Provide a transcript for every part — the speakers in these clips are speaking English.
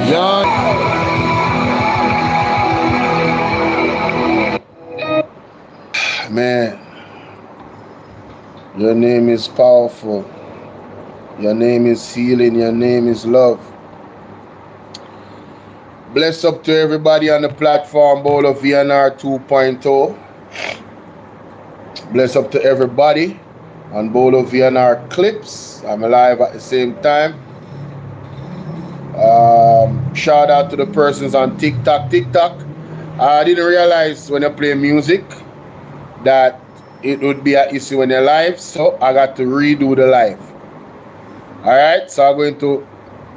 John. Man, your name is powerful. Your name is healing. Your name is love. Bless up to everybody on the platform, Bolo VNR 2.0. Bless up to everybody on Bolo VNR Clips. I'm alive at the same time. Shout out to the persons on TikTok. I didn't realize when you play music that it would be an issue when you're live, so I got to redo the live. Alright, so I'm going to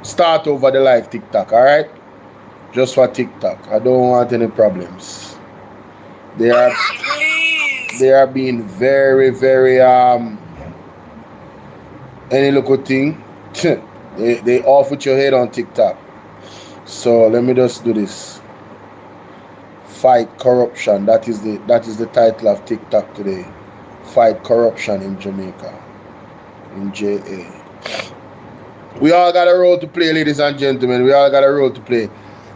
start over the live TikTok, alright? Just for TikTok. I don't want any problems. They are being very, very any little thing. They off with your head on TikTok. So let me just do this. Fight corruption. That is the title of TikTok today. Fight corruption in Jamaica. In JA. We all got a role to play, ladies and gentlemen. We all got a role to play.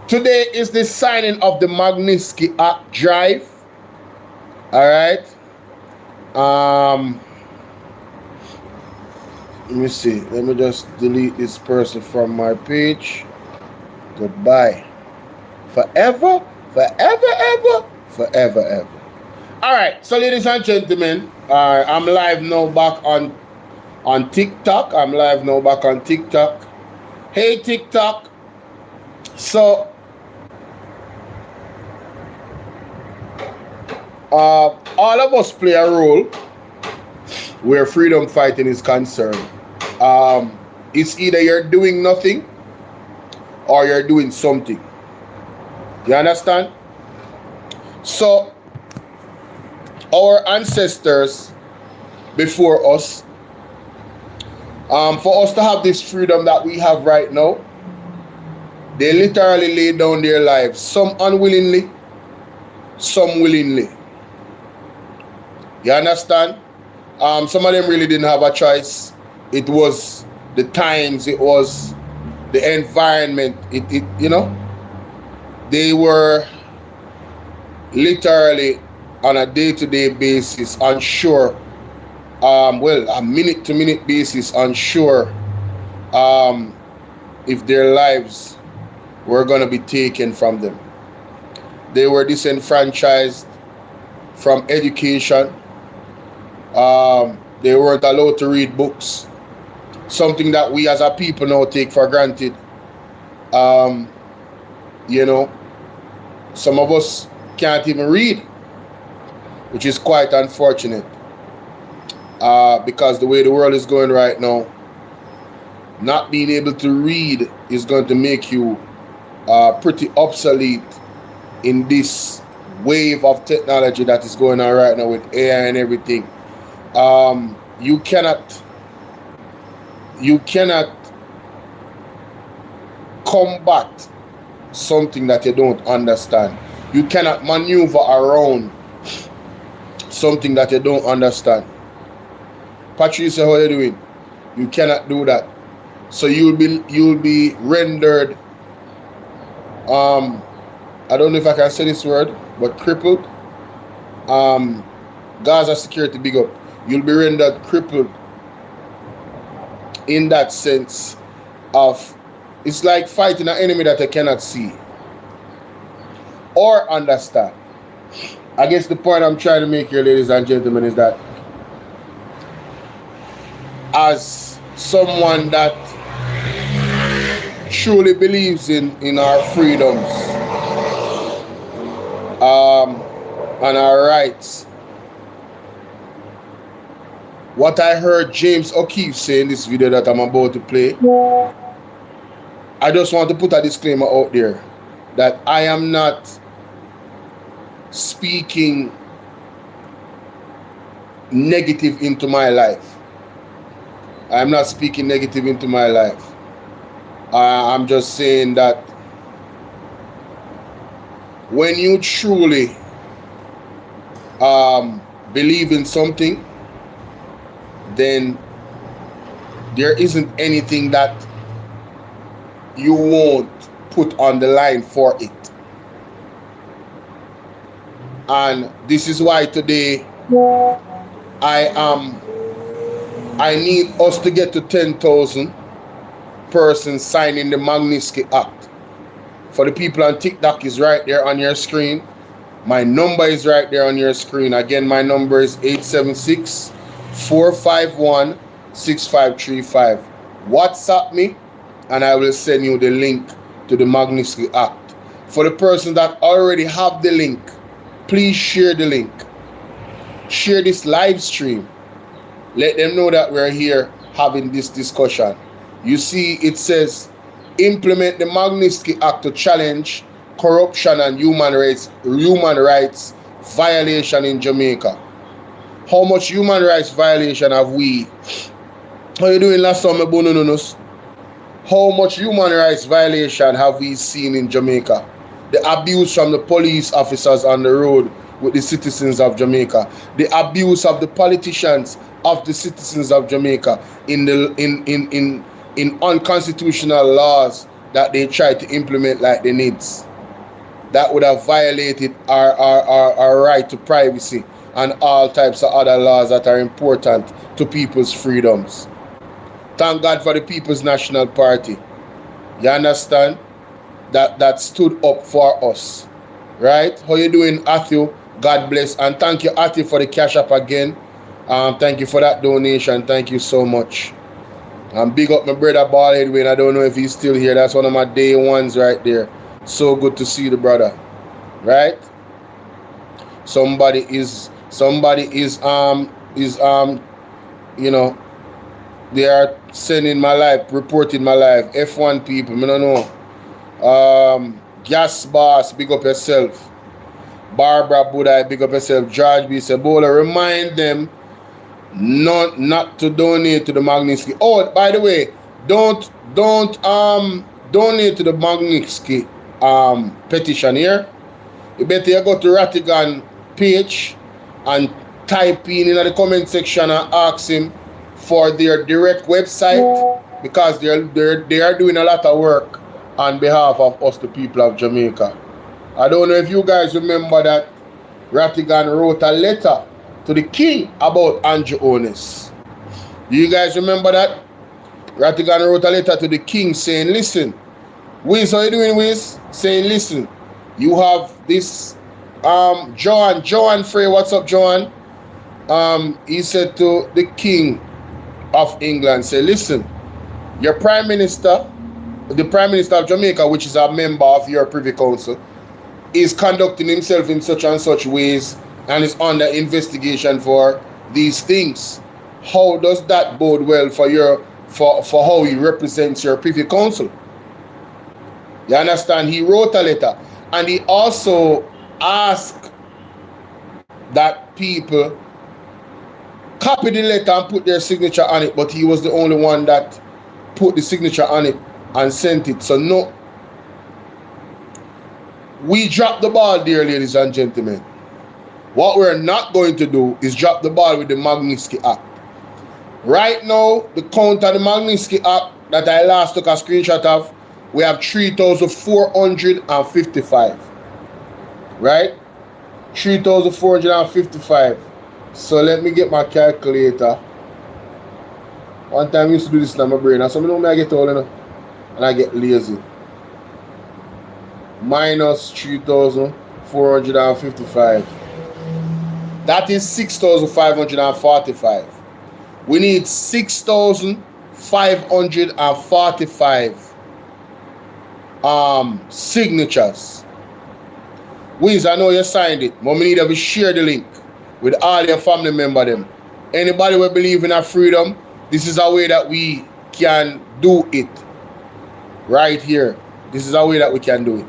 Today is the signing of the Magnitsky Act drive. Alright. Let me see. Let me just delete this person from my page. Goodbye. Forever, ever. Alright, so ladies and gentlemen, I'm live now back on TikTok. Hey TikTok. So all of us play a role where freedom fighting is concerned. It's either you're doing nothing or you're doing something. You understand? So our ancestors before us, for us to have this freedom that we have right now, they literally laid down their lives, some unwillingly, some willingly. You understand? Some of them really didn't have a choice. It was the times, it was the environment, it you know, they were literally on a day-to-day basis unsure, well, a minute-to-minute basis unsure if their lives were going to be taken from them. They were disenfranchised from education. They weren't allowed to read books, something that we as a people now take for granted. You know, some of us can't even read, which is quite unfortunate, because the way the world is going right now, not being able to read is going to make you pretty obsolete in this wave of technology that is going on right now with AI and everything. You cannot combat something that you don't understand. You cannot maneuver around something that you don't understand. Patricia, how are you doing? You cannot do that. So you'll be rendered, I don't know if I can say this word, but crippled. Gaza security, big up. You'll be rendered crippled in that sense of, it's like fighting an enemy that you cannot see or understand. I guess the point I'm trying to make here, ladies and gentlemen, is that as someone that truly believes in our freedoms and our rights, what I heard James O'Keefe say in this video that I'm about to play, I just want to put a disclaimer out there that I am not speaking negative into my life. I'm not speaking negative into my life. I'm just saying that when you truly believe in something, then there isn't anything that you won't put on the line for it. And this is why today I need us to get to 10,000 persons signing the Magnitsky Act. For the people on TikTok, is right there on your screen. My number is right there on your screen. Again, my number is 876-451-6535. WhatsApp me and I will send you the link to the Magnitsky Act. For the persons that already have the link, please share the link. Share this live stream. Let them know that we're here having this discussion. You see, it says, implement the Magnitsky Act to challenge corruption and human rights violation in Jamaica. How much human rights violation have we? How you doing last summer, Bonononus? How much human rights violation have we seen in Jamaica? The abuse from the police officers on the road with the citizens of Jamaica. The abuse of the politicians of the citizens of Jamaica in unconstitutional laws that they try to implement like they need. That would have violated our right to privacy and all types of other laws that are important to people's freedoms. Thank God for the People's National Party. You understand? That stood up for us. Right? How you doing, Matthew? God bless. And thank you, Matthew, for the cash up again. Thank you for that donation. Thank you so much. And big up my brother Ball Edwin. I don't know if he's still here. That's one of my day ones right there. So good to see the brother. Right? Somebody is you know, they are sending my life, reporting my life. F1 people, I don't know. Gas Boss, big up yourself. Barbara Budai, big up yourself. George B. Bolo, remind them not to donate to the Magnitsky. Oh, by the way, don't donate to the Magnitsky petition here. You better go to Rattigan page and type in the comment section and ask him for their direct website, because they are doing a lot of work on behalf of us, the people of Jamaica. I don't know if you guys remember that Rattigan wrote a letter to the king about Andrew Onus. Do you guys remember that? Rattigan wrote a letter to the king saying, listen, Wiz, how you doing, Wiz? Saying, listen, you have this Joan Frey, what's up, Joan? He said to the king of England, say, listen, your prime minister, the prime minister of Jamaica, which is a member of your privy council, is conducting himself in such and such ways and is under investigation for these things. How does that bode well for for how he represents your privy council? You understand? He wrote a letter, and he also asked that people copy the letter and put their signature on it, but he was the only one that put the signature on it and sent it. So no, we dropped the ball there, ladies and gentlemen. What we're not going to do is drop the ball with the Magnitsky Act. Right now, the count of the Magnitsky Act that I last took a screenshot of, we have 3,455. Right? 3,455. So let me get my calculator. One time I used to do this in my brain. And some know me I get old enough and I get lazy. Minus 3,455. That is 6,545. We need 6,545 signatures. Wiz, I know you signed it, but we need to share the link with all your family members. Them. Anybody who believe in our freedom, this is a way that we can do it. Right here. This is a way that we can do it.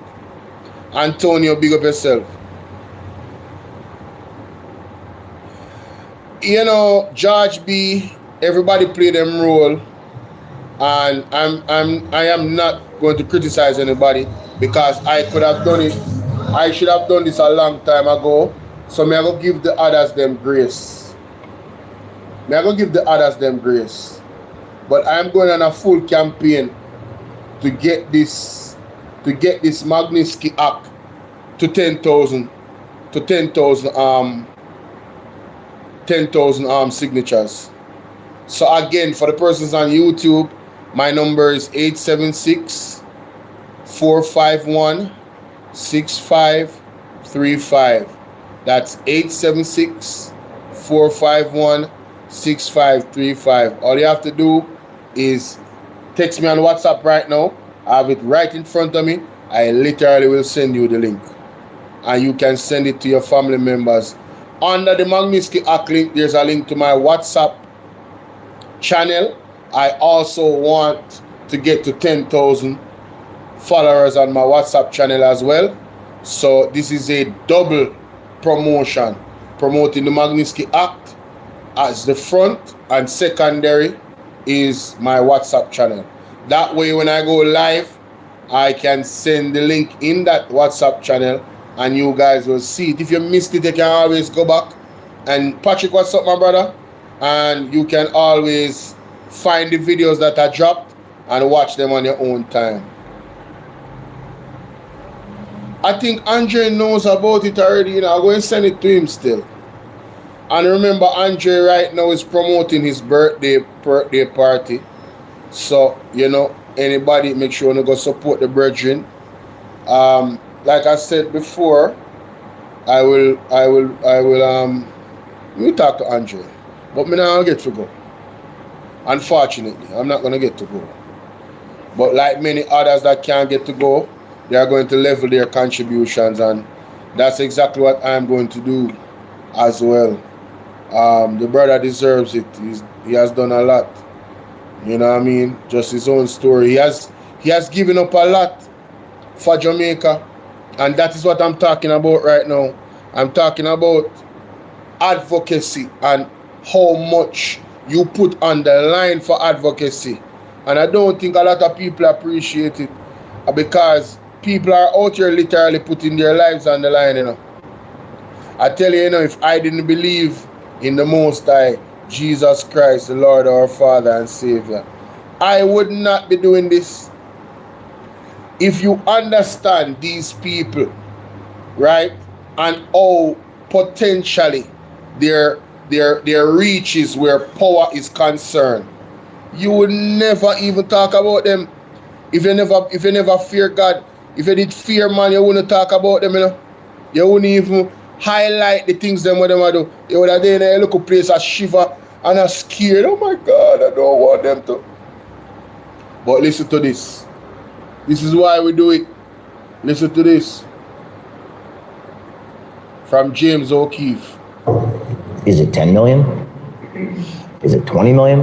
Antonio, big up yourself. You know, George B, everybody play them role, and I am not going to criticize anybody because I could have done it. I should have done this a long time ago. So may I go give the others them grace. May I go give the others them grace. But I'm going on a full campaign to get this to get this Magnitsky Act to 10,000 signatures. So again, for the persons on YouTube, my number is 876-451-6535. That's 876-451-6535. All you have to do is text me on WhatsApp right now. I have it right in front of me. I literally will send you the link. And you can send it to your family members. Under the Magnitsky Act link, there's a link to my WhatsApp channel. I also want to get to 10,000 followers on my WhatsApp channel as well. So this is a double promotion, promoting the Magnitsky Act as the front, and secondary is my WhatsApp channel. That way when I go live, I can send the link in that WhatsApp channel and you guys will see it. If you missed it, you can always go back. And Patrick, what's up, my brother? And you can always find the videos that I dropped and watch them on your own time. I think Andre knows about it already. You know, I'm going to send it to him still. And remember, Andre right now is promoting his birthday party. So, you know, anybody, make sure you go support the brethren. Like I said before, I will talk to Andre. But me now get to go. Unfortunately, I'm not gonna get to go. But like many others that can't get to go, they are going to level their contributions, and that's exactly what I'm going to do as well. The brother deserves it. He has done a lot. You know what I mean? Just his own story. He has given up a lot for Jamaica. And that is what I'm talking about right now. I'm talking about advocacy and how much you put on the line for advocacy. And I don't think a lot of people appreciate it, because people are out here literally putting their lives on the line, you know. I tell you, you know, if I didn't believe in the Most High, Jesus Christ, the Lord, our Father and Savior, I would not be doing this. If you understand these people, right, and how potentially their reach is where power is concerned, you would never even talk about them. If you never fear God, if you did fear man, you wouldn't talk about them, you know. You wouldn't even highlight the things them what them do. You would have been in a local place a shiver and a scared. Oh my God, I don't want them to. But listen to this. This is why we do it. Listen to this. From James O'Keefe. Is it 10 million? Is it 20 million?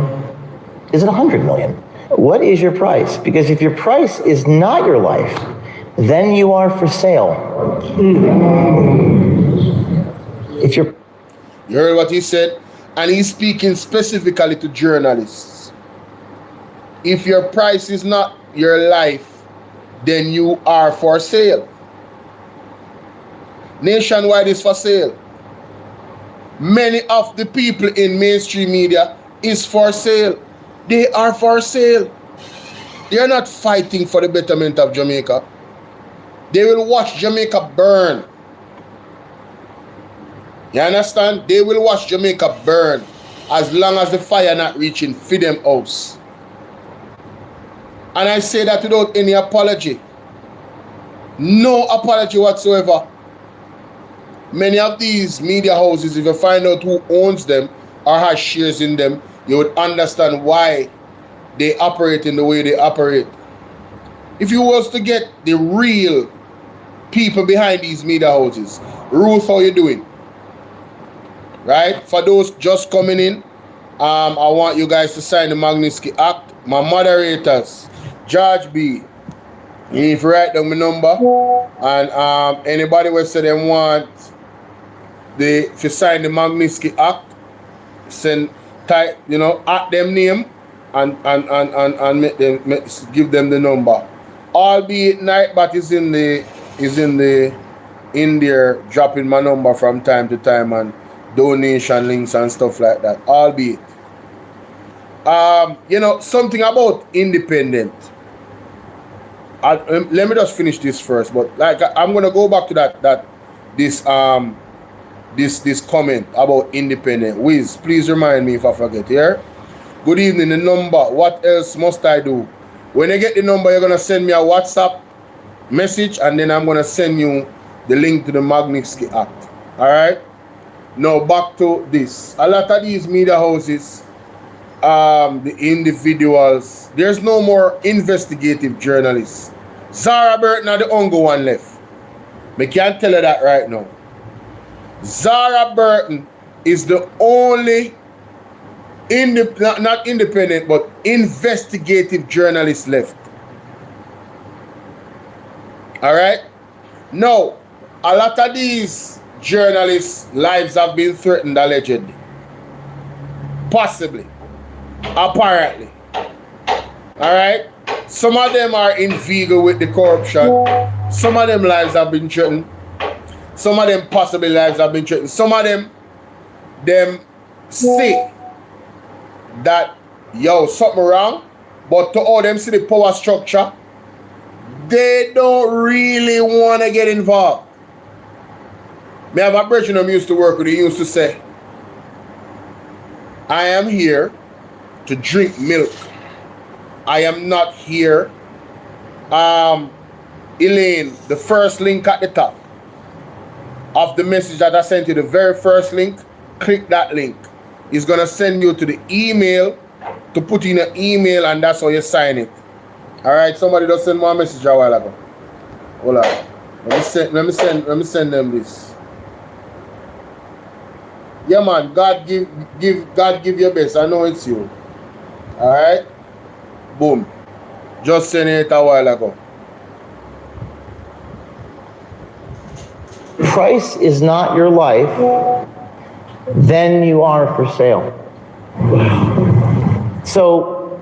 Is it 100 million? What is your price? Because if your price is not your life, then you are for sale. If you're... You heard what he said? And he's speaking specifically to journalists. If your price is not your life, then you are for sale. Nationwide is for sale. Many of the people in mainstream media is for sale. They are for sale. They are not fighting for the betterment of Jamaica. They will watch Jamaica burn. You understand? They will watch Jamaica burn as long as the fire not reaching for them house. And I say that without any apology. No apology whatsoever. Many of these media houses, if you find out who owns them or has shares in them, you would understand why they operate in the way they operate. If you was to get the real people behind these media houses, Ruth, how you doing? Right? For those just coming in, I want you guys to sign the Magnitsky Act. My moderators, George B. If you write down my number, and anybody will say they want to sign the Magnitsky Act, send type, you know, at them name and make them give them the number. Albeit night, but is in there dropping my number from time to time and donation links and stuff like that. Albeit. You know, something about independent. let me just finish this first. But like I'm gonna go back to this comment about independent. Wiz, please remind me if I forget here. Good evening, the number. What else must I do? When you get the number, you're gonna send me a WhatsApp message, and then I'm gonna send you the link to the Magnitsky Act. Alright? Now back to this. A lot of these media houses, the individuals, there's no more investigative journalists. Zara Burton are the only one left. I can't tell you that right now. Zara Burton is the only not independent but investigative journalist left. Alright? Now, a lot of these journalists' lives have been threatened allegedly. Possibly. Apparently. Alright? Some of them are inveigled with the corruption. Some of them lives have been threatened. Some of them possibly lives have been threatened. Some of them say that, yo, something wrong. But to all them see the power structure, they don't really want to get involved. Me have a brethren who used to work with, he used to say, I am here to drink milk. I am not here. Elaine, the first link at the top of the message that I sent you, the very first link, click that link. It's going to send you to the email to put in an email, and that's how you sign it. All right, somebody just sent me a message a while ago. Hold on. Let me send them this. Yeah, man, God give your best. I know it's you. All right? Boom. Just sent it a while ago. Price is not your life, then you are for sale. So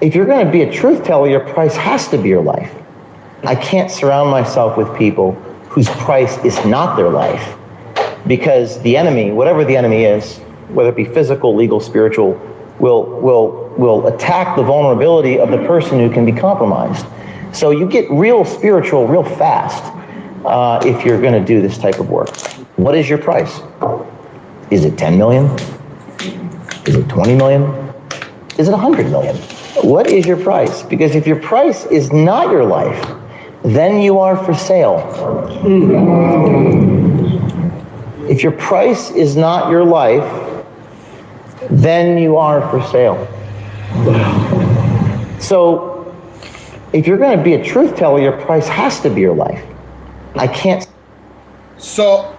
if you're going to be a truth teller, your price has to be your life. I can't surround myself with people whose price is not their life, because the enemy, whatever the enemy is, whether it be physical, legal, spiritual, will attack the vulnerability of the person who can be compromised. So you get real spiritual real fast if you're going to do this type of work. What is your price? Is it 10 million? Is it 20 million? Is it 100 million? What is your price? Because if your price is not your life, then you are for sale. If your price is not your life, then you are for sale. So if you're going to be a truth teller, your price has to be your life. I can't. So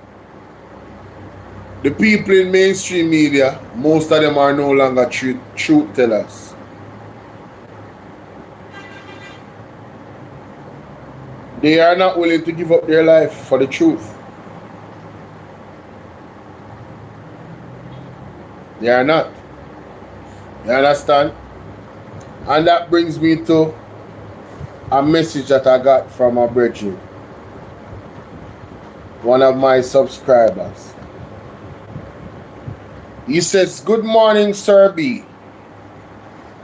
the people in mainstream media, most of them are no longer truth tellers. They are not willing to give up their life for the truth. They are not. You understand? And that brings me to a message that I got from a brethren, one of my subscribers. He says, good morning, Sir B.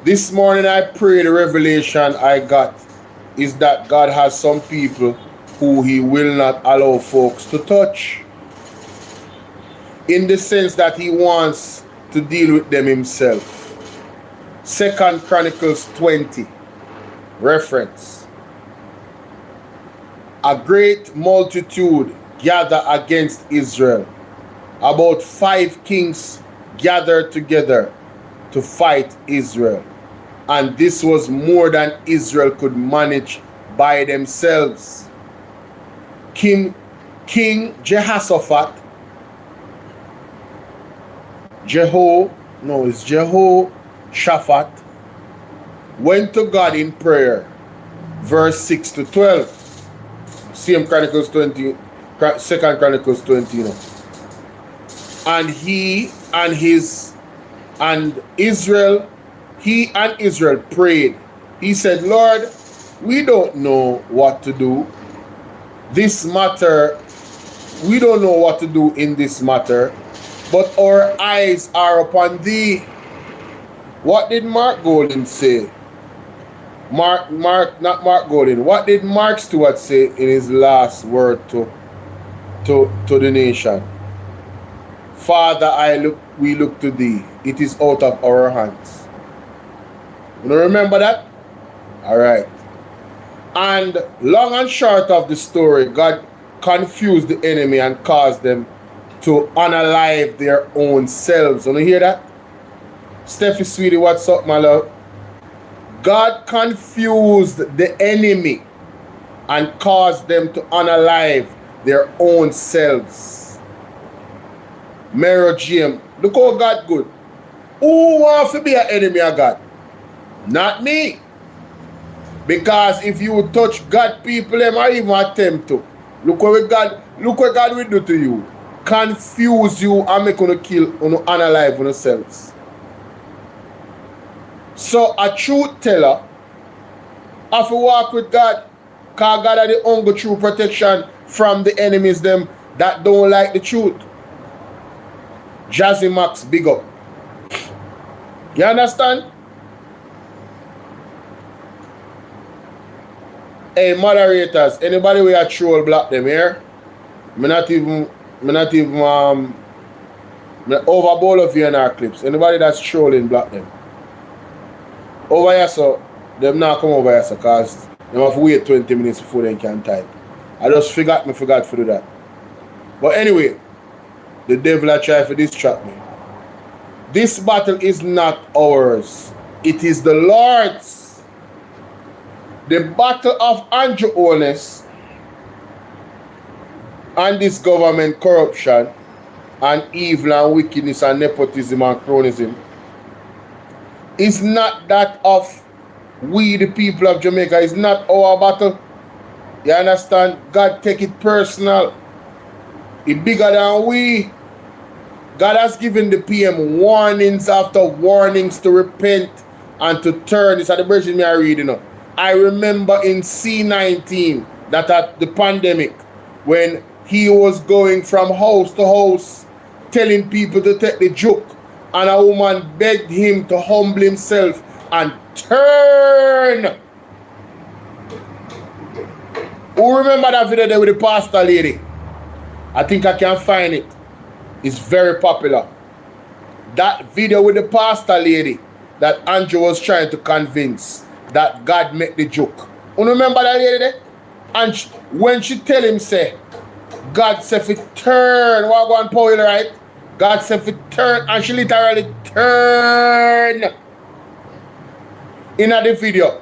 This morning I pray the revelation I got is that God has some people who he will not allow folks to touch, in the sense that he wants to deal with them himself. 2 Chronicles 20, reference. A great multitude gathered against Israel. About 5 kings gathered together to fight Israel. And this was more than Israel could manage by themselves. King Jehoshaphat, Jehoshaphat went to God in prayer. Verse 6 to 12. Same Chronicles 20, 2 Chronicles 20. You know. And he and Israel prayed. He said, Lord, we don't know what to do. This matter, we don't know what to do in this matter, but our eyes are upon thee. What did Mark Golden say? Not Mark Golding. What did Mark Stewart say in his last word to the nation? Father, we look to thee. It is out of our hands. You remember that? All right. And long and short of the story, God confused the enemy and caused them to unalive their own selves. You hear that? Steffi, sweetie, what's up, my love? God confused the enemy and caused them to unalive their own selves. Mary James, look how God good. Who wants to be an enemy of God? Not me. Because if you touch God people, they might even attempt to. Look what God will do to you. Confuse you and make you kill and unalive yourselves. So a truth teller have to walk with God, because God are the only true protection from the enemies them that don't like the truth. Jazzy Max, big up. You understand? Hey, moderators, anybody we are troll block them here? Me not even over Bolo of in our clips. Anybody that's trolling, block them. Over here, so them not come over here, so cause they have to wait 20 minutes before they can type. I just forgot to do that. But anyway, the devil I try to distract me. This battle is not ours. It is the Lord's. The battle of Andrew Holness and this government corruption and evil and wickedness and nepotism and cronyism is not that of we the people of Jamaica. It's not our battle. You understand? God take it personal. It's bigger than we. God has given the PM warnings after warnings to repent and to turn. This is the version me I read, you know. I remember in C19 that at the pandemic, when he was going from house to house telling people to take the joke, and a woman begged him to humble himself and turn. Who remember that video there with the pastor lady? I think I can find it. It's very popular. That video with the pastor lady that Andrew was trying to convince that God make the joke. You remember that lady there? And when she tell him, say, God said fi turn, what go on Paul, right? God said fi turn, and she literally turn in the video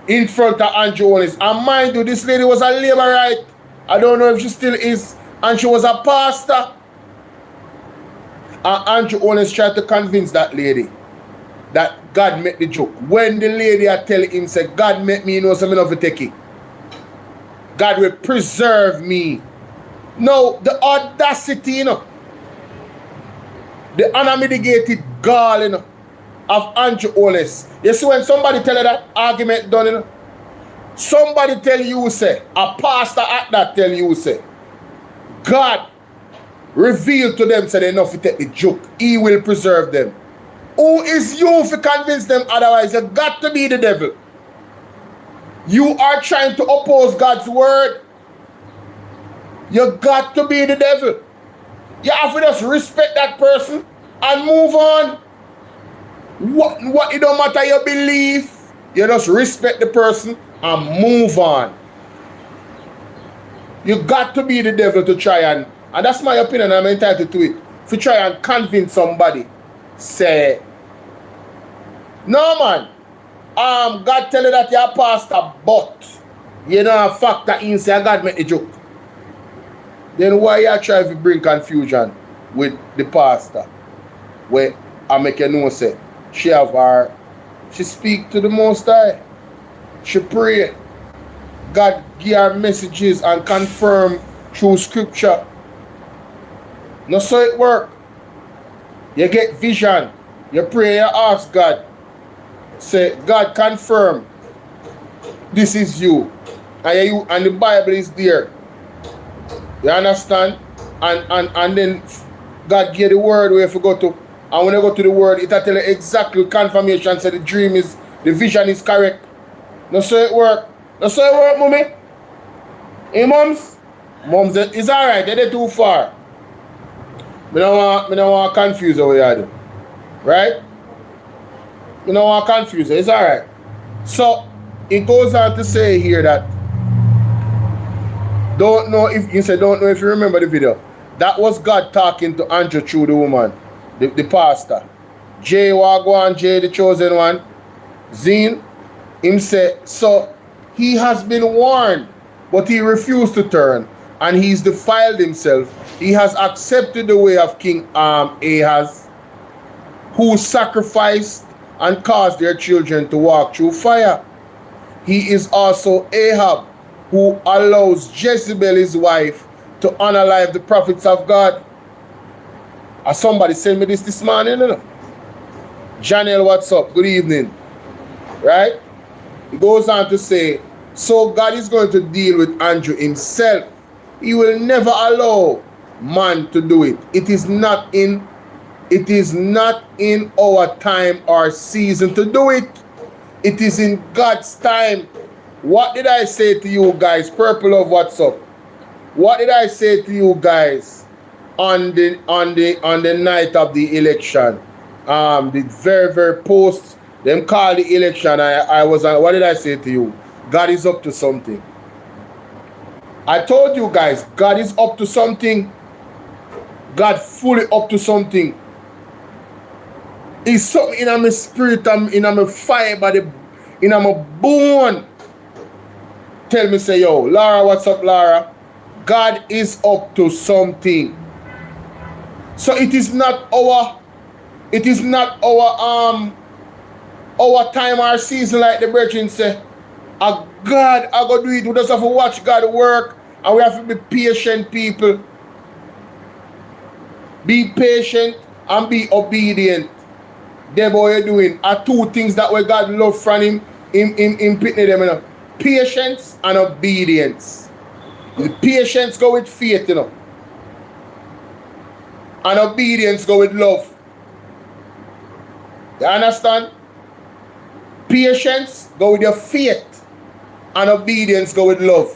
in front of Andrew Holness. And mind you, this lady was a laborite. I don't know if she still is. And she was a pastor. And Andrew Holness tried to convince that lady that God make the joke. When the lady I tell him, say, God make me, you know, something of a take it. God will preserve me. No, the audacity, you know, the unmitigated gall, you know, of Andrew Holness. You see, when somebody tell you that argument done, you know, somebody tell you, say, a pastor at that tell you, say, God reveal to them, say, they know if you take the joke, he will preserve them. Who is you to convince them otherwise? You got to be the devil. You are trying to oppose God's word. You got to be the devil. You have to just respect that person and move on. What it don't matter your belief. You just respect the person and move on. You got to be the devil to try and that's my opinion, I'm entitled to it. If you try and convince somebody, say, no man, God tell you that you're a pastor, but you know a fact that he say God make a joke. Then why you try to bring confusion with the pastor? Where I make you know say she speak to the Most High. She pray. God give her messages and confirm through scripture. No, so it work. You get vision. You pray, you ask God. Say, God, confirm this is you. And the Bible is there. You understand? And then God give the word where you go to. And when you go to the word, it will tell you exactly confirmation. Say the vision is correct. No so it work. No so it work, mommy. Hey, mums? Mums, it's alright. They're too far. Me don't want to confuse what you do. Right? Me don't want to confuse it. It's alright. So, it goes on to say here that don't know if you remember the video. That was God talking to Andrew through the woman, the pastor. Jay Wagwan, Jay the chosen one. Zine, him say, so he has been warned, but he refused to turn, and he's defiled himself. He has accepted the way of King Ahaz, who sacrificed and caused their children to walk through fire. He is also Ahab, who allows Jezebel, his wife, to unalive the prophets of God. Somebody sent me this morning, you know. Janelle, what's up? Good evening. Right? He goes on to say, so God is going to deal with Andrew himself. He will never allow man to do it. It is not in our time or season to do it. It is in God's time. What did I say to you guys? Purple of what's up? What did I say to you guys on the night of the election? The very post them call the election. I was on. What did I say to you? God is up to something. I told you guys, God is up to something. God fully up to something. It's something in my spirit, in my fiber, in my bone. Tell me, say, yo, Laura, what's up, Laura? God is up to something. So it is not our time or season, like the brethren say. God, I go do it. We just have to watch God work, and we have to be patient, people. Be patient and be obedient. Them what you're doing are two things that we God love from him in pitney them, you know. Patience and obedience. The patience go with faith, you know. And obedience go with love. You understand? Patience go with your faith, and obedience go with love.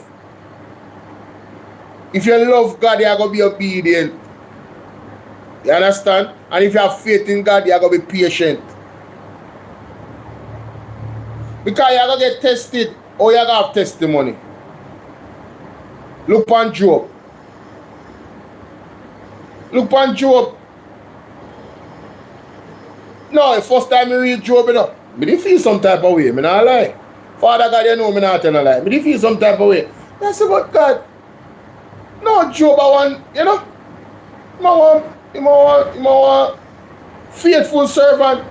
If you love God, you are going to be obedient. You understand? And if you have faith in God, you are going to be patient. Because you are going to get tested, or you are going to have testimony. Look on Job. Look on Job. No, the first time I read Job, you know, I didn't feel some type of way. I not lie. Father God, you know me not tell a lie. I didn't feel some type of way. That's about God. No, Job, I want, you know, I want faithful servant.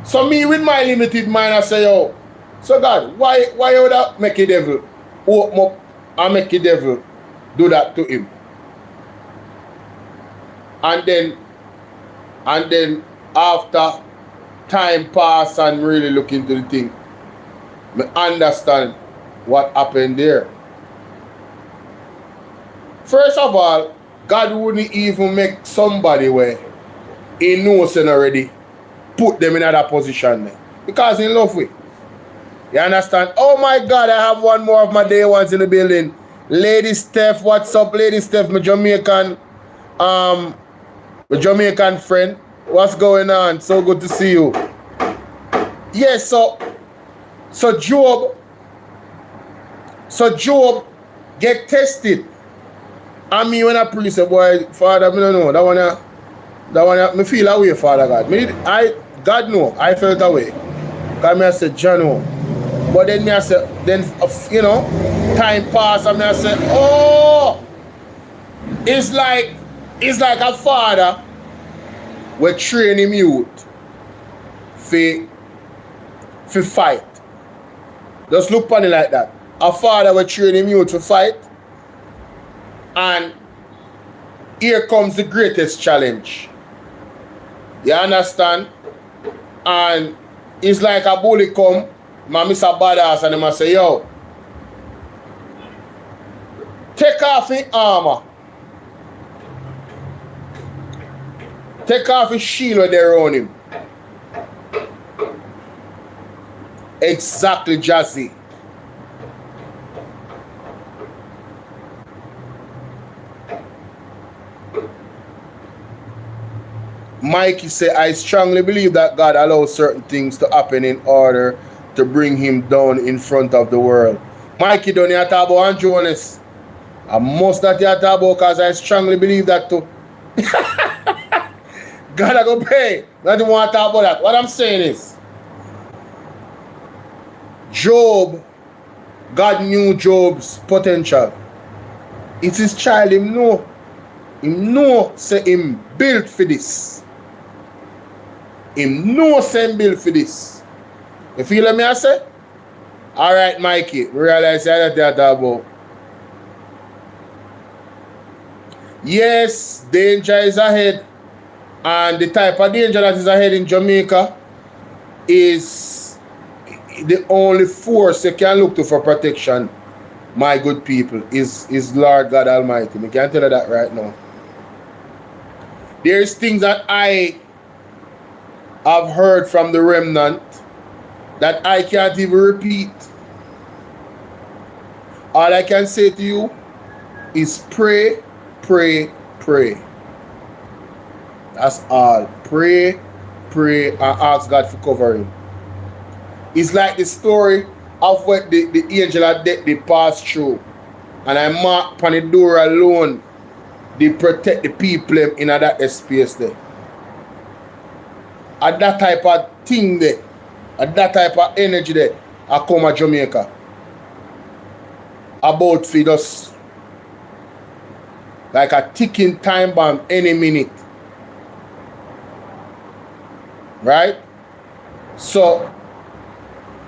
So me with my limited mind, I say, yo, so God, why would I make a devil open up and make a devil do that to him? And then after time pass and really look into the thing, I understand what happened there. First of all, God wouldn't even make somebody where he knows already put them in that position there, because he love with. You understand? Oh my God, I have one more of my day ones in the building. Lady Steph, what's up, Lady Steph, my Jamaican friend. What's going on? So good to see you. Yes, so Job get tested. And me when I pray, say, boy, Father, I don't know. That one, me feel away, Father God. God know, I felt away. Because me I said, John, no. But then me I said, you know, time passed and me I said, oh, it's like a father will train him youth for fight. Just look on it like that. A father will train him youth to fight. And here comes the greatest challenge. You understand? And it's like a bully come, my Mr. Badass, and they must say, yo, take off his armor. Take off his shield when they're on him. Exactly, Jazzy. Mikey said, I strongly believe that God allows certain things to happen in order to bring him down in front of the world. Mikey, don't you talk about Jonas? I must not talk about because I strongly believe that too. God I go pay. I don't want to talk about that. What I'm saying is, Job, God knew Job's potential. It's his child, him know. Him know say him built for this. Him know say him built for this. You feel what I say? Alright, Mikey, realize that talk about. Yes, danger is ahead. And the type of danger that is ahead in Jamaica is the only force you can look to for protection, my good people, is Lord God Almighty. I can tell you that right now. There's things that I have heard from the remnant that I can't even repeat. All I can say to you is pray, pray, pray. That's all. Pray, pray, and ask God for covering. It's like the story of what the angel of death they passed through. And I mark on the door alone. They protect the people in that space there. At that type of thing there, at that type of energy there, I come to Jamaica. About feed us like a ticking time bomb any minute. Right? So,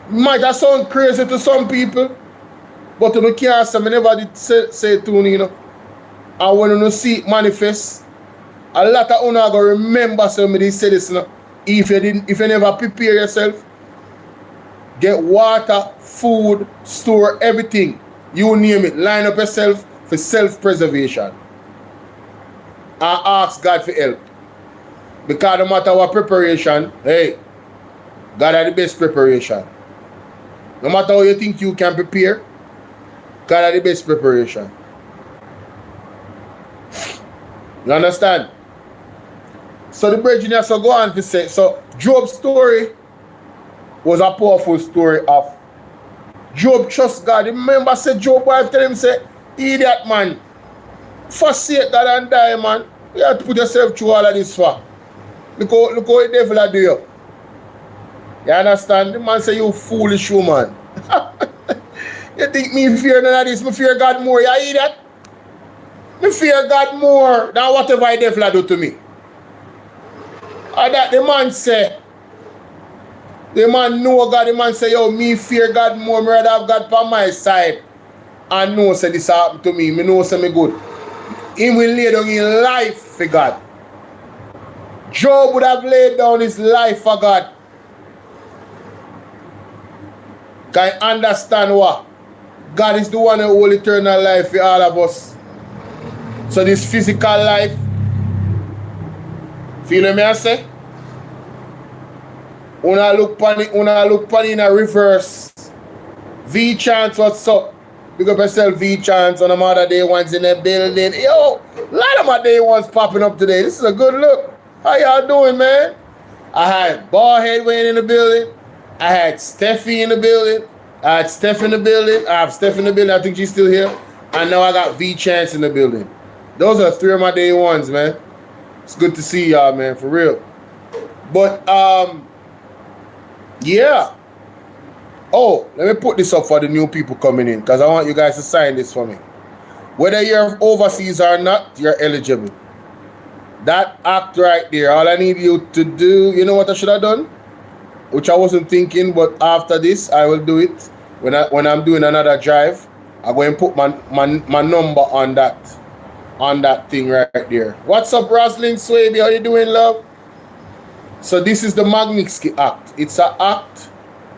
might have sound crazy to some people, but you can't say, I never did say it to you, you know. And when you see it manifest, a lot of you are going to remember somebody say this, you know. If you never prepare yourself, get water, food, store everything, you name it, line up yourself for self-preservation. And ask God for help. Because no matter what preparation, hey, God has the best preparation. No matter how you think you can prepare, God has the best preparation. You understand? So the brethren has to go on to say, so Job's story was a powerful story of Job trust God. Remember, say Job wife tell him, say, idiot man, forsake God and die, man. You have to put yourself through all of this for. Look how the devil do you. You understand? The man say, you foolish woman. You think me fear none of this? Me fear God more. You idiot? Me fear God more than whatever the devil do to me. And that the man say, the man know God, the man say, yo, me fear God more, me rather have God on my side. And know say this happen to me. Me know say me good. He will lay down his life for God. Job would have laid down his life for God. Can you understand what? God is the one who holds eternal life for all of us. So this physical life, feel what I say? Una look pan in a reverse. V chance, what's up? Big up yourself, V chance on the other day ones in the building. Yo, a lot of my day ones popping up today. This is a good look. How y'all doing, man? I had Ballhead Wayne in the building. I had Steffi in the building. I had Steph in the building. I have Steph in the building. I think she's still here. And now I got V Chance in the building. Those are three of my day ones, man. It's good to see y'all, man, for real. But, yeah. Oh, let me put this up for the new people coming in because I want you guys to sign this for me. Whether you're overseas or not, you're eligible. That act right there, all I need you to do, you know what I should have done? Which I wasn't thinking, but after this, I will do it. When I'm doing another drive, I'm going to put my number on that thing right there. What's up, Rosalind Swaby? How you doing, love? So this is the Magnitsky Act. It's an act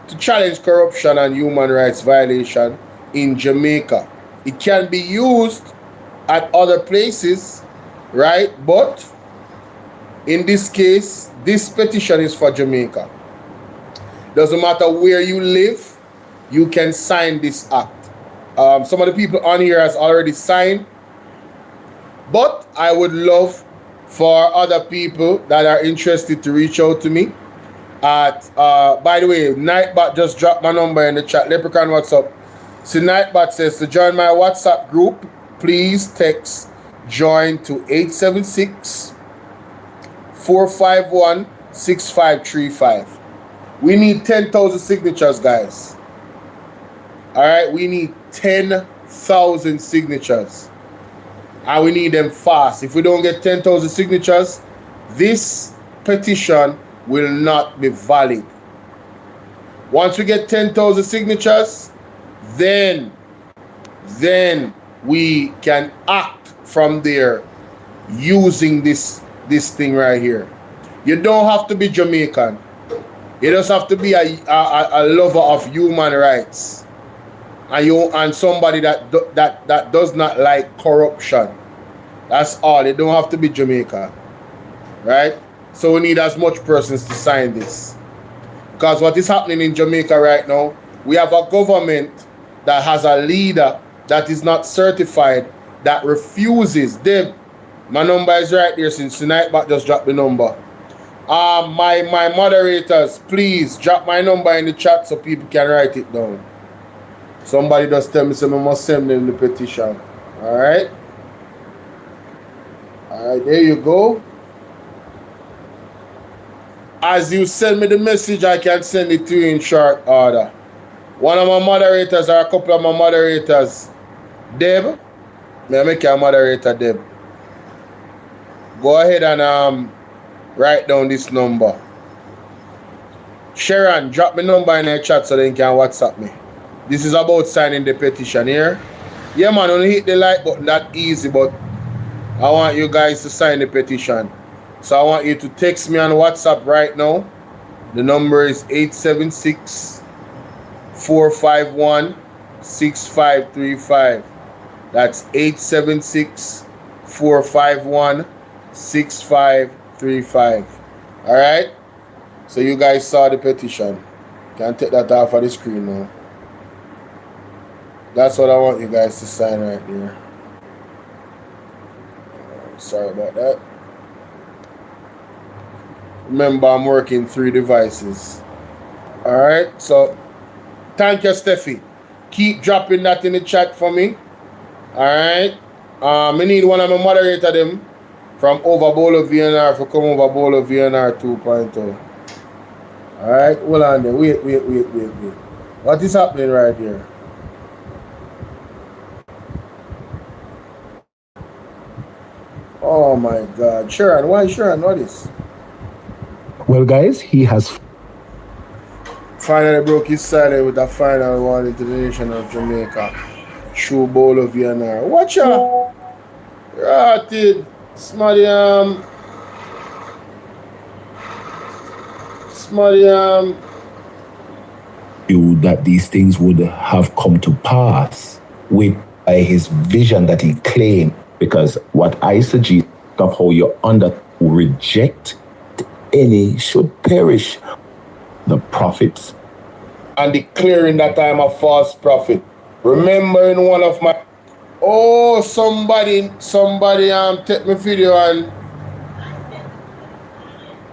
to challenge corruption and human rights violation in Jamaica. It can be used at other places, right? But in this case, this petition is for Jamaica. Doesn't matter where you live, you can sign this act. Some of the people on here has already signed, but I would love for other people that are interested to reach out to me. By the way, Nightbot just dropped my number in the chat. Leprechaun, what's up? So Nightbot says to join my WhatsApp group, please text join to 876-451-6535. We need 10,000 signatures, guys. All right, we need 10,000 signatures. And we need them fast. If we don't get 10,000 signatures, this petition will not be valid. Once we get 10,000 signatures, then we can act from there using this thing right here. You don't have to be Jamaican. You just have to be a lover of human rights, and somebody that does not like corruption. That's all. You don't have to be Jamaican, right? So we need as much persons to sign this, because what is happening in Jamaica right now, we have a government that has a leader that is not certified, that refuses. Deb, my number is right there since tonight, but just drop the number. My moderators, please drop my number in the chat so people can write it down. Somebody just tell me I must send them the petition. All right, there you go. As you send me the message, I can send it to you in short order. One of my moderators, or a couple of my moderators, Deb, may I make you a moderator, Deb? Go ahead and write down this number. Sharon, drop my number in the chat so they can WhatsApp me. This is about signing the petition here. Yeah, man, only hit the like button, that easy, but I want you guys to sign the petition. So I want you to text me on WhatsApp right now. The number is 876-451-6535. That's 876-451-6535. All right? So you guys saw the petition. Can take that off of the screen now. That's what I want you guys to sign right there. Sorry about that. Remember, I'm working 3 devices. All right, so thank you, Steffi. Keep dropping that in the chat for me. All right. I need one of my moderator them from over Bolo VNR for come over Bolo VNR 2.0. All right, hold on there. Wait. What is happening right here? Oh my God, Sharon, why Sharon? What is? Well, guys, he has finally broke his silence with a final one into the nation of Jamaica. True bowl of VNR. Watch out! Rotted. Smuddy you that these things would have come to pass with his vision that he claimed. Because what I suggest of how you reject any should perish. The prophets. And declaring that I am a false prophet. Remembering one of my... Oh, somebody take my video and...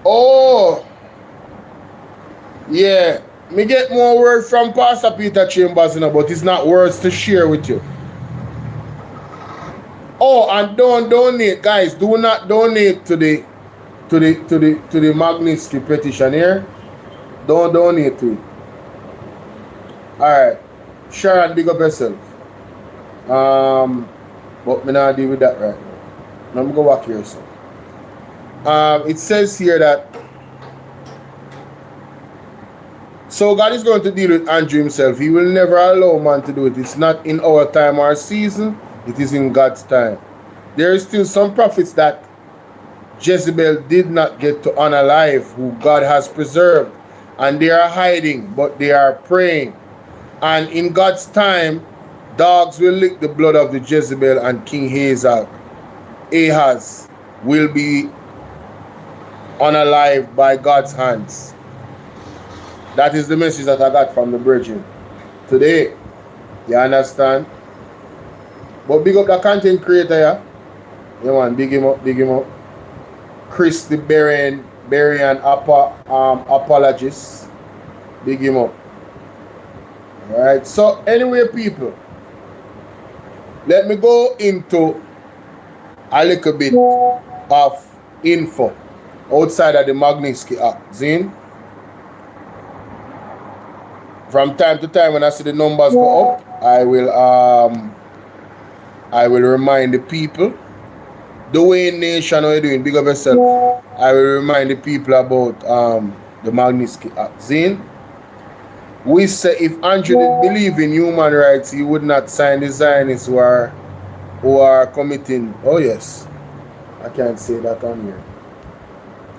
Oh! Yeah. Me get more word from Pastor Peter Chambers, but it's not words to share with you. Oh, and don't donate, guys. Do not donate to the Magnitsky petition here. Don't donate to it. Alright. Sharon, big up yourself. But me not deal with that right now. Let me go back here. So. It says here that so God is going to deal with Andrew himself. He will never allow man to do it. It's not in our time or season. It is in God's time. There is still some prophets that Jezebel did not get to unalive, who God has preserved. And they are hiding, but they are praying. And in God's time, dogs will lick the blood of the Jezebel, and King Ahaz will be unalive by God's hands. That is the message that I got from the brethren today. You understand? But big up the content creator, yeah. Yeah, man, big him up, big him up. Chris the Berrien apologist. Big him up. Alright, so anyway, people, let me go into a little bit of info outside of the Magnitsky Act. Zin? From time to time when I see the numbers go up, I will remind the people. The way nation are you doing, big up yourself. I will remind the people about the Magnitsky Act. Zin? We say if Andrew did believe in human rights, he would not sign the Zionists who are committing. Oh yes, I can't say that on here.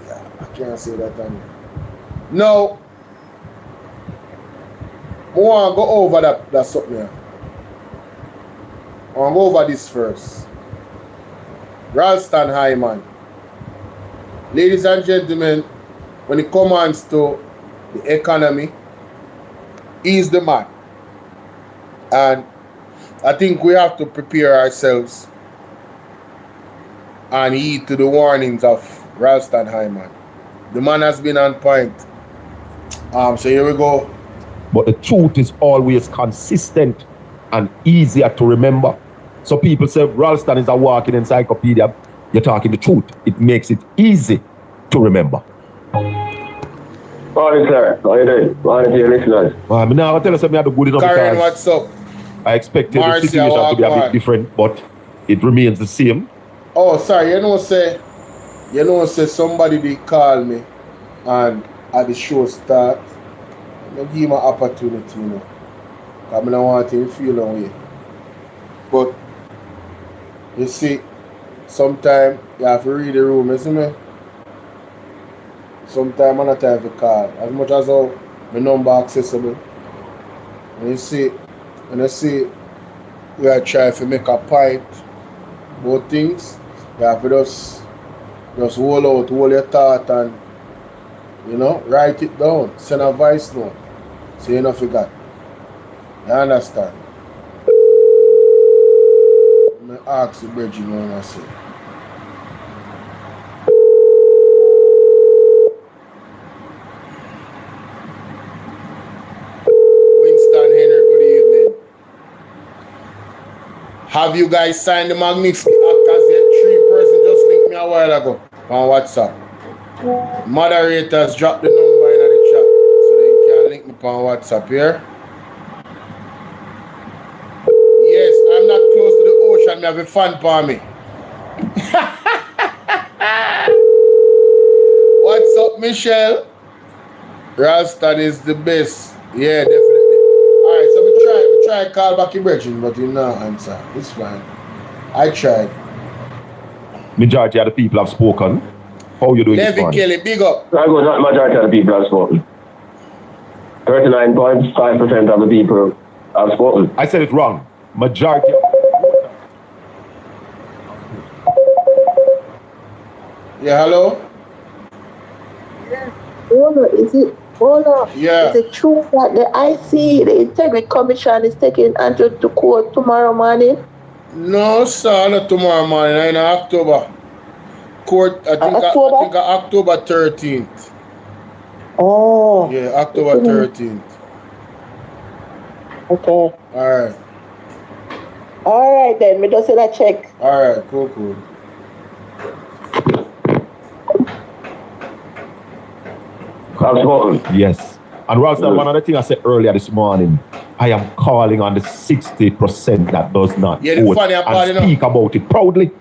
Yeah, I can't say that on here. Now, I want to go over that something here. I want to go over this first. Ralston Hyman. Ladies and gentlemen, when it comes to the economy, he's the man. And I think we have to prepare ourselves and heed to the warnings of Ralston Hyman. The man has been on point. So here we go. But the truth is always consistent and easier to remember. So people say Ralston is a walking encyclopedia. You're talking the truth. It makes it easy to remember. Morning, sir. How you doing? Morning to your listeners. I now tell us I had a good enough Karen, what's up? I expected Marcia, the situation to be a bit different, but it remains the same. Oh, sorry, you know say somebody did call me and at the show start, I give him an opportunity, you know. I don't want him to feel that way. But you see, sometimes you have to read the room, you see me? Sometimes I'm not time to call. As much as how my number accessible. When you see we are trying to make a point about things, you have to just hold your thought and, you know, write it down, send a voice note, so you don't forget. You understand? I ask the Bridget when I say. Winston Henry, good evening. Have you guys signed the Magnitsky Act as yet? 3 person just linked me a while ago on WhatsApp. Moderators drop the number in the chat so they can link me on WhatsApp here. Yes, I'm not close to the ocean. I have a fan for me. What's up, Michelle? Ralston is the best. Yeah, definitely. Alright, so we try call back your brethren, but you not answer. It's fine. I tried. Majority of the people have spoken. How you doing this Levy morning? Kelly, big up. I go, not majority of the people have spoken. 39.5% of the people have spoken. I said it wrong. Majority. Yeah, hello? Bolo, is it Bolo? Yeah. Is it true that the IC, the Integrity Commission, is taking Andrew to court tomorrow morning? No, sir, not tomorrow morning, in October. Court, I think October 13th. Oh. Yeah, October 13th. Okay. Alright. All right then, me just say that check. Alright, cool. Have spoken. Yes. And Ralston, one other thing I said earlier this morning, I am calling on the 60% that does not Yeah, the vote funny part, and speak about it proudly.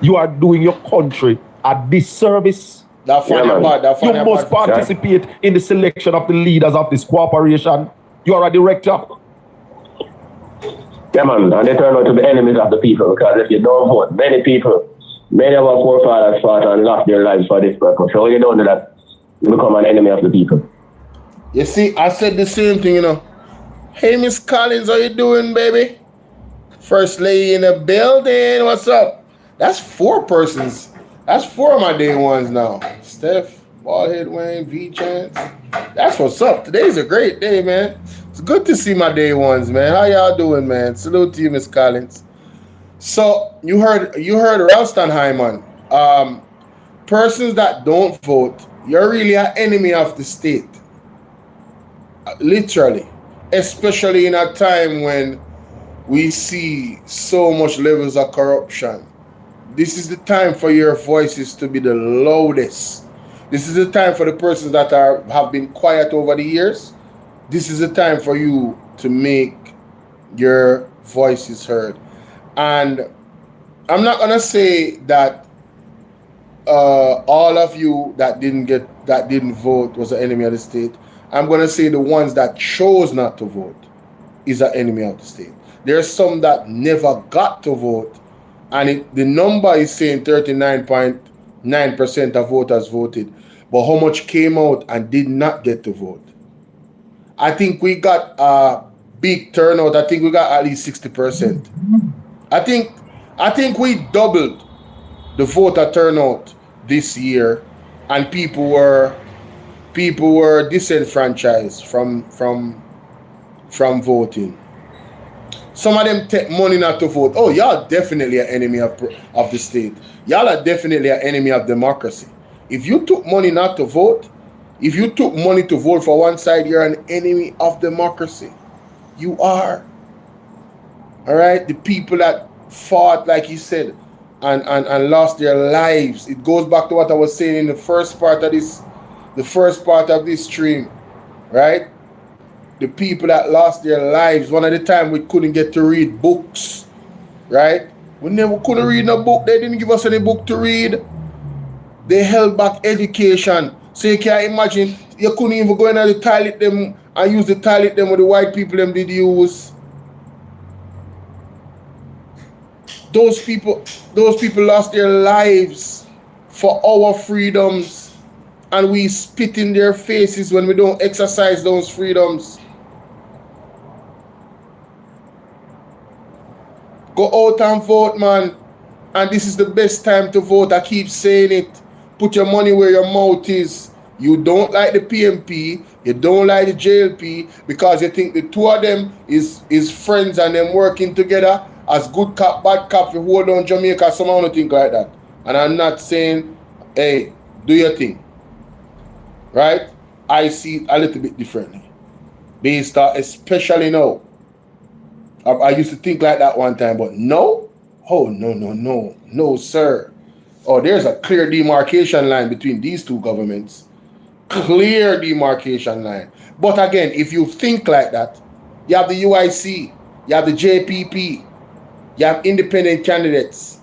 You are doing your country a disservice. That funny part, that funny You must part. participate in the selection of the leaders of this cooperation. You are a director. Yeah, man, and they turn out to be enemies of the people because if you don't vote, many of our forefathers fought and lost their lives for this purpose. So when you don't do that, you become an enemy of the people. You see, I said the same thing, you know. Hey, Miss Collins, how you doing, baby? First lady in the building, what's up? That's 4 persons. That's 4 of my day ones now. Steph, Ballhead Wayne, V Chance. That's what's up. Today's a great day, man. It's good to see my day ones, man. How y'all doing, man? Salute to you, Miss Collins. So you heard Ralston Hyman. Persons that don't vote, you're really an enemy of the state. Literally. Especially in a time when we see so much levels of corruption. This is the time for your voices to be the loudest. This is the time for the persons that have been quiet over the years. This is the time for you to make your voices heard. And I'm not gonna say that all of you that didn't vote was an enemy of the state. I'm gonna say the ones that chose not to vote is an enemy of the state. There's some that never got to vote, and the number is saying 39.9% of voters voted, but how much came out and did not get to vote? I think we got a big turnout. I think we got at least 60%. I think we doubled the voter turnout this year, and people were disenfranchised from voting. Some of them take money not to vote. Oh, y'all definitely an enemy of the state. Y'all are definitely an enemy of democracy. If you took money not to vote, if you took money to vote for one side, you're an enemy of democracy. You are. All right? The people that fought, like he said, and lost their lives. It goes back to what I was saying in the first part of this stream, right? The people that lost their lives. One of the time we couldn't get to read books, right? We never couldn't read no book. They didn't give us any book to read. They held back education. So you can't imagine, you couldn't even go in the toilet them and use the toilet them with the white people them did use. Those people lost their lives for our freedoms, and we spit in their faces when we don't exercise those freedoms. Go out and vote, man. And this is the best time to vote. I keep saying it. Put your money where your mouth is. You don't like the PMP, you don't like the JLP, because you think the two of them is friends and them working together as good cop, bad cop, you hold on Jamaica. Someone don't think like that. And I'm not saying, hey, do your thing. Right? I see it a little bit differently. Based on, especially now. I used to think like that one time, but no. Oh, no, sir. Oh, there's a clear demarcation line between these two governments. Clear demarcation line. But again, if you think like that, you have the UIC, you have the JPP, you have independent candidates.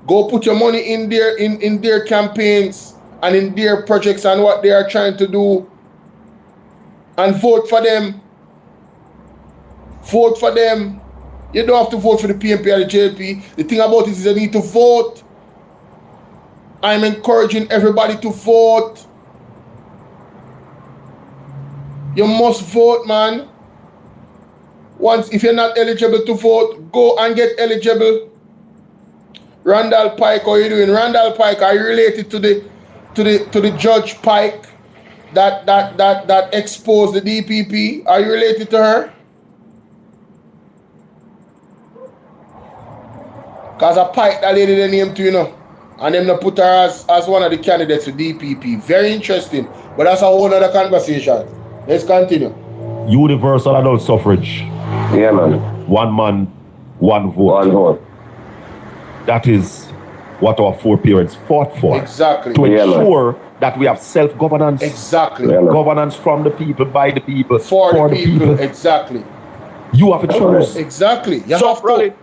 Go put your money in their campaigns and in their projects and what they are trying to do, and vote for them. Vote for them. You don't have to vote for the PMP or the JLP. The thing about it is you need to vote. I'm encouraging everybody to vote. You must vote, man. Once, if you're not eligible to vote, go and get eligible. Randall Pike, how are you doing? Randall Pike, are you related to the Judge Pike that exposed the DPP? Are you related to her? Because I Pike that lady the name too, you know. And them put her as one of the candidates for DPP. Very interesting. But that's a whole other conversation. Let's continue. Universal adult suffrage. Yeah, man. One man, one vote. One vote. That is what our foreparents fought for. Exactly. To ensure that we have self-governance. Exactly. Yeah, governance from the people, by the people, for the people. Exactly. You have to choose. Exactly. You so, have to. Really,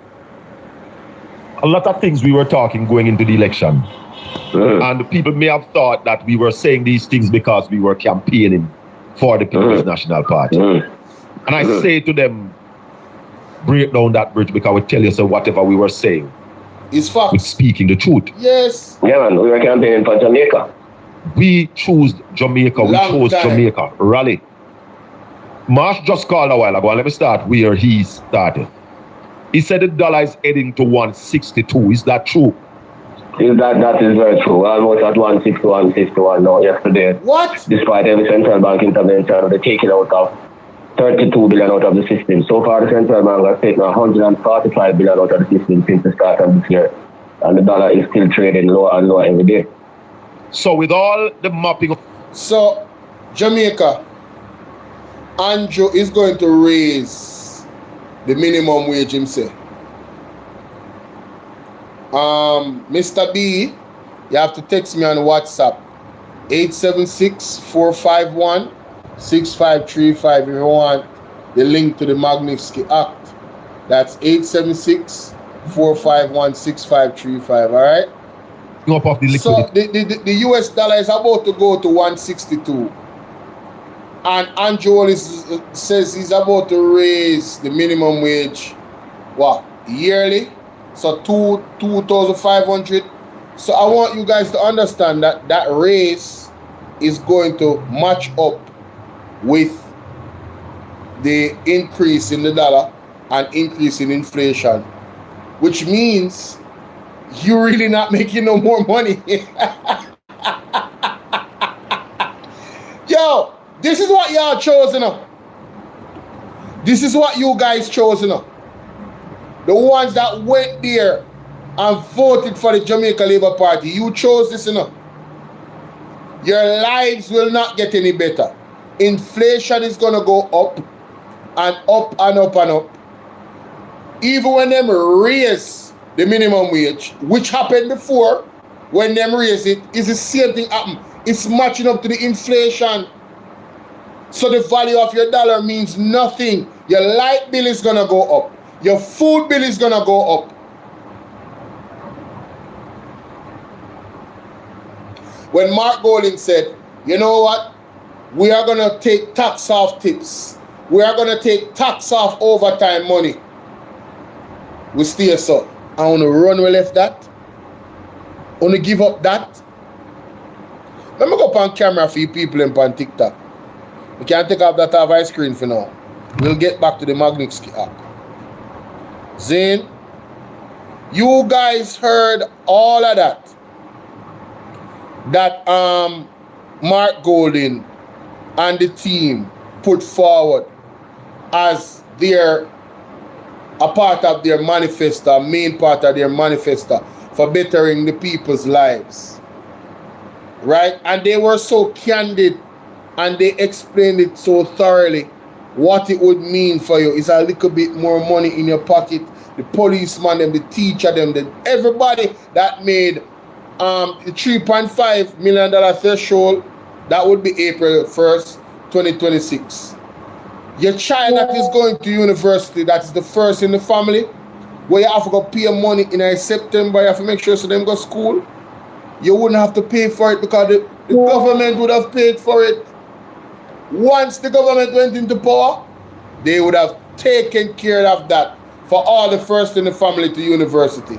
a lot of things we were talking going into the election. And people may have thought that we were saying these things because we were campaigning for the People's National Party. And I say to them, break down that bridge, because we tell you so whatever we were saying is facts. We're speaking the truth. Yes. Yeah, man. We were campaigning for Jamaica. We chose Jamaica. We chose Jamaica. Rally. Marsh just called a while ago, and let me start where he started. He said the dollar is heading to 162. Is that true? That is very true. Almost at 160, 161 now yesterday. What? Despite every central bank intervention, they're taking out of 32 billion out of the system. So far, the central bank has taken 145 billion out of the system since the start of this year. And the dollar is still trading lower and lower every day. So with all the mapping of... So, Jamaica, Andrew is going to raise the minimum wage himself. Mr. B, you have to text me on WhatsApp 876-451-6535 if you want the link to the Magnitsky Act. That's 876-451-6535. All right. Up of the So the US dollar is about to go to 162, and Andrew says he's about to raise the minimum wage, what, yearly? So 2,500. So I want you guys to understand that that raise is going to match up with the increase in the dollar and increase in inflation, which means you're really not making no more money. Yo, this is what y'all chose, you know. This is what you guys chose, you know. The ones that went there and voted for the Jamaica Labour Party, you chose this, you know. Your lives will not get any better. Inflation is going to go up and up and up and up. Even when them raise the minimum wage, which happened before, when them raise it, is the same thing happen. It's matching up to the inflation. So the value of your dollar means nothing. Your light bill is going to go up. Your food bill is going to go up. When Mark Golding said, you know what? We are going to take tax off tips. We are going to take tax off overtime money. We stay so. I want to run we left that. I want to give up that. Let me go up on camera for you people on TikTok. We can't take off that off our screen for now. We'll get back to the Magnitsky Act. Zane, you guys heard all of that. That Mark Golding and the team put forward as a part of their manifesto, main part of their manifesto for bettering the people's lives. Right? And they were so candid and they explained it so thoroughly what it would mean for you. Is a little bit more money in your pocket. The policeman, them, the teacher, them, everybody that made the $3.5 million threshold, that would be April 1st, 2026. Your child that is going to university, that is the first in the family, where you have to go pay money in September, you have to make sure so them go to school. You wouldn't have to pay for it because the government would have paid for it. Once the government went into power, they would have taken care of that for all the first in the family to university.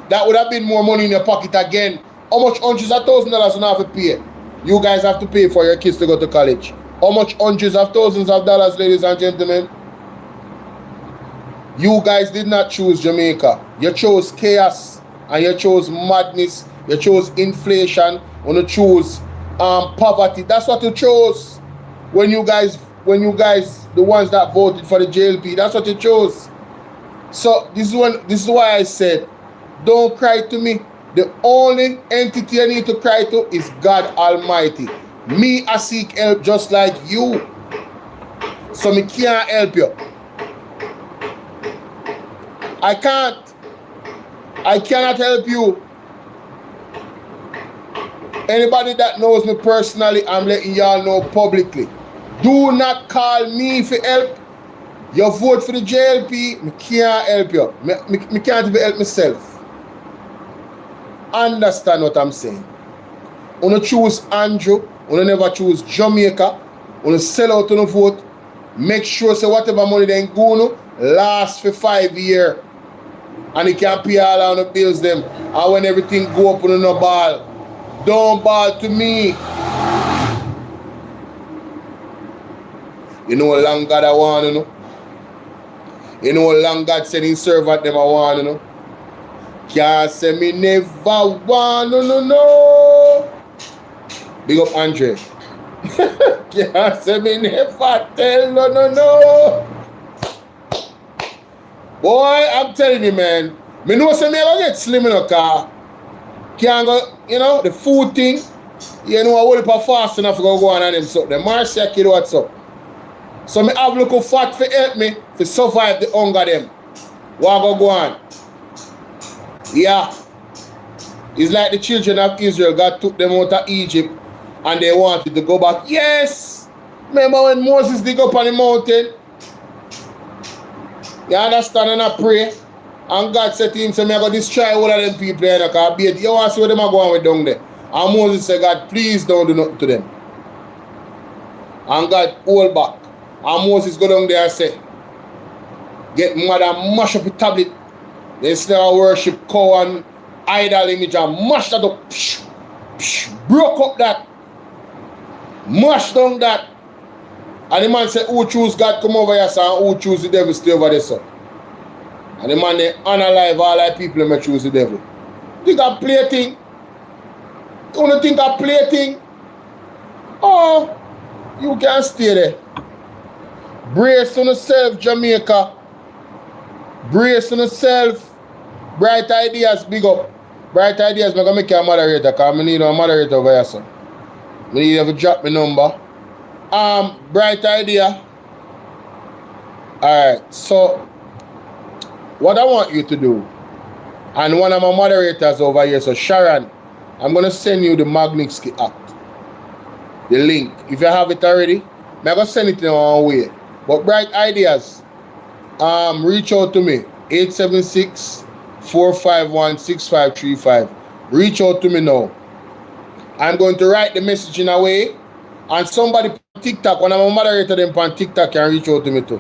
That would have been more money in your pocket again. How much hundreds of $1,000 you have to pay? You guys have to pay for your kids to go to college. How much hundreds of thousands of dollars, ladies and gentlemen? You guys did not choose Jamaica. You chose chaos and you chose madness. You chose inflation and you chose poverty. That's what you chose when you guys, the ones that voted for the JLP, that's what you chose. So this is why I said, don't cry to me. The only entity I need to cry to is God Almighty. Me, I seek help just like you. So me can't help you. I can't. I cannot help you. Anybody that knows me personally, I'm letting y'all know publicly. Do not call me for help. You vote for the JLP, me can't help you. Me can't even help myself. Understand what I'm saying? When you choose Andrew, when you never choose Jamaica, when you sell out on the vote, make sure so whatever money they go last for 5 years. And you can pay all on the bills them. And when everything go up on no ball, don't ball to me. You know how long God I want to know? You know how long God said his servant them I want to know? Can't say me never want, no. Big up Andre. Can't say me never tell, no. Boy, I'm telling you, man. Me know say me ever get slim in a car. Can't go, you know, the food thing. You know, I will be fast enough to go on and them something. The Marcia kid, what's up? So me have look fat for help me to survive the hunger them. What go on? Yeah. It's like the children of Israel, God took them out of Egypt and they wanted to go back. Yes! Remember when Moses dig up on the mountain? You understand, and I pray? And God said to him, say, I'm going to destroy all of them people here. You want to see what them are going with down there. And Moses said, God, please don't do nothing to them. And God hold back. And Moses go down there and say, get mad and mash up the tablet. They still worship cow and idol image and mash that up. Broke up that. Mash down that. And the man said, who choose God come over here, sir, and who choose the devil stay over there, sir. And the man they analyze all the people may choose the devil. Think I play a thing? You wanna think I play a thing? Oh, you can stay there. Brace on yourself, Jamaica. Brace on yourself. Bright ideas, big up. Bright ideas, I'm gonna make you a moderator, because I need a moderator over here, sir. I need you to drop my number. Bright idea. Alright, so what I want you to do, and one of my moderators over here, so Sharon, I'm gonna send you the Magnitsky Act. The link. If you have it already, I'm gonna send it in one way. But bright ideas, reach out to me. 876-451-6535. Reach out to me now. I'm going to write the message in a way, and somebody on TikTok, one of my moderators them on TikTok can reach out to me too.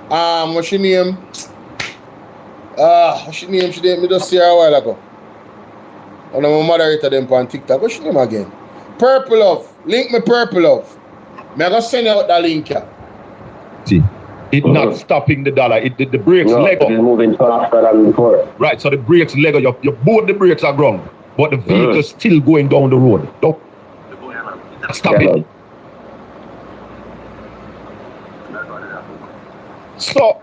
What's your name? What's your name? She did me just see her a while ago. One of my moderators them on TikTok. What's your name again? Purple Love. Link me Purple Love. I'm gonna send you out that link here. See, it's not stopping the dollar. The brakes leg up. It's moving faster than before. Right, so the brakes leg up. Your both the brakes are ground, but the vehicle's still going down the road. Don't stop it. So,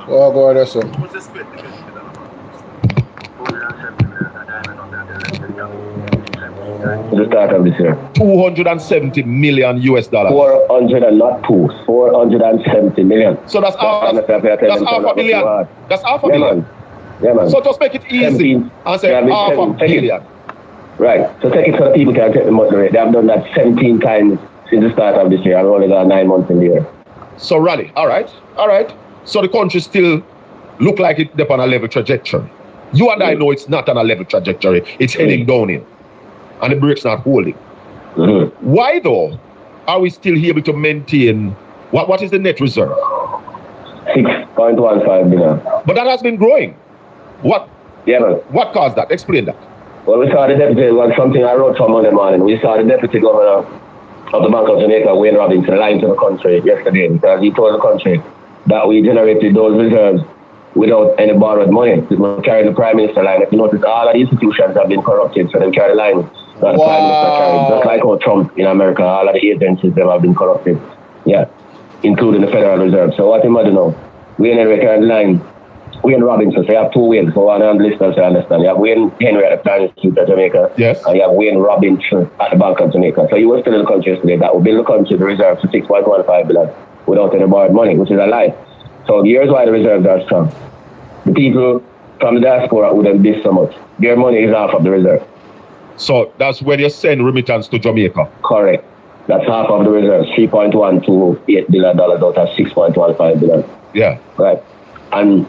oh, go ahead, sir. The start of this year. 270 million US dollars. 400 and not two. 470 million. So that's half a billion. That's half a billion. Yeah, man. So just make it easy and say half a billion. Right. So take it so that people can take the money rate. They have done that 17 times since the start of this year. I've only got 9 months in the year. So rally. All right. So the country still look like it's on a level trajectory. You and I know it's not on a level trajectory. It's heading down in. And the brakes not holding. Why though are we still able to maintain what is the net reserve? 6.15 billion. But that has been growing. What? Yeah, man. What caused that? Explain that. Well, we saw the deputy, was something I wrote from Monday morning. We saw the deputy governor of the Bank of Jamaica, Wayne Robinson, lying to the country yesterday because he told the country that we generated those reserves without any borrowed money. We carry the Prime Minister line. If you notice, all of the institutions have been corrupted, so they carry the line that the Prime Minister carried. Just like how Trump in America, all of the agencies them have been corrupted. Yeah, including the Federal Reserve. So what you might know, Wayne Henry carried the line. Wayne Robinson, so you have two Waynes, so one of the listeners to understand. You have Wayne Henry at the Planning Institute of Jamaica, yes, and you have Wayne Robinson at the Bank of Jamaica. So you were still in the country yesterday that will build the country the reserves for 6.15 billion without any borrowed money, which is a lie. So here's why the reserves are strong. The people from the diaspora wouldn't be so much. Their money is half of the reserve. So that's when you send remittance to Jamaica? Correct. That's half of the reserves, $3.128 billion out of 6.15 billion. Yeah. Right. And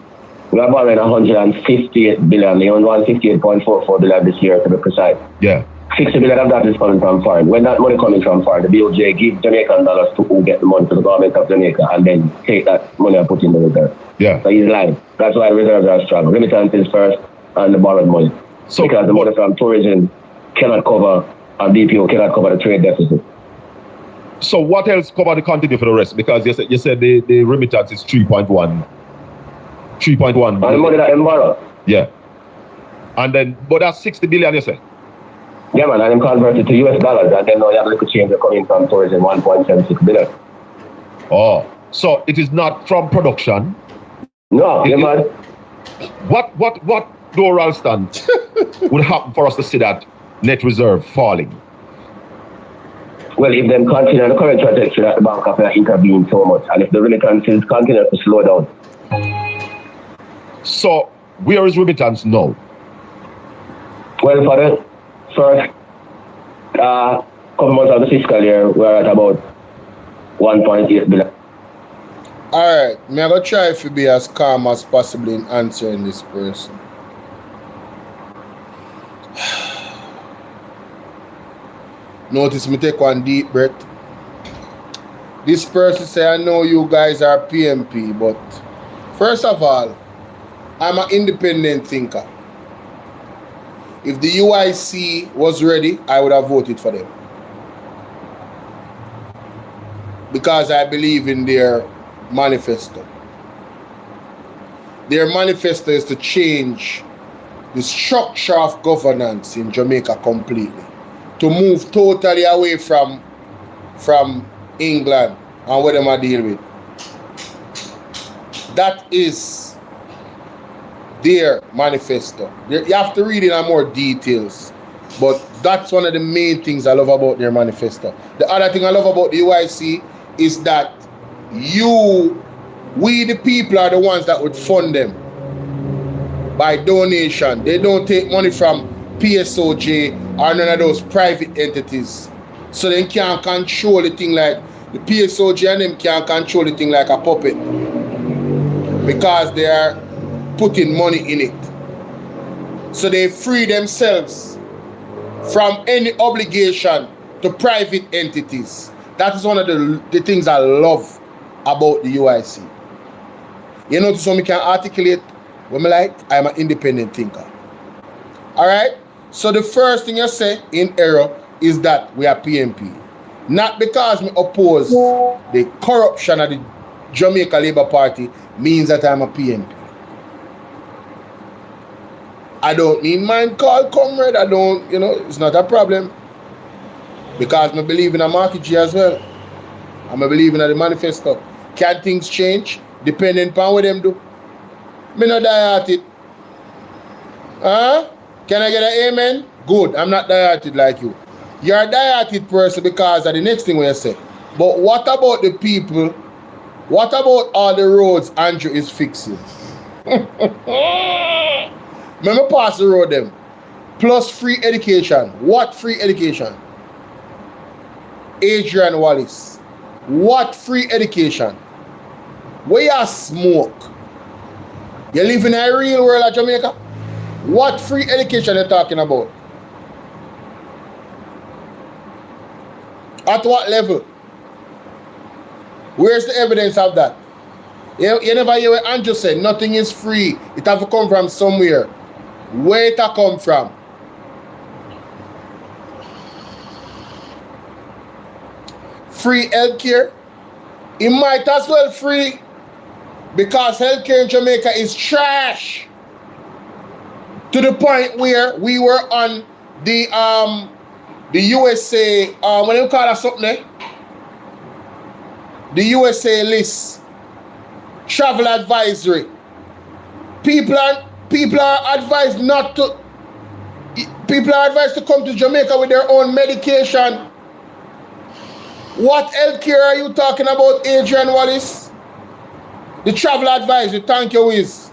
we are borrowing 158 billion, 158.44 billion this year to be precise. Yeah. 60 billion of that is coming from foreign. When that money coming from foreign, the BOJ give Jamaican dollars to who get the money to the government of Jamaica and then take that money and put in the reserve. Yeah. So he's lying. That's why the reserves are strong. Remittances first and the borrowed money. So because the money from tourism cannot cover, and BPO cannot cover the trade deficit. So what else cover the continue for the rest? Because you said the remittance is 3.1. 3.1 And the billion. money that them borrow. Yeah. And then, but that's 60 billion, you say? Yeah, man, and them converted to US dollars, and then now you have a little change coming from tourism, 1.76 billion. Oh, so it is not from production. No, yeah, man. What though, Ralston, would happen for us to see that net reserve falling? Well, if them continue the current trajectory that the bank have intervened so much, and if the remittances continue to slow down. So, where is remittance now? Well, for the first couple months of the fiscal year, we're at about 1.8 billion. Alright, I'm going to try to be as calm as possible in answering this person. Notice me take one deep breath. This person say, I know you guys are PMP, but first of all, I'm an independent thinker. If the UIC was ready, I would have voted for them. Because I believe in their manifesto. Their manifesto is to change the structure of governance in Jamaica completely. To move totally away from England and what them are deal with. That is their manifesto. You have to read it in more details. But that's one of the main things I love about their manifesto. The other thing I love about the UIC is that we the people are the ones that would fund them by donation. They don't take money from PSOJ or none of those private entities. So they can't control the thing like the PSOJ, and them can't control the thing like a puppet. Because they are putting money in it. So they free themselves from any obligation to private entities. That is one of the things I love about the UIC. You notice when we can articulate when I like, I'm an independent thinker. Alright? So the first thing you say in error is that we are PMP. Not because we oppose the corruption of the Jamaica Labour Party means that I'm a PMP. I don't need mine called comrade. I don't, it's not a problem. Because I believe in a market G as well. I believe in the manifesto. Can things change? Depending upon what them do. Me not die-hearted. Huh? Can I get an amen? Good. I'm not die-hearted like you. You're a die-hearted person because of the next thing we say. But what about the people? What about all the roads Andrew is fixing? Remember pass the road them. Plus free education. What free education? Adrian Wallace. What free education? Where you smoke? You live in a real world of Jamaica? What free education are you talking about? At what level? Where's the evidence of that? You never hear what Andrew said, nothing is free. It have to come from somewhere. Where it come from? Free healthcare? It might as well free because healthcare in Jamaica is trash. To the point where we were on the USA, what do you call that something there? The USA list. Travel advisory. People are advised to come to Jamaica with their own medication. What healthcare are you talking about, Adrian Wallace? The travel advisory, thank you, Wiz.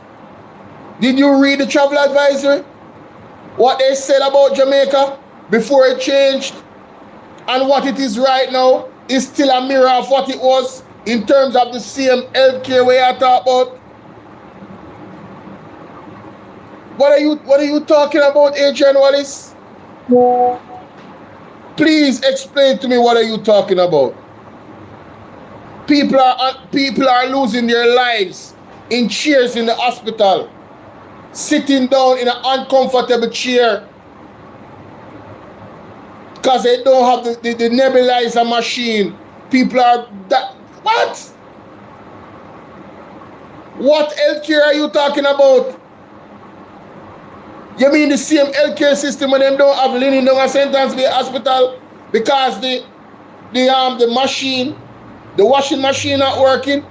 Did you read the travel advisory? What they said about Jamaica before it changed and what it is right now is still a mirror of what it was in terms of the same healthcare way I talk about. What are you talking about, Adrian Wallace? Please explain to me what are you talking about. People are losing their lives in chairs in the hospital, sitting down in an uncomfortable chair because they don't have the nebulizer machine. People are that. What? What healthcare are you talking about? You mean the same healthcare system when them don't have linen down a sentence to the hospital because the machine, the washing machine not working?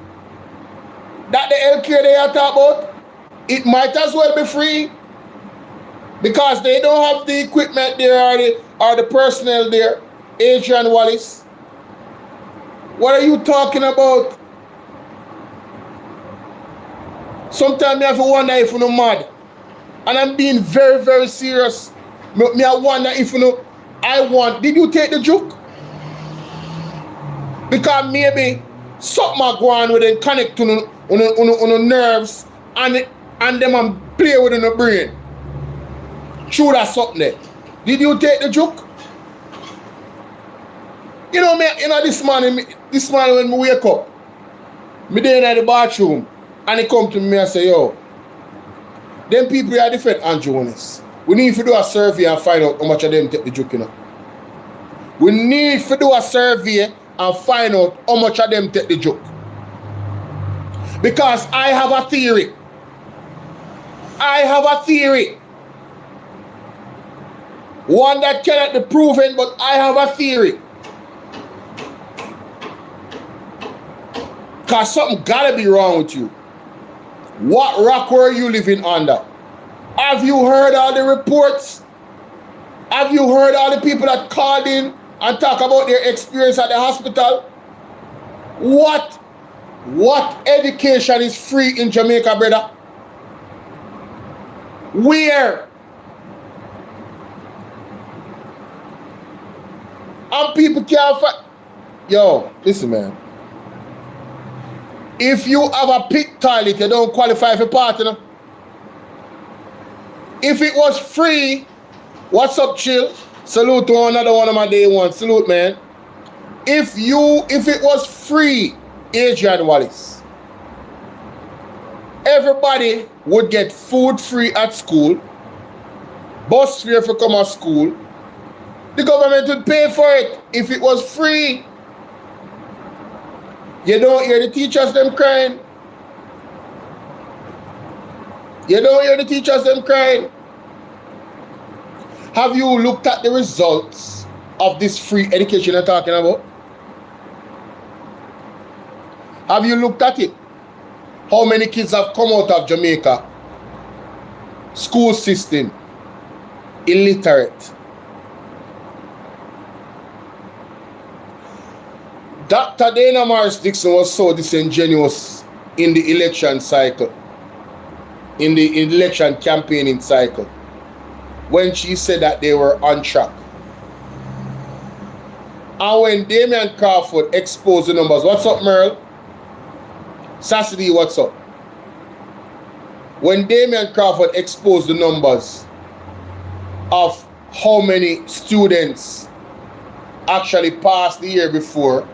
That the healthcare they are talking about? It might as well be free because they don't have the equipment there or the personnel there. Adrian Wallace. What are you talking about? Sometimes I have to wonder if you're mad. And I'm being very, very serious. Me I wonder if did you take the joke? Because maybe something go on with it, connect to the nerves and them and play with the brain. True, that's something there. Did you take the joke? You know me, this morning when me wake up, me there in the bathroom and he come to me and say, yo, them people are different, Andrew Willis. We need to do a survey and find out how much of them take the joke, you know. We need to do a survey and find out how much of them take the joke. Because I have a theory. One that cannot be proven, but I have a theory. Because something gotta be wrong with you. What rock were you living under? Have you heard all the reports? Have you heard all the people that called in and talk about their experience at the hospital? What education is free in Jamaica, brother? Where? And people can't find. Yo, listen, man. If you have a pit toilet, you don't qualify for partner. If it was free, what's up, chill? Salute to another one of my day one. Salute, man. If it was free, Adrian Wallace, everybody would get food free at school, bus fare for come to school. The government would pay for it if it was free. You don't hear the teachers them crying. Have you looked at the results of this free education you're talking about? Have you looked at it? How many kids have come out of Jamaica school system illiterate? Dr. Dana Morris Dixon was so disingenuous in the election cycle, in the election campaigning cycle, when she said that they were on track. And when Damian Crawford exposed the numbers, what's up, Merle? Sassy, what's up? When Damian Crawford exposed the numbers of how many students actually passed the year before,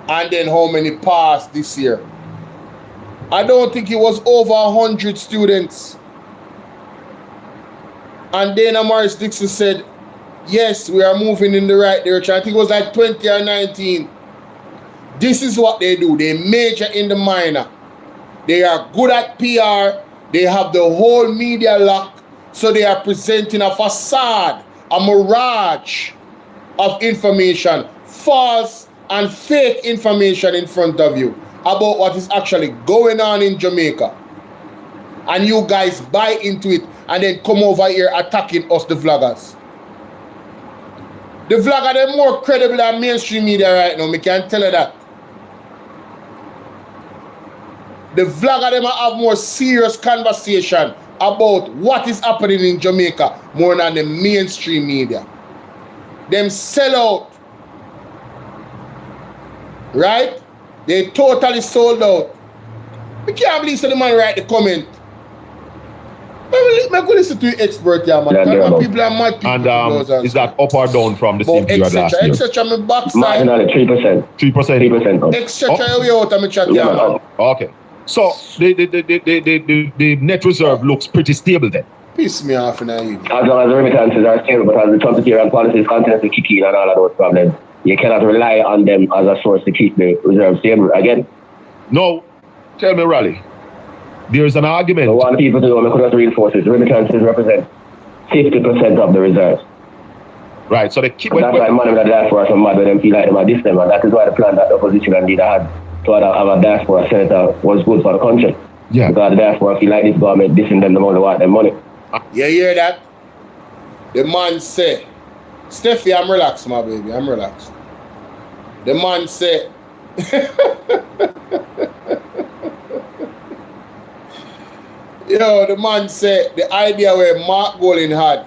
and then how many passed this year, I don't think it was over 100 students. And Dana Morris Dixon said, yes, we are moving in the right direction. I think it was like 20 or 19. This is what they do. They major in the minor. They are good at PR. They have the whole media locked. So they are presenting a facade, a mirage of information, false and fake information in front of you about what is actually going on in Jamaica. And you guys buy into it and then come over here attacking us, the vloggers. The vlogger, they're more credible than mainstream media right now, me can tell you that. The vlogger, they might have more serious conversation about what is happening in Jamaica more than the mainstream media. Them sell out. Right? They totally sold out. We can't believe so the man write the comment. I go listen to the expert here, man. People are mad people. And is that up or down from the same period last year? Etc. my backside. Marginally 3%. 3%. Etc. we out of my chat here, man. Okay. So the net reserve looks pretty stable then. Piss me off in a heap. As long as the remittances are stable, but as the Trumpetarian policies continue to kick in and all of those problems, you cannot rely on them as a source to keep the reserve stable again. No, tell me, Raleigh, There's an argument. I want people to know, I could just reinforce it. Remittances represent 50% of the reserves. Right, so they keep... That's why money in the diaspora so mad when them feel like them are this them, and that is why the plan that the opposition and leader had to have a diaspora senator was good for the country. Yeah. Because the diaspora feel like this government dissing them, the money want them money. You hear that? The man say, Steffi, I'm relaxed, my baby, I'm relaxed. The man say, the man said the idea where Mark Golding had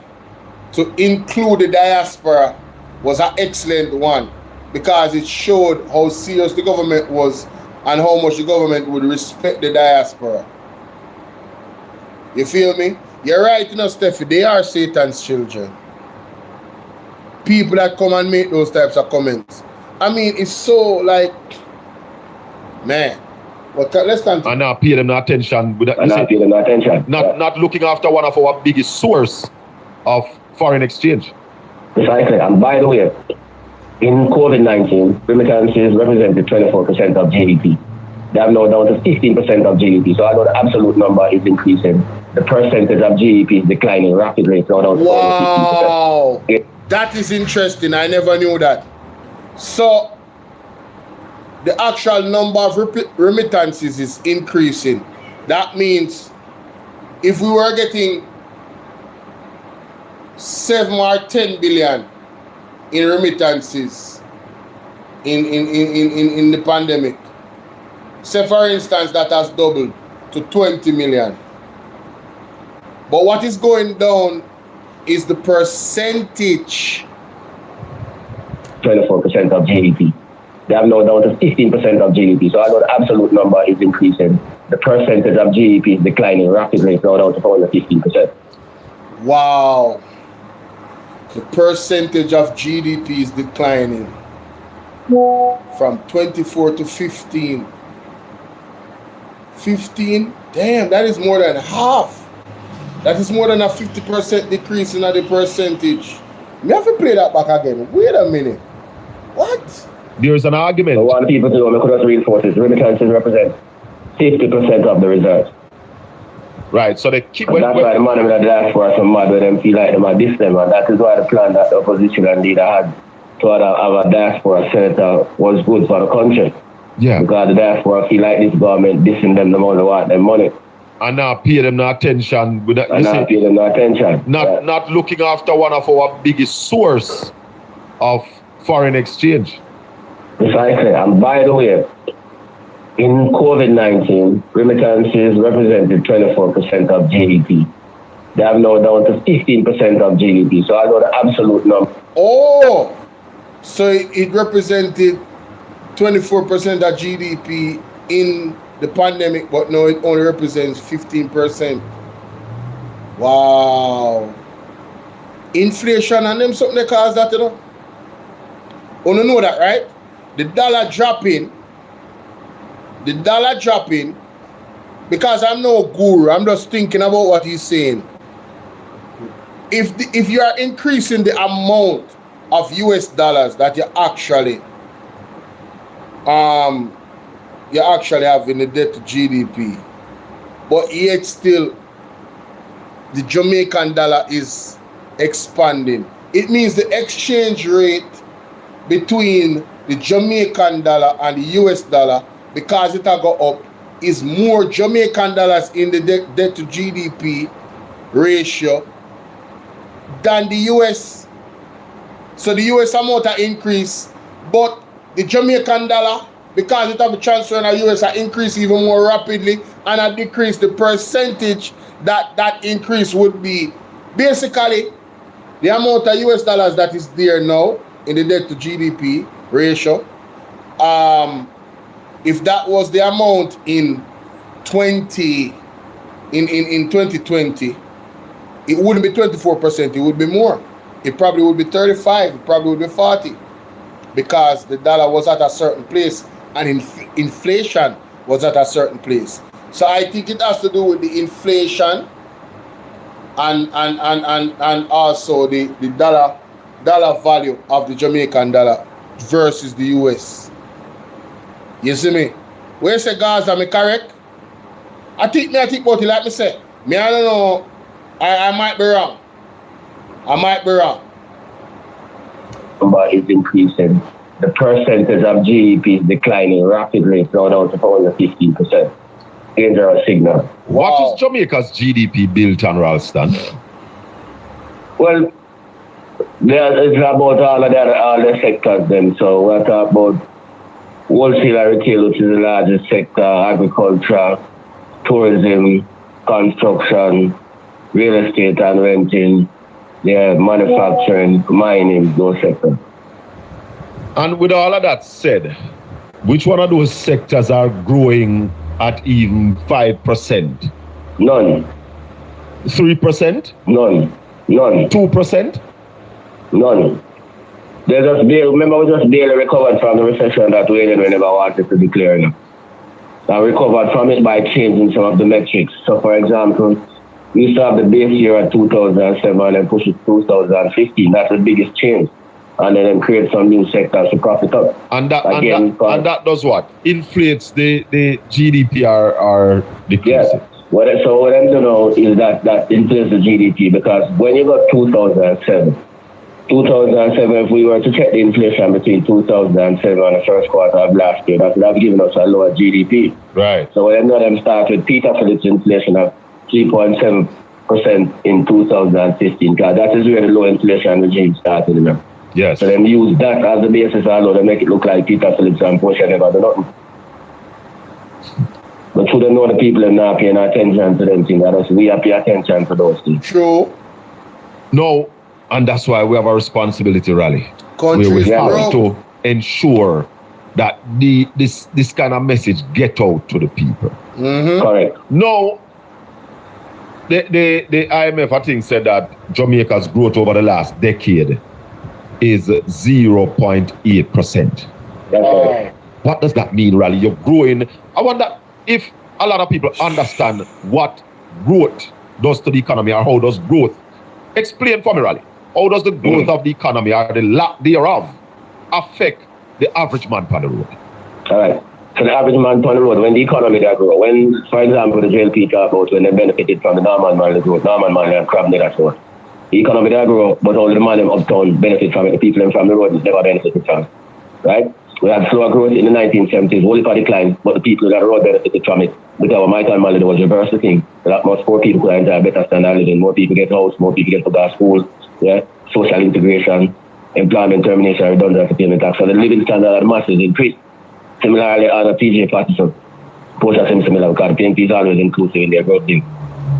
to include the diaspora was an excellent one because it showed how serious the government was and how much the government would respect the diaspora. You feel me? You're right, Steffi, they are Satan's children. People that come and make those types of comments. I mean, it's so like, man. But let's continue. And not pay them no attention. Not looking after one of our biggest source of foreign exchange. Precisely. And by the way, in COVID-19, remittances represented 24% of GDP. They have now down to 15% of GDP. So although the absolute number is increasing, the percentage of GDP is declining rapidly. It's now down to 15%. Yeah. That is interesting. I never knew that. So the actual number of remittances is increasing. That means if we were getting 7 or 10 billion in remittances in the pandemic, say for instance that has doubled to 20 million. But what is going down is the percentage. 24% of GDP. They have now down to 15% of GDP. So although the absolute number is increasing, the percentage of GDP is declining rapidly. It's now down to only 15%. Wow. The percentage of GDP is declining from 24 to 15. 15? Damn, that is more than half. That is more than a 50% decrease in the percentage. You have to play that back again. Wait a minute. What? There's an argument. I want people to know, I could just reinforce it. Remittances represent 50% of the reserves. Right, so they keep... That's why the money in the diaspora so mad when them feel like them are this them, and that is why the plan that the opposition and leader had to have a diaspora senator was good for the country. Yeah. Because the diaspora feel like this government dissing them, the money want them money. And not pay them no attention. Not looking after one of our biggest source of foreign exchange. Precisely. And by the way, in COVID-19, remittances represented 24% of GDP. They have now down to 15% of GDP. So although the absolute number. Oh, so it represented 24% of GDP in the pandemic, but now it only represents 15%. Wow. Inflation and them something that cause that, you know? You know that, right? The dollar dropping, because I'm no guru, I'm just thinking about what he's saying. If you are increasing the amount of US dollars that you actually have in the debt to GDP, but yet still the Jamaican dollar is expanding, it means the exchange rate between the Jamaican dollar and the US dollar, because it will go up, is more Jamaican dollars in the debt to GDP ratio than the US. So the US amount of increase, but the Jamaican dollar, because it have a transfer in the US, increase even more rapidly, and a decrease the percentage that increase would be. Basically, the amount of US dollars that is there now in the debt to GDP ratio, if that was the amount in 2020, it wouldn't be 24%, it would be more. It probably would be 35, it probably would be 40, because the dollar was at a certain place and inflation was at a certain place. So I think it has to do with the inflation and also the dollar value of the Jamaican dollar versus the US. You see me? Where say Gaza, am I correct? I think about it like me say. Me I don't know. I might be wrong. But it's increasing. The percentage of GDP is declining rapidly. It's now down to only 15%. Dangerous signal. What is Jamaica's GDP built on, Ralston? Well, it's about all the sectors then. So we're talking about wholesale and retail, which is the largest sector, agriculture, tourism, construction, real estate and renting, manufacturing, mining, those sectors. And with all of that said, which one of those sectors are growing at even 5%? None. 3%? None. 2%? None. They just remember we just barely recovered from the recession that we never wanted to declare. And recovered from it by changing some of the metrics. So for example, we used to have the base year at 2007 and push it to 2015. That's the biggest change. And then create some new sectors to profit up. And that does what? Inflates the GDP or decreasing? Yeah. What I'm to know is that inflates the GDP, because when you got 2007, if we were to check the inflation between 2007 and the first quarter of last year, that would have given us a lower GDP. Right. So when them start with Peter Phillips inflation of 3.7% in 2015, because that is where the low inflation regime started. You know? Yes. So them use that as the basis to make it look like Peter Phillips and Porsche never done nothing. But should they know the people are not paying attention to them things, that we are paying attention to those things. True. No, and that's why we have a responsibility, Rally. Country we have to ensure that this kind of message get out to the people. Mm-hmm. Correct. No, the IMF, I think, said that Jamaica's growth over the last decade is 0.8%. That's right. What does that mean, Rally? You're growing. I wonder if a lot of people understand what growth does to the economy, or how does growth. Explain for me, Rally. How does the growth of the economy or the lack thereof affect the average man on the road? All right. So the average man on the road, when the economy that grow, when, for example, the jail people talk about when they benefited from the normal man growth, normal man and crab near that road. The economy that grow, but all the man them uptown benefit from it, the people from the road never benefited from it. Right? We had slower growth in the 1970s, only for decline, but the people that the road benefited from it. Because my time there was reverse the thing. A lot more poor people could enjoy better standard of living, more people get house, more people get to go to school, social integration, employment termination, redundancy payment tax. So the living standard of the masses increased. Similarly, other PJ participants, Porsche are similar because the PNP is always inclusive in their growth thing.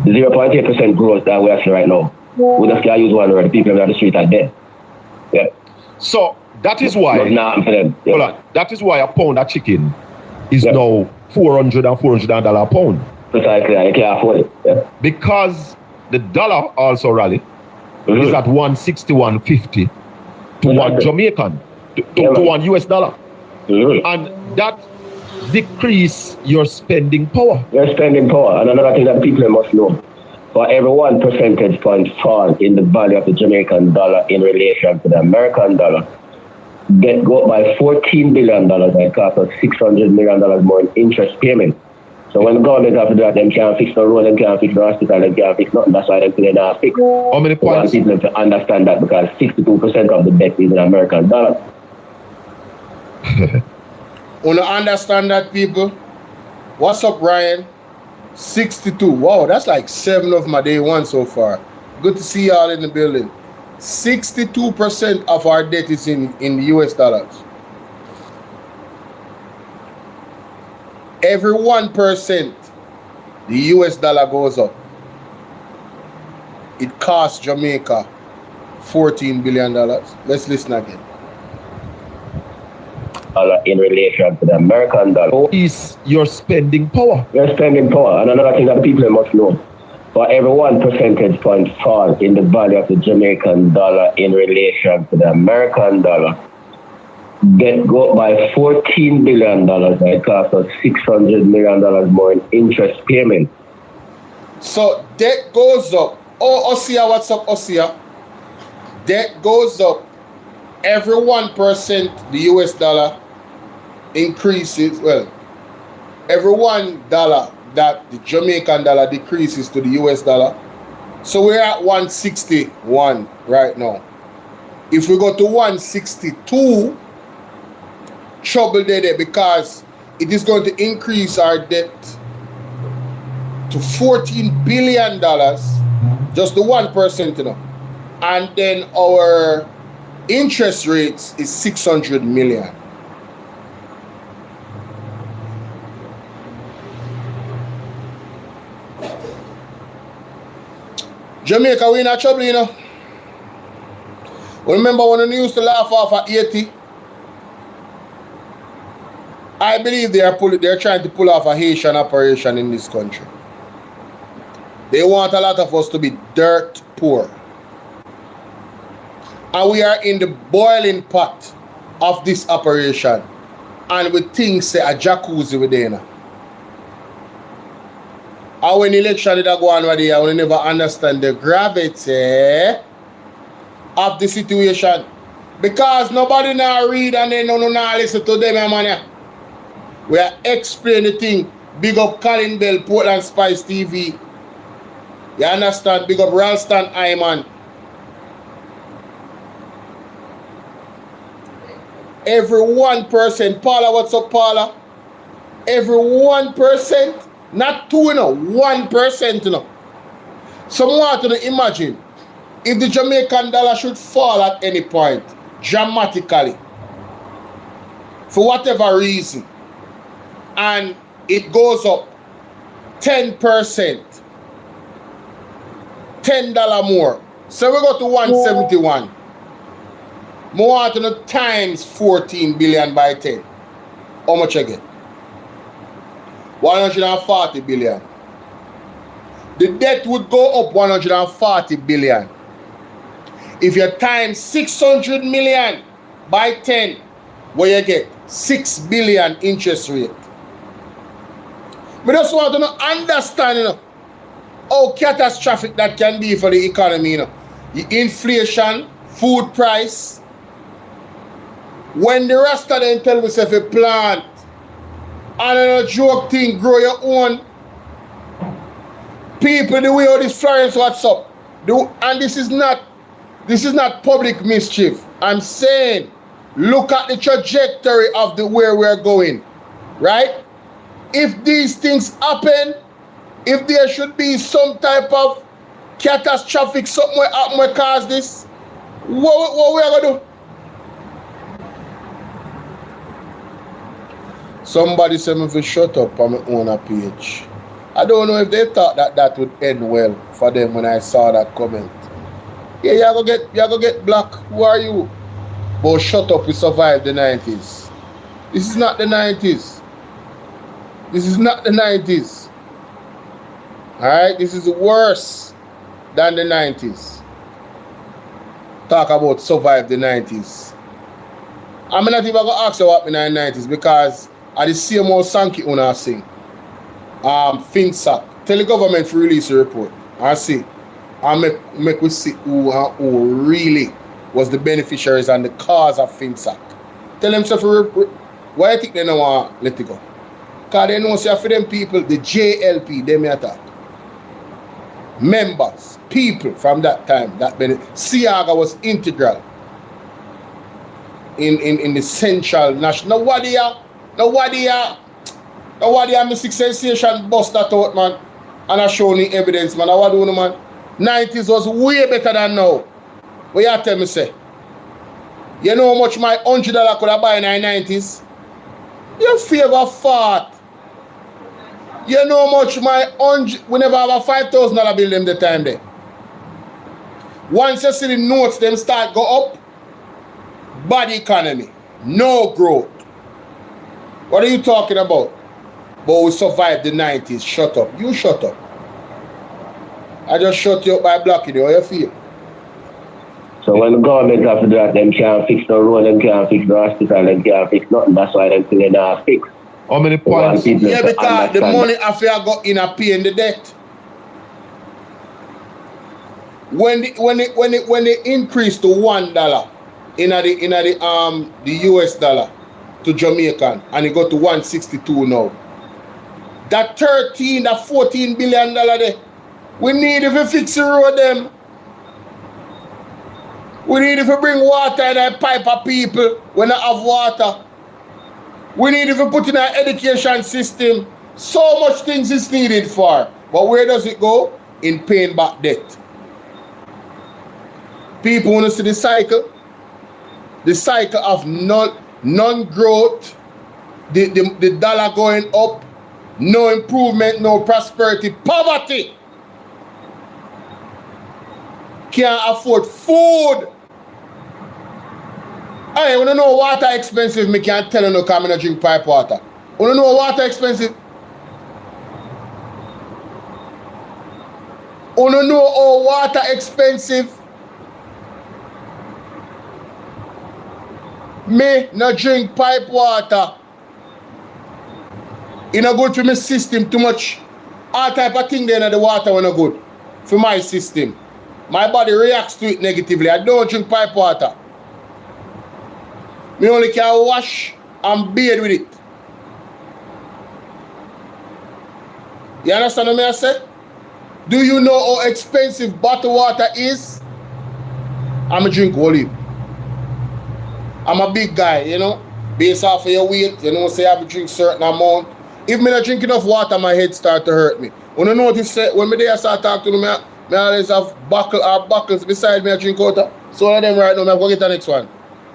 The 0.8% growth that we are seeing right now, we just can't use one word, the people on the street are dead. Yeah. So that is why, hold on, that is why a pound of chicken is now $400 a pound. Precisely, and you can't afford it. Yeah. Because the dollar also, Rally, is at 161.50 to one Jamaican, to one US dollar. And that decrease your spending power. Your spending power. And another thing that people must know, for every 1 percentage point fall in the value of the Jamaican dollar in relation to the American dollar, that go up by $14 billion and cost us $600 million more in interest payment. So when the government have to do that, them can't fix the road, them can't fix the hospital, them can't fix nothing. That's why them say not fix. How many points? We want people to understand that, because 62% of the debt is in American dollars. Wanna understand that, people? What's up, Ryan? 62. Wow, that's like 7 of my day one so far. Good to see y'all in the building. 62% of our debt is in the US dollars. Every 1% the US dollar goes up. It costs Jamaica $14 billion. Let's listen again. In relation to the American dollar. Is your spending power. Your spending power. And another thing that people must know, for every 1 percentage point fall in the value of the Jamaican dollar in relation to the American dollar, debt go up by $14 billion and it costs us $600 million more in interest payment. So debt goes up. Oh, Osia, what's up, Osia? Debt goes up. Every 1% the US dollar increases. Well, every $1 that the Jamaican dollar decreases to the US dollar. So we're at 161 right now. If we go to 162, trouble there because it is going to increase our debt to $14 billion, just the 1%, you know. And then our interest rates is 600 million. Jamaica, we in a trouble, you know. Remember when we used to laugh off at 80? I believe they're trying to pull off a Haitian operation in this country. They want a lot of us to be dirt poor. And we are in the boiling pot of this operation. And we think say a jacuzzi within. And when election did go on with there, we never understand the gravity of the situation. Because nobody now read and they no listen to them, man. We are explaining the thing. Big up Colin Bell, Portland Spice TV. You understand? Big up Ralston Hyman. Every 1%, Paula, what's up, Paula? Every 1%, not 2, you know, 1%, you know. Someone want to imagine if the Jamaican dollar should fall at any point, dramatically, for whatever reason, and it goes up 10%, $10 more. So we go to 171. More want to know times 14 billion by 10. How much I get? 140 billion. The debt would go up 140 billion. If you times 600 million by 10, where you get 6 billion interest rate. We just want to know, understand, you know, how catastrophic that can be for the economy, you know. The inflation, food price. When the rest of them tell us if you plant and a joke thing, grow your own. People, the way all this Florence, what's up? And this is not public mischief. I'm saying, look at the trajectory of the where we're going, right? If these things happen, if there should be some type of catastrophic something happen will cause this, what we are gonna do? Somebody said me to shut up on my own page. I don't know if they thought that would end well for them when I saw that comment. Yeah, you go get black. Who are you? But shut up, we survived the 90s. This is not the 90s. This is not the 90s. Alright? This is worse than the 90s. Talk about survive the 90s. I'm not even going to ask you what happened in the 90s because I the same old Sankey una sing. FinSac. Tell the government to release a report. I see. And make we see who really was the beneficiaries and the cause of FinSac. Tell them stuff for report. Why you think they don't want to let it go? Because they know say for them people, the JLP, they may attack. Members, people from that time, that Siaga was integral in the central national. Nobody have Mystic Sensation bust that out, man. And I show me evidence, man. What do you know, man? 90s was way better than now. What you tell me, say? You know how much my $100 could have buy in the 90s? You favor fart. You know how much my we never have a $5,000 bill them the time there. Once you see the notes, them start go up, bad economy, no growth. What are you talking about? But we survived the 90s. Shut up. You shut up. I just shut you up by blocking you. How you feel? So when the government have to do that, them can't fix the road, them can't fix the hospital, them can't fix nothing. That's why them thing they not fix. How many points? Yeah, because the money after I got in a paying the debt. When they increase to $1 in the US dollar to Jamaican and it got to 162 now. That 13, that 14 billion dollar there. We need if we fix the road them. We need if we bring water in a pipe of people when they have water. We need if we put in an education system. So much things is needed for. But where does it go? In paying back debt. People want to see the cycle of non-growth, the dollar going up, no improvement, no prosperity, poverty. Can't afford food. Hey, when you know water expensive, me can't tell you no come and drink pipe water. When you know water expensive, when you know how water expensive, me no drink pipe water. It no good for my system too much. All type of thing there in the water when no good for my system. My body reacts to it negatively. I don't drink pipe water. Me only can wash and bathe with it. You understand what I say? Do you know how expensive bottled water is? I'm a drink olive. I'm a big guy, you know. Based off of your weight, you know, say I have to drink certain amount. If me not drink enough water, my head start to hurt me. When you notice, when me there start talking to me, I always have buckles beside me I drink water. So one of them right now, I'm going to get the next one.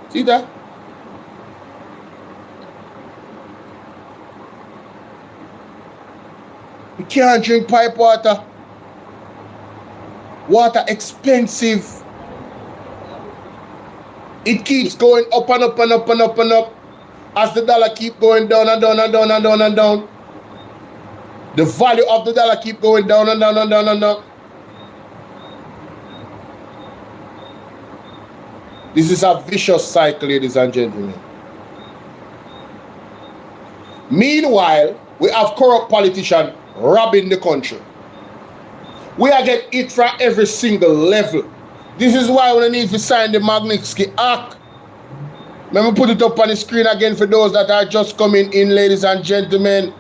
See that? You can't drink pipe water. Water expensive. It keeps going up and up and up and up and up. As the dollar keep going down and down and down and down and down. The value of the dollar keep going down and down and down and down. This is a vicious cycle, ladies and gentlemen. Meanwhile, we have corrupt politicians robbing the country. We are getting it from every single level. This is why we need to sign the Magnitsky Act. Let me put it up on the screen again for those that are just coming in, ladies and gentlemen.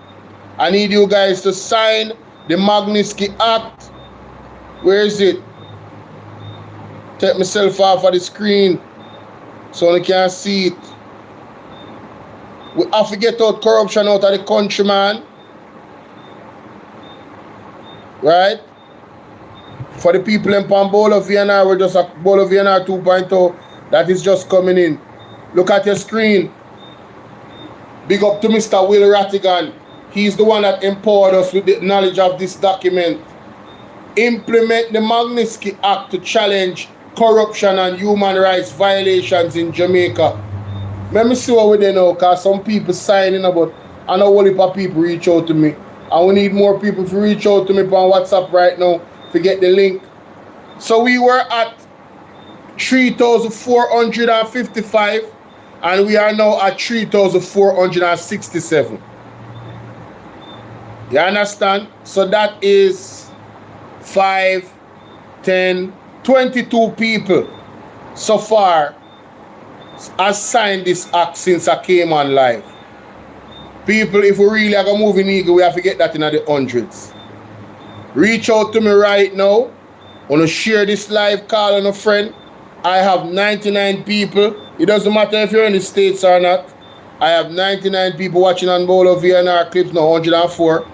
I need you guys to sign the Magnitsky Act. Where is it? Take myself off of the screen so I can see it. We have to get out corruption out of the country, man. Right? For the people in Bolo, VNR, we're just a Bolo VNR 2.0 that is just coming in. Look at your screen. Big up to Mr. Will Rattigan. He's the one that empowered us with the knowledge of this document. Implement the Magnitsky Act to challenge corruption and human rights violations in Jamaica. Let me see what we do now, because some people signing about, and a whole heap of people reach out to me. And we need more people to reach out to me on WhatsApp right now to get the link. So we were at 3,455 and we are now at 3,467. You understand? So that is 5, 10, 22 people so far has signed this act since I came on live. People, if we really are going to move in Eagle, we have to get that in the hundreds. Reach out to me right now. I want to share this live call on a friend. I have 99 people. It doesn't matter if you're in the States or not. I have 99 people watching on Bolo VNR clips, now 104.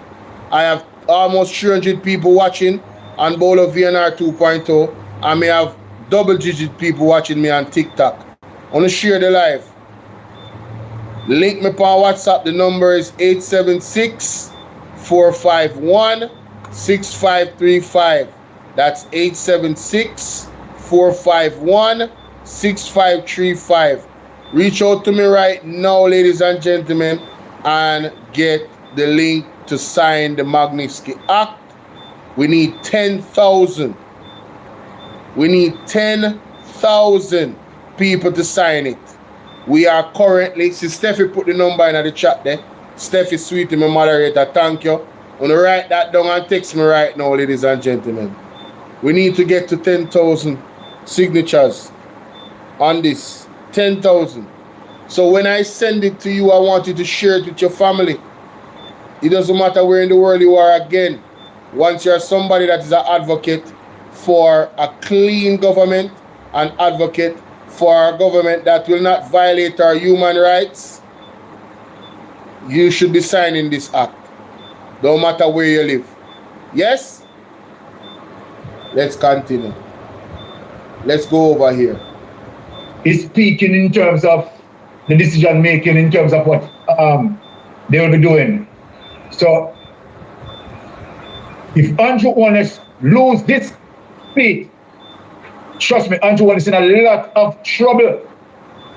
I have almost 300 people watching on Bolo VNR 2.0. I may have double-digit people watching me on TikTok. I want to share the live. Link me on WhatsApp. The number is 876-451-6535. That's 876-451-6535. Reach out to me right now, ladies and gentlemen, and get the link to sign the Magnitsky Act. We need 10,000. We need 10,000 people to sign it. We are currently, see Steffi put the number in the chat there. Steffi Sweetie, my moderator, thank you. I'm going to write that down and text me right now, ladies and gentlemen. We need to get to 10,000 signatures on this. 10,000. So when I send it to you, I want you to share it with your family. It doesn't matter where in the world you are again. Once you're somebody that is an advocate for a clean government, an advocate for a government that will not violate our human rights, you should be signing this act. No matter where you live. Yes? Let's continue. Let's go over here. He's speaking in terms of the decision making, in terms of what they will be doing. So, if Andrew Holness lose this seat, trust me, Andrew Holness in a lot of trouble.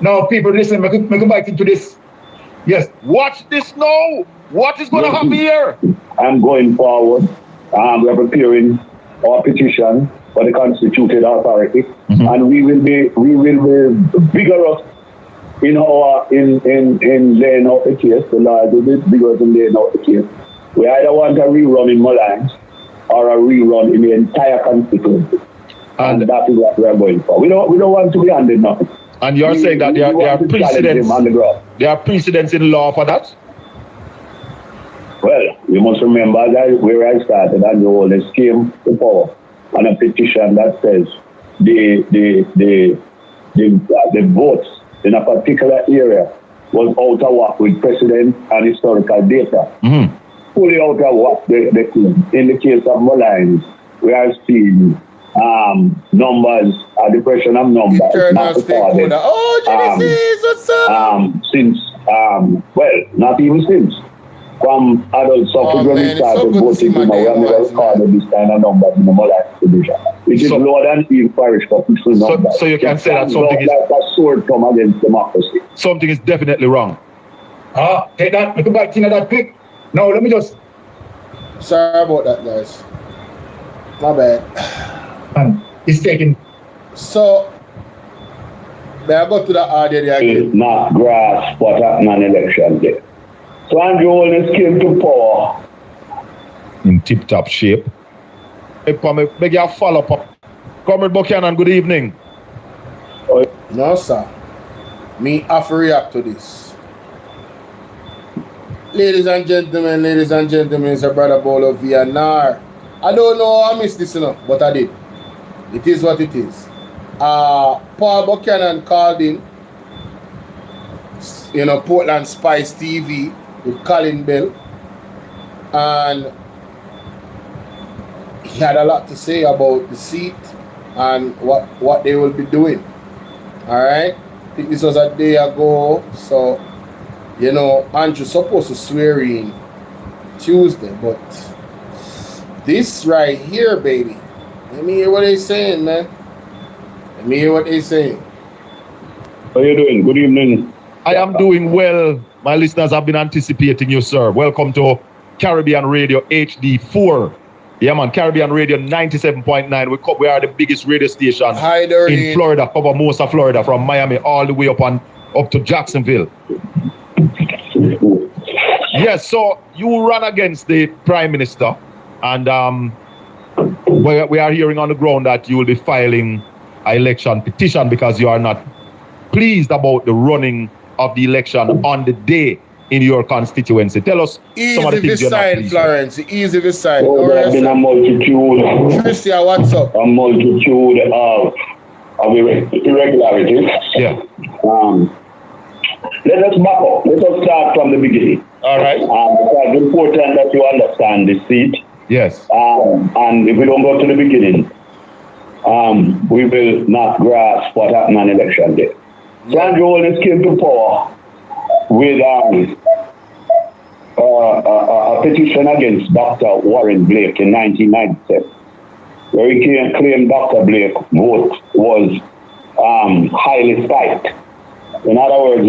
Now, people, listen, make a bite into this. Yes. Watch this now. What is going to happen here? I'm going forward. We're preparing our petition for the constituted authority, and we will be vigorous in laying out the case. The Lord will be vigorous in laying out the case. We either want a rerun in Malines or a rerun in the entire constituency, and that is what we are going for. We don't want to be handed nothing. And you're saying that there are precedents. There are precedents in law for that. Well, you must remember that where I started, and the Holness came to power on a petition that says the votes in a particular area was out of whack with precedent and historical data. Fully out of whack. In the case of Malines, we are seeing numbers, a depression of numbers. Not recorded. Oh, Genesis, what's up? Since, not even since. From adult suffrage when we started voting, we have never recorded this kind of numbers in the Malines division. It is lower than even parish official numbers. So you can say that something is like a sword come against democracy. Something is definitely wrong. Take that, make a back into that quick. Now let me just. Sorry about that, guys. My bad. It's taking. So, may I go to the audio there again? Not grasp what happened on election day. So Andrew Holness came to power in tip-top shape. Hey, Pam, beg you follow up. Comrade Buchanan, good evening. No, sir. Me have to react to this. Ladies and gentlemen, it's a brother Bolo via NAR. I don't know how I missed this enough, but I did. It is what it is. Paul Buchanan called in, Portland Spice TV with Colin Bell, and he had a lot to say about the seat and what they will be doing. Alright? I think this was a day ago, so Andrew's supposed to swear in Tuesday, but this right here, baby, let me hear what they're saying, man. Let me hear what they're saying. How you doing? Good evening. I am doing well. My listeners have been anticipating you, sir. Welcome to Caribbean Radio HD4. Yeah, man, Caribbean Radio 97.9. We are the biggest radio station in Florida. Cover most of Florida, from Miami all the way up to Jacksonville. Yes, so you run against the Prime Minister, and we are hearing on the ground that you will be filing an election petition because you are not pleased about the running of the election on the day in your constituency. Tell us some of the things you're not pleased with. Florence. Easy to sign. There has been a multitude. Christian, what's up? A multitude of irregularities. Yeah. Let us back up. Let us start from the beginning. All right. It's important that you understand the seat. Yes. And if we don't go to the beginning, we will not grasp what happened on election day. So Andrew Holness came to power with a petition against Dr. Warren Blake in 1997, where he claimed Dr. Blake's vote was highly spiked. In other words,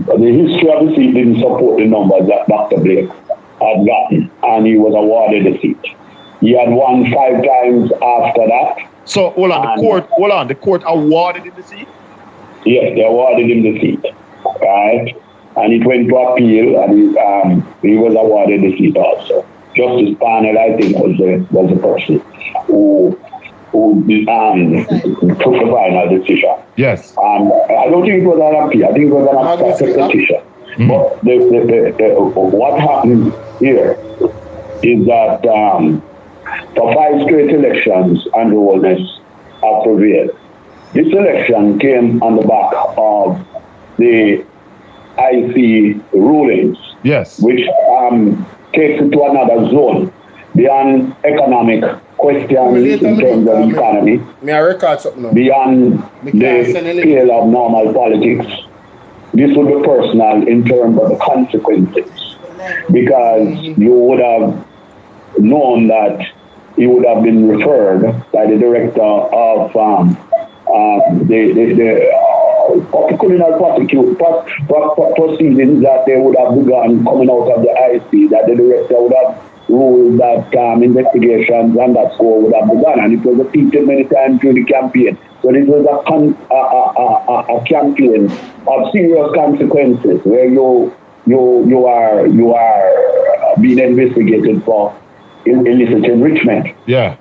the history of the seat didn't support the numbers that Dr. Blake had gotten, and he was awarded the seat. He had won 5 times after that. So hold on, the court awarded him the seat? Yes, they awarded him the seat, right? And it went to appeal, and he was awarded the seat also. Justice Panel, I think, was the person who took the final decision. Yes. I don't think it was an appeal. I think it was an abstract petition. But what happened here is that for 5 straight elections, Andrew Holness have prevailed. This election came on the back of the IC rulings, Yes. which takes it to another zone beyond economic questions in terms of economy, beyond the scale of normal politics. This would be personal in terms of the consequences, because you would have known that he would have been referred by the director of the criminal proceedings that they would have begun coming out of the IC, that the director would have ruled that investigations and that score would have begun, and it was repeated many times during the campaign. So this was a campaign of serious consequences, where you are being investigated for illicit enrichment. Yeah.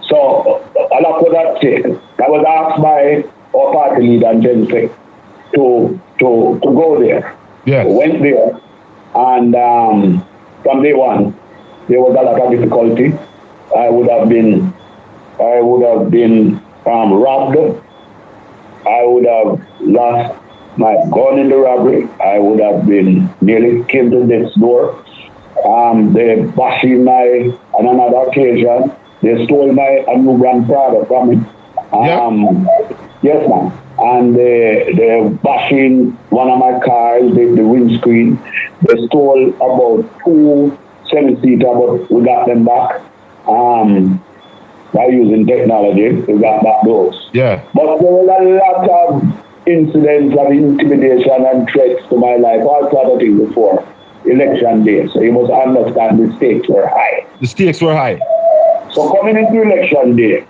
So a lot of that take. I was asked by our party leader and Jensen to go there. Yes. We went there, and from day one there was a lot of difficulty. I would have been robbed. I would have lost my gun in the robbery. I would have been nearly came to death's door. They bashing my on another occasion. They stole my new brand Prada from me. Yes, ma'am. And they bashing one of my cars, the windscreen. They stole about 2 7-seater, but we got them back. By using technology, we got back those. Yeah. But there was a lot of incidents of intimidation and threats to my life, all sort of things before election day. So you must understand the stakes were high. The stakes were high. So coming into election day,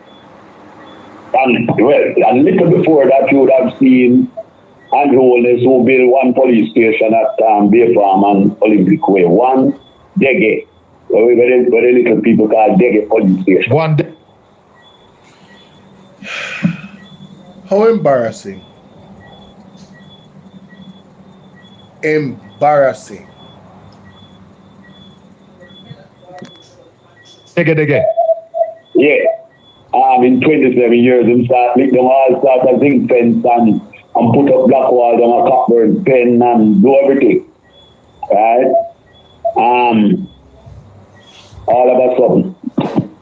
and well, a little before that, you would have seen Andrew Holness who built one police station at Bay Farm and Olympic Way. One Dege, very little people call Dege police station. One day. How embarrassing. Embarrassing. Dege. Yeah. In 27 years, him start make them all start a zinc fence and put up black walls and a copper pen and do everything. Right? All of a sudden,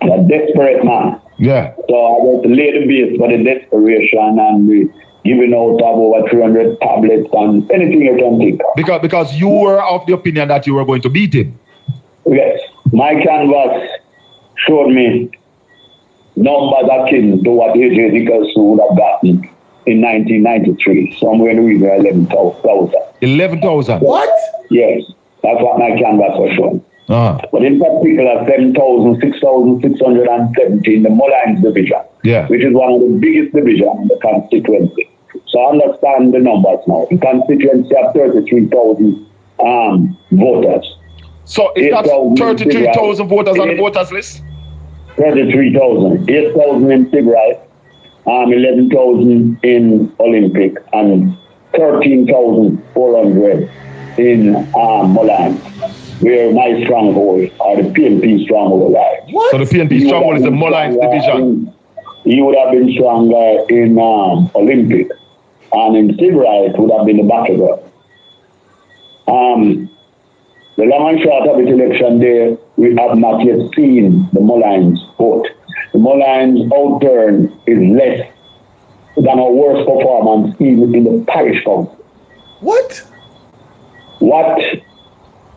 a desperate man. Yeah. So I was lay the base for the desperation, and we giving out of over 300 tablets and anything you can think of. Because you were of the opinion that you were going to beat him. Yes. My canvas showed me numbers akin to what AJ Nicholson would have gotten in 1993, somewhere in the region of 11,000. 11,000? What? Yes, that's what my canvas was showing. Uh-huh. But in particular, 6,670 in the Mullines division, which is one of the biggest divisions in the constituency. So understand the numbers now. The constituency have 33,000 voters. So it got 33,000 voters on the voters list? 33,000. 8,000 in Tigray, 11,000 in Olympic, and 13,400 in Mullines, where my stronghold, or the PNP stronghold, lies. What? So the PNP stronghold is the Mullines division. He would have been stronger in Olympic, and in Tigray it would have been the battleground. The long and short of this election day, we have not yet seen the Mullines vote. The Mullines outturn is less than our worst performance even in the parish council. What? What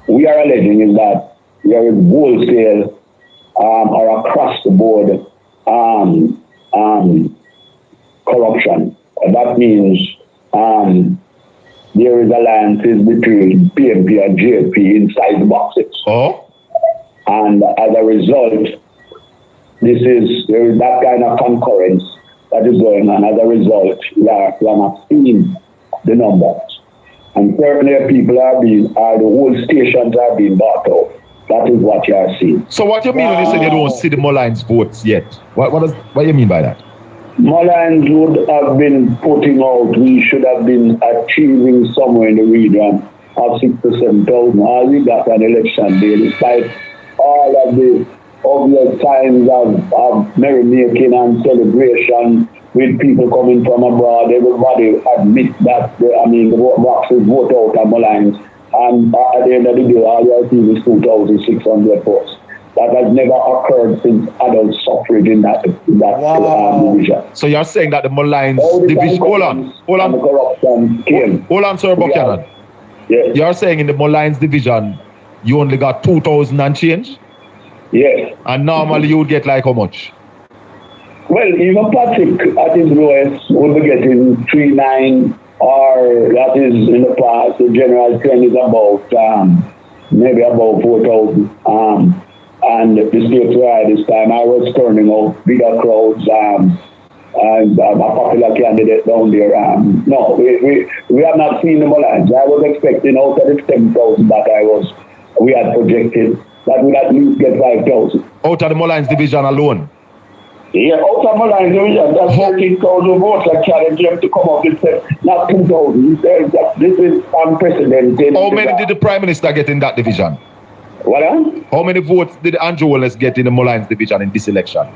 we are alleging is that there is wholesale or across the board corruption. And that means there is alliances between PNP and JP inside the boxes. Oh. And as a result, there is that kind of concurrence that is going on. As a result, we are not seeing the numbers. And certainly people the whole stations are being bought out. That is what you are seeing. So what you mean when you say you don't see the Mullines votes yet? What do you mean by that? Mullines would have been putting out, we should have been achieving somewhere in the region of 6 to 7,000. All we got an election day, despite all of the obvious signs of merrymaking and celebration with people coming from abroad. Everybody admits that, the boxes vote out at Mullines. And at the end of the day, all you see is 2,600 votes. That has never occurred since adult suffrage in that division. So you're saying that the Mullines division... Hold on. The corruption came. Hold on, Sir Buchanan. Yes. You're saying in the Mullines division, you only got 2,000 and change? Yes. And normally you would get like how much? Well, even Patrick at his lowest would be getting 3,900, or that is in the past. The general trend is about maybe about 4,000. And the states where this time I was turning out bigger crowds. And a popular candidate down there. No, we have not seen the Mullines. I was expecting out of the 10,000 that we had projected that would at least get 5,000. Out of the Mullines division alone? Yeah, out of Mullines division, that's 13,000 votes that challenge them to come up with not 2,000. This is unprecedented. How many did the Prime Minister get in that division? What? How many votes did Andrew Wallace get in the Mullines division in this election?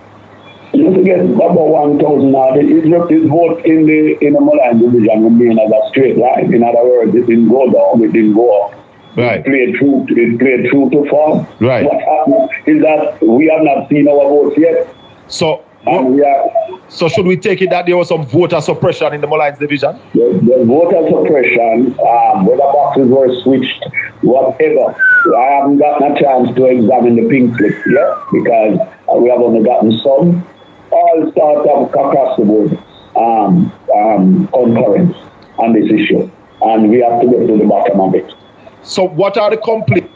You get about 1,000 now. His vote in the Mullines division remain as a straight line. In other words, it didn't go down, it didn't go up. Right. It played true to form. Right. What happened is that we have not seen our votes yet. So should we take it that there was some voter suppression in the Mullines division? The voter suppression, whether boxes were switched, whatever. I haven't gotten a chance to examine the pink slip yet because we have only gotten some. All sorts of across the board concurrence on this issue. And we have to get to the bottom of it. So what are the complete...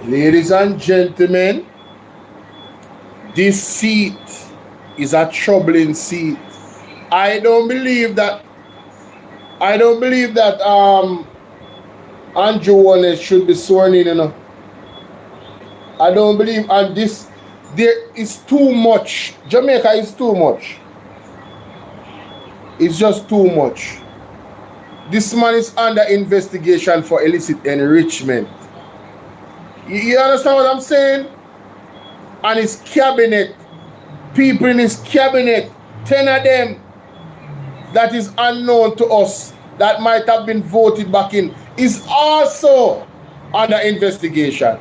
Ladies and gentlemen, this seat is a troubling seat. I don't believe that Andrew Wallace should be sworn in, you know. I don't believe, and there is too much. Jamaica is too much. It's just too much. This man is under investigation for illicit enrichment. You understand what I'm saying? And his cabinet, people in his cabinet, 10 of them, that is unknown to us, that might have been voted back in, is also under investigation.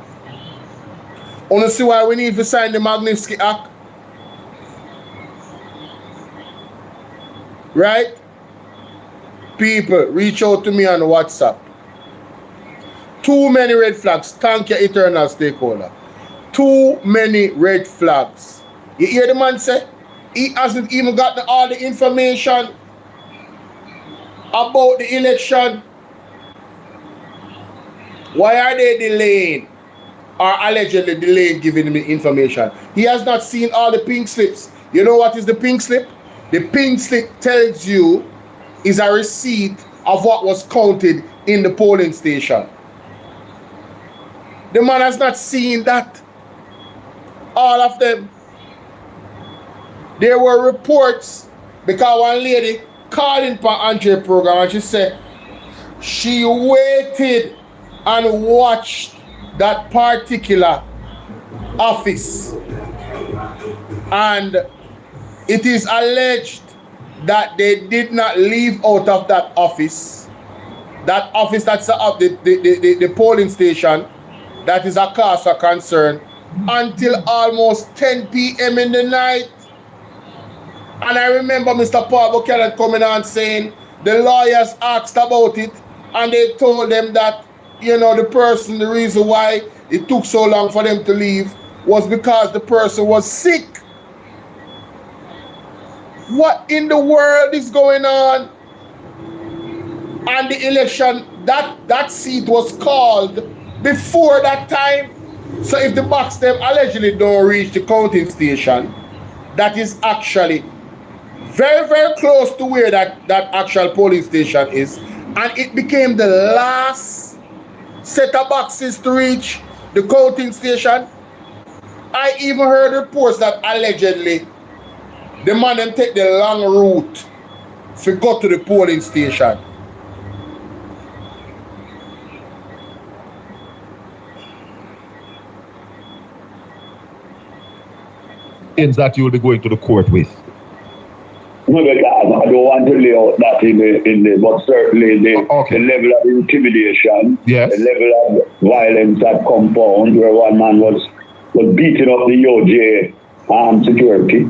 Wanna see why we need to sign the Magnitsky Act? Right? People, reach out to me on WhatsApp. Too many red flags. Thank you, eternal stakeholder. Too many red flags. You hear the man say? He hasn't even gotten all the information about the election. Why are they delaying or allegedly delaying giving me information? He has not seen all the pink slips. You know what is the pink slip? The pink slip tells you is a receipt of what was counted in the polling station. The man has not seen that. All of them. There were reports because one lady called in for Andre program and she said she waited and watched that particular office, and it is alleged that they did not leave out of that office. That office that's the polling station, that is a cause of concern, until almost 10 p.m. in the night. And I remember Mr. Paul Buchanan coming on saying the lawyers asked about it and they told them that, you know, the reason why it took so long for them to leave was because the person was sick. What in the world is going on? And the election, that seat was called before that time. So if the box them allegedly don't reach the counting station, that is actually very, very close to where that actual polling station is, and it became the last set of boxes to reach the counting station. I even heard reports that allegedly the man them take the long route to go to the polling station. Things that you will be going to the court with. No, because I don't want to lay out that in the but certainly the level of intimidation, yes, the level of violence at compound where one man was beating up the OJ security,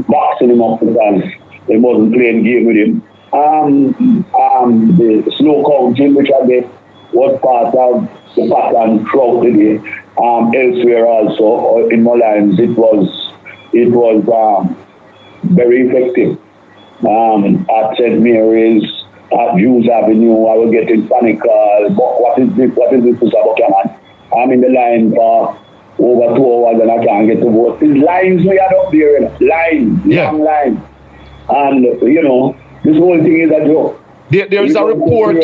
boxing him up because he wasn't playing game with him. The slow counting, which I guess was part of the pattern throughout the day. Elsewhere also in Mullines, it was very effective. At St. Mary's, at Hughes Avenue, I was getting panic calls. What is this, Mr. Buchanan? I'm in the line for over 2 hours and I can't get to vote. These lines we had up there, lines, long lines. And, you know, this whole thing is a joke. There's a report.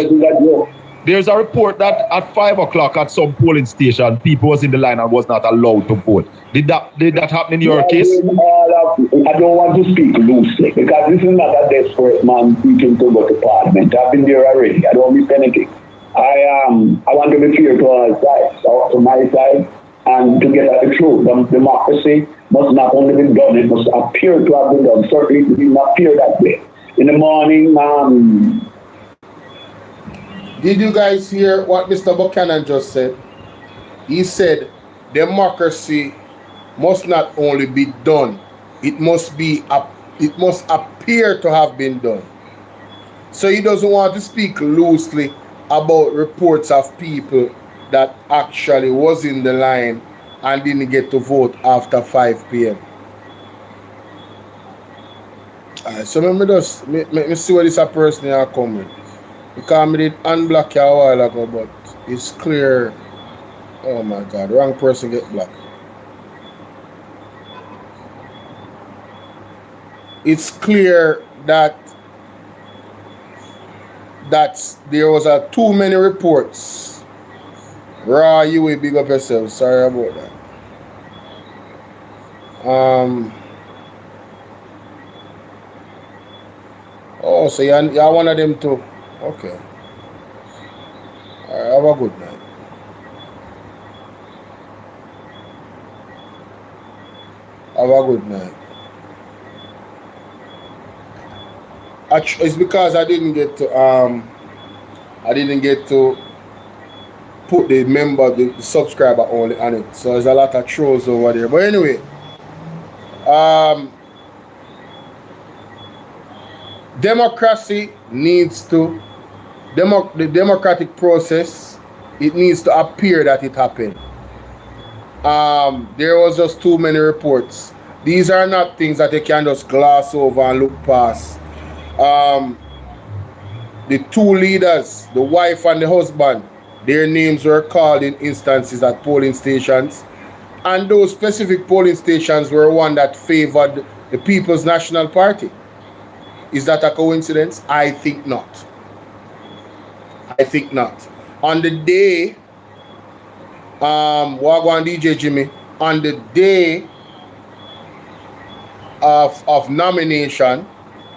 There's a report that at 5 o'clock at some polling station, people was in the line and was not allowed to vote. Did that happen in your case? I don't want to speak loosely because this is not a desperate man seeking to go to Parliament. I've been there already. I don't miss anything. I want to be fair to all sides, to my side, and to get at the truth. Democracy must not only be done, it must appear to have been done. Certainly it did not appear that way. In the morning, did you guys hear what Mr. Buchanan just said? He said democracy must not only be done, it must appear to have been done. So he doesn't want to speak loosely about reports of people that actually was in the line and didn't get to vote after 5 p.m. Alright, so let me see where this a person are coming. Because I did unblock you a while ago, but it's clear. Oh my God, wrong person get blocked. It's clear that there was too many reports. Raw, you will big up yourself. Sorry about that. Oh, so you're one of them too. Okay. Alright, have a good night. Have a good night. It's because I didn't get to put the subscriber only on it. So there's a lot of trolls over there. But anyway, democracy needs to the democratic process, it needs to appear that it happened. There was just too many reports. These are not things that you can just gloss over and look past. The two leaders, the wife and the husband, their names were called in instances at polling stations, and those specific polling stations were one that favored the People's National Party. Is that a coincidence? I think not. I think not. On the day, Wagwan DJ Jimmy, on the day of nomination,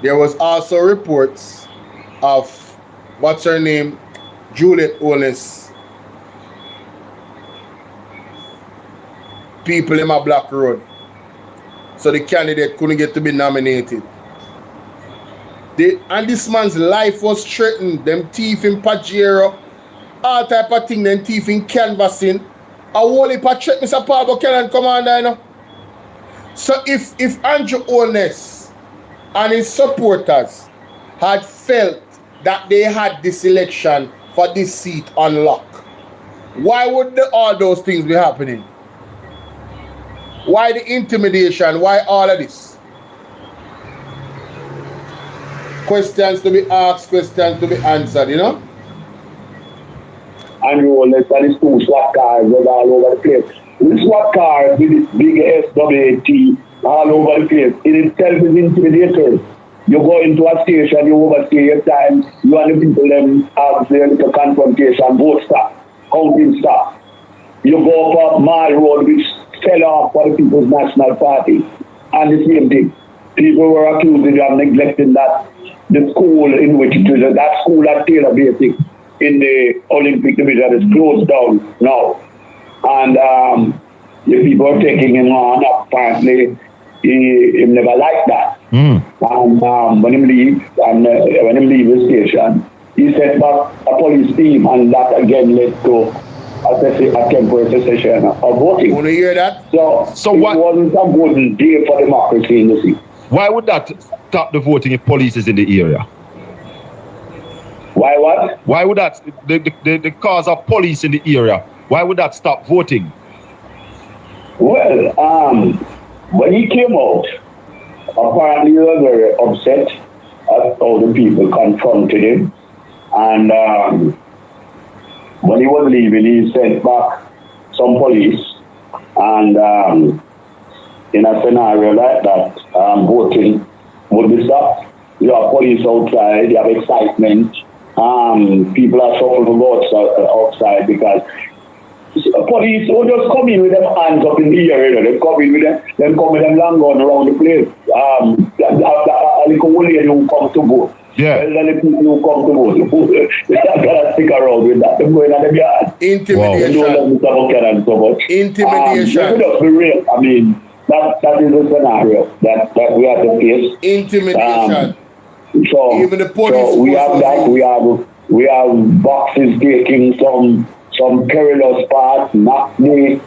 there was also reports of, what's her name, Juliet Oles, people in my Black Road. So the candidate couldn't get to be nominated. And this man's life was threatened. Them thief in Pajero, all type of thing, them thief in canvassing. A whole heap of threat, Mr. Paul Buchanan commander, you know. So if Andrew Oles and his supporters had felt that they had this election for this seat on lock, why would all those things be happening? Why the intimidation? Why all of this? Questions to be asked, questions to be answered, you know? And Oles and his two SWAT cars was all over the place. This SWAT car with this big SWT all over the place, in itself is intimidating. You go into a station, you overstay your time, you and the people them have their little confrontation, vote stop, counting stop. You go up a Mall Road, which fell off for the People's National Party, and the same thing. people were accused of neglecting the school in which it was, that school at Taylor Basic in the Olympic division is closed down now. And the people are taking him on. Apparently, he never liked that. And when he leave the station, he sent back a police team, and that again led to a temporary cessation of voting. Want to hear that? So it wasn't a good day for democracy in the city. Why would that stop the voting if police is in the area? Why what? Why would that, the cause of police in the area, why would that stop voting? Well, when he came out, apparently he was very upset at how the people confronted him. And when he was leaving, he sent back some police. And in a scenario like that, voting would be stopped. You have police outside, you have excitement. People are suffering from outside because police will just come in with them hands up in the air. They come in with them long gun around the place. A little old lady who come to vote. Yeah. Elderly people who come to vote. They are going to stick around with that. They're going on the yard. Intimidation. They don't love Mr. Buchanan so much. Intimidation. Let me just be real. I mean, that is the scenario that we have to face. Intimidation. So even the police. So we have that. We have boxes taking some perilous path, not the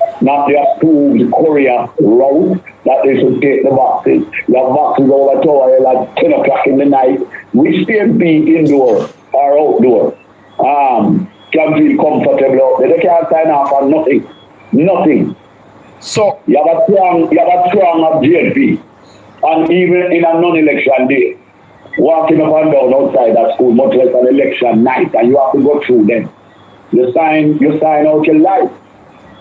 approved courier route that they should take the boxes. You have boxes over Tower at 10 o'clock in the night. We still be indoor or outdoor. Can feel comfortable out there. They can't sign off on nothing. Nothing. So you have a strong of GNP. And even in a non-election day, walking up and down outside that school, much less an election night, and you have to go through them. You sign out your life.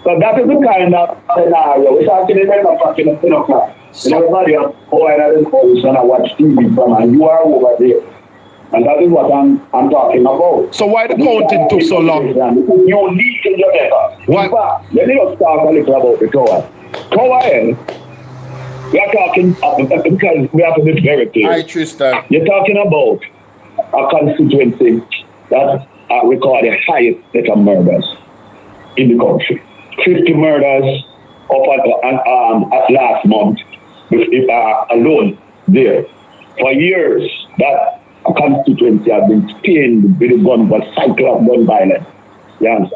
So that is the kind of scenario. It's actually very much at 10 o'clock. And everybody else going at the house and I watch TV from, and you are over there. And that is what I'm talking about. So why the counting took so long? You need to Jamaica. Why? In fact, let me just talk a little about the Tower. Tower, we are talking, because we have to be very clear. Hi, Tristan. You're talking about a constituency that we call the highest rate of murders in the country. 50 murders at last month alone there. For years, that a constituency has been stained with the cycle of gun violence. Yeah.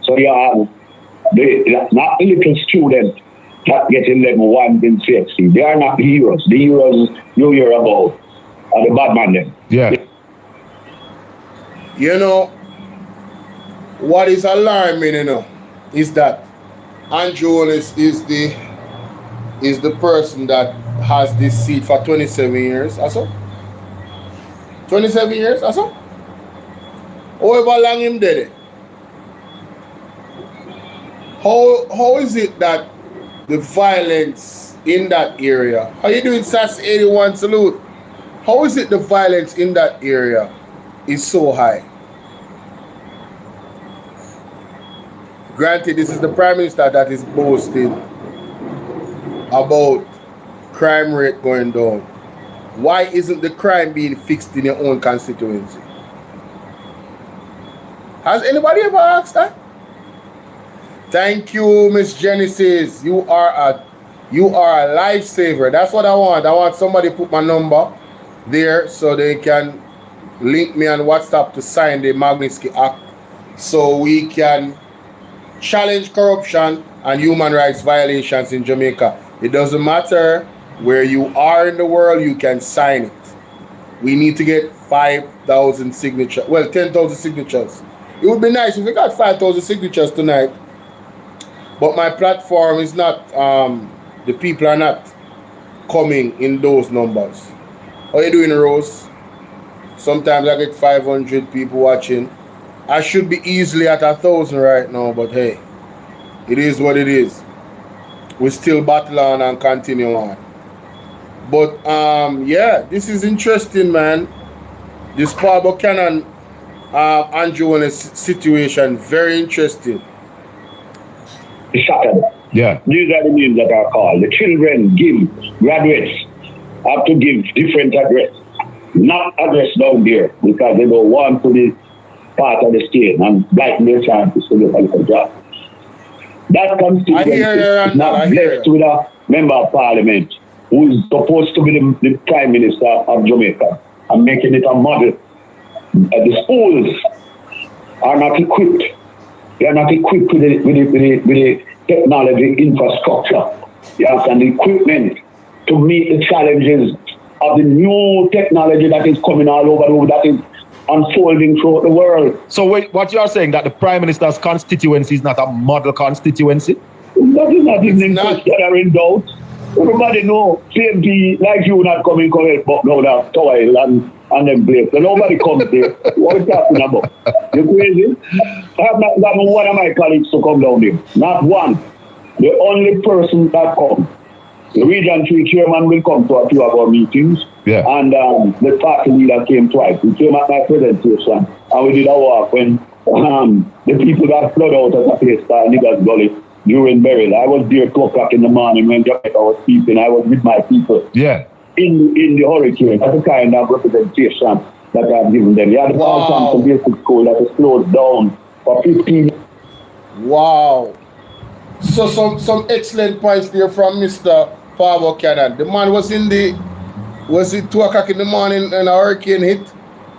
So you have not the little students that get level 1 in CXC. They are not the heroes. The heroes you hear about are the bad man then. Yeah. You know, what is alarming, is that Andrew Wallace is the person that has this seat for 27 years, also. 27 years, also. However long him did it. How is it that the violence in that area? How you doing, SAS 81 salute? How is it the violence in that area is so high? Granted, this is the Prime Minister that is boasting about crime rate going down. Why isn't the crime being fixed in your own constituency? Has anybody ever asked that? Thank you, Miss Genesis. You are a lifesaver. That's what I want. I want somebody to put my number there so they can link me on WhatsApp to sign the Magnitsky Act so we can challenge corruption and human rights violations in Jamaica. It doesn't matter where you are in the world, you can sign it. We need to get 5,000 signatures. Well, 10,000 signatures. It would be nice if we got 5,000 signatures tonight. But my platform is not, the people are not coming in those numbers. How you doing, Rose? Sometimes I get 500 people watching. I should be easily at 1,000 right now, but hey, it is what it is. We still battle on and continue on. But yeah, this is interesting, man. This Paul Buchanan, Andrew Wallace situation, very interesting. Shocking. Yeah. These are the names that are called. The children, Gim, graduates, have to give different address. Not address down there because they don't want to be part of the state and blacken their chances to get a little job. That constituency is not blessed with a member of parliament who is supposed to be the prime minister of Jamaica and making it a model. The schools are not equipped. They are not equipped with the technology infrastructure, yes, and the equipment to meet the challenges of the new technology that is coming all over the world, that is unfolding throughout the world. So wait, what you are saying, that the Prime Minister's constituency is not a model constituency? That is not even that are in doubt. Everybody know, CMP, like you not coming correct, but now that toil and them place. So nobody comes there. What are you talking about? You crazy? I have not got one of my colleagues to come down there. Not one. The only person that comes. The Region 3 chairman will come to a few of our meetings. Yeah. And the party leader came twice. He came at my presentation and we did a walk when the people got flooded out at a place called Niggas Gully during burial. I was there 2 o'clock in the morning when Jamaica was speaking. I was with my people. Yeah. In the hurricane. That's the kind of representation that I've given them. Yeah, the Ralston basic school that is closed down for 15 years. Wow. So some excellent points there from Mr. Buchanan. The man was it 2 o'clock in the morning and a hurricane hit?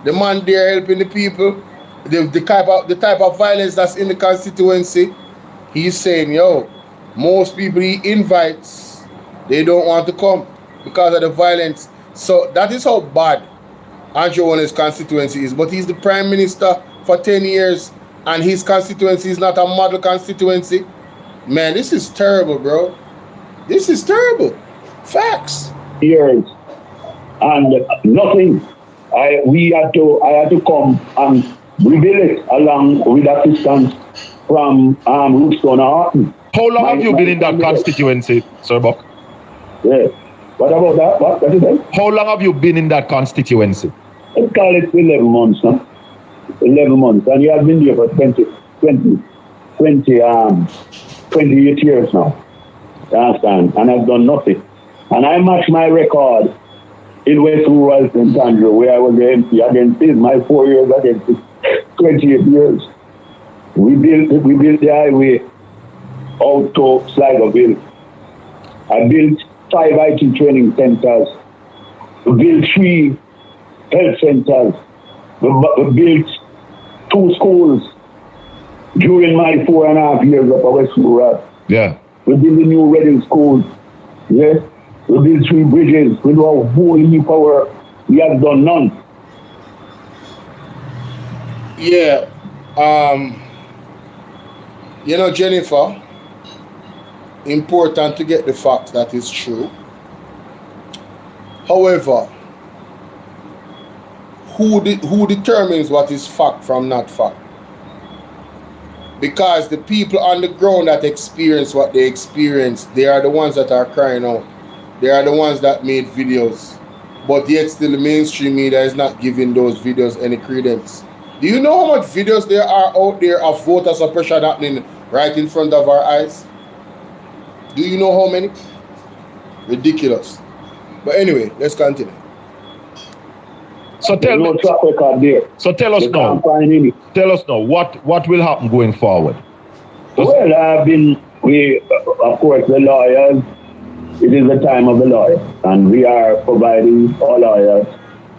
The man there helping the people. The type of violence that's in the constituency. He's saying, yo, most people he invites, they don't want to come because of the violence. So that is how bad Andrew Warner's constituency is. But he's the prime minister for 10 years and his constituency is not a model constituency. Man, this is terrible, bro. This is terrible. Facts. Years and nothing. I had to come and rebuild it along with assistance from Ralston Hyman. How long have you been in that constituency, Sir Buck? Yeah. What about that? What is that? How long have you been in that constituency? Let's call it 11 months, huh? 11 months. And you have been there for 28 years now. You understand? And I've done nothing. And I match my record in West Rural St. Andrew, where I was the MP against his, my 4 years against his, 28 years. We built the highway out to Sligoville. I built 5 IT training centers. We built 3 health centers. We built 2 schools during my 4.5 years of West Rural. Yeah. We built a new Reading School. Yes. We built 3 bridges. We do a whole heap of work. We have done none. Yeah. Jennifer, important to get the fact that is true. However, who determines what is fact from not fact? Because the people on the ground that experience what they experience, they are the ones that are crying out. They are the ones that made videos. But yet still the mainstream media is not giving those videos any credence. Do you know how much videos there are out there of voter suppression happening right in front of our eyes? Do you know how many? Ridiculous. But anyway, let's continue. So tell me. So tell us now. Tell us now what will happen going forward. Well, of course, the lawyers. It is the time of the lawyers, and we are providing our lawyers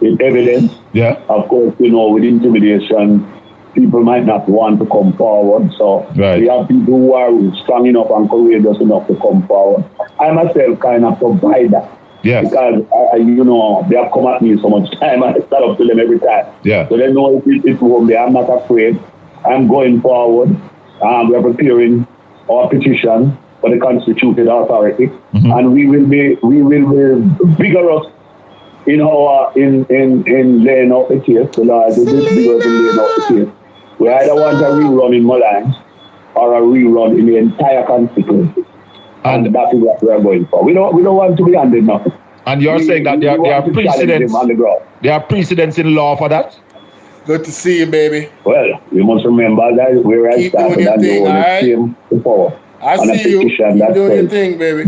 with evidence. Yeah. Of course, with intimidation, people might not want to come forward. So we have people who are strong enough and courageous enough to come forward. I myself kind of provide that. Yes. Because, they have come at me so much time. I start up to them every time. Yeah. So they know it's home there. I'm not afraid. I'm going forward. We're preparing our petition for the constituted authority. Mm-hmm. And we will be vigorous in laying out the case. The lawyers will be vigorous in laying out the case. We either want a rerun in Mullines or a rerun in the entire constituency. And that is what we are going for. We don't want to be handed nothing. And you're saying that there are precedents. There are precedents in law for that? Good to see you, baby. Well, you must remember that where I started and the owner came to power. I see you. Keep doing your thing, baby.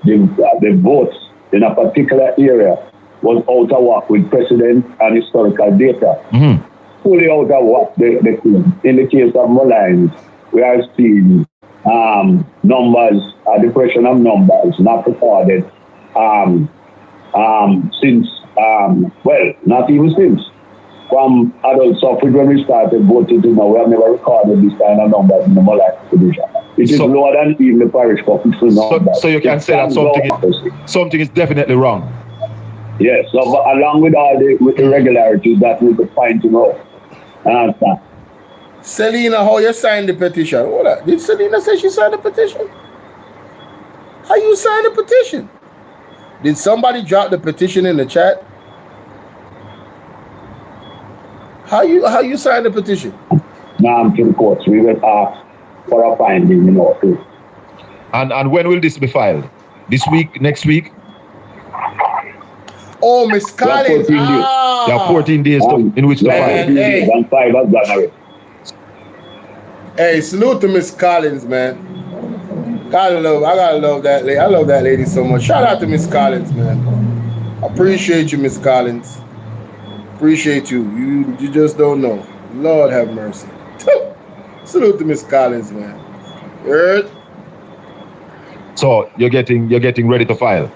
The votes in a particular area was out of whack with precedent and historical data. Fully out of whack, the claim. In the case of Reliance, we are seeing numbers, a depression of numbers, not recorded since, well, not even since. From adult suffrage when we started voting to now, we have never recorded this kind of numbers in the Reliance division. It is lower than even the parish official numbers. So you can say that something is definitely wrong. Yes, so along with all the irregularities that we could find to know. Selena, how you signed the petition? Hold on. Did Selena say she signed the petition? How you signed the petition? Did somebody drop the petition in the chat? How you signed the petition? Now I'm to the courts. We will ask for a finding, you know, too. And when will this be filed? This week? Next week? Oh, Miss Collins. There are 14 days in which to file. Hey. And 5 has gone away. Hey, salute to Miss Collins, man. I gotta love that lady. I love that lady so much. Shout out to Miss Collins, man. Appreciate you, Miss Collins. Appreciate you. You just don't know. Lord have mercy. Salute to Miss Collins, man. You heard? So you're getting ready to file.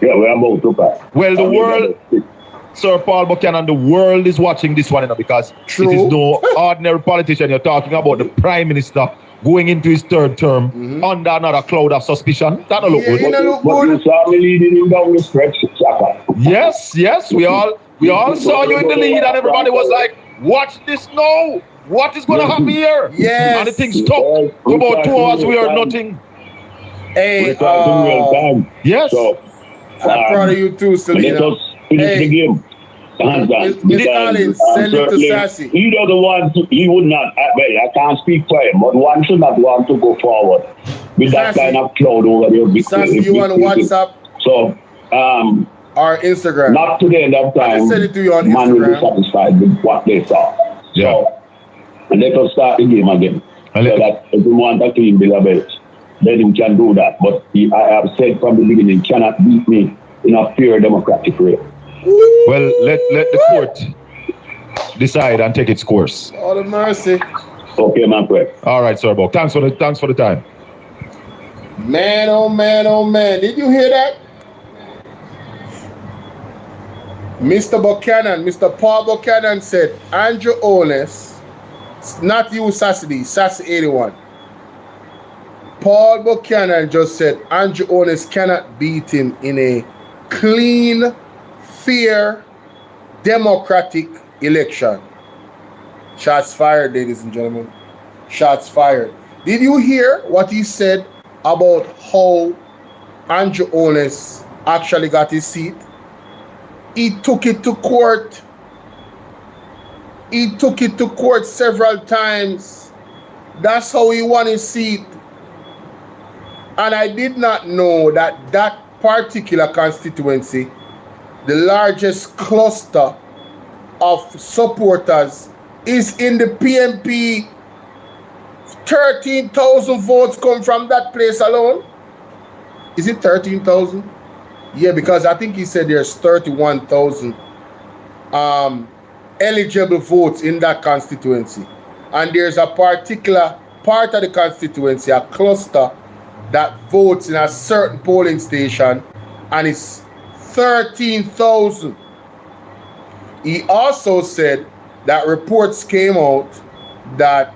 Yeah, we're about to file. Well, the world, Sir Paul Buchanan, the world is watching this one, because True. it is no ordinary politician. You're talking about the Prime Minister going into his third term under another cloud of suspicion. That don't look good. But you saw me leading him down the stretch, Chaka. Yes, we all saw you in the lead, and everybody was like, watch this now. What is going to happen here? Yes. And the thing stopped. For about 2 hours, we heard nothing. Hey, yes. So, I'm proud of you too, Selena. Let us finish the game. Miss Collins, send it to Sassy. He doesn't want to, he would not, well, I can't speak for him, but one should not want to go forward with that Sassy, kind of cloud over there. Sassy, you on WhatsApp So, or Instagram? not to the end of time, send it to you on man will be Instagram. satisfied with what they saw. Yeah. So, and let us start the game again. So that if you want a clean bill of health, then you can do that. But I have said from the beginning, cannot beat me in a fair democratic way. Well, let the court decide and take its course. All the mercy. Okay, man, quick. All right, Sir Bob. Thanks for the time. Man, oh man, oh man. Did you hear that? Mr. Buchanan, Mr. Paul Buchanan said, Andrew Ones, not you, Sassy 81. Paul Buchanan just said Andrew Ones cannot beat him in a clean, fair, democratic election. Shots fired, ladies and gentlemen. Shots fired. Did you hear what he said about how Andrew Ones actually got his seat? He took it to court. He took it to court several times. That's how he won his seat. And I did not know that that particular constituency, the largest cluster of supporters, is in the PNP. 13,000 votes come from that place alone. Is it 13,000? Yeah, because I think he said there's 31,000 eligible votes in that constituency. And there's a particular part of the constituency, a cluster, that votes in a certain polling station, and it's 13,000. He also said that reports came out that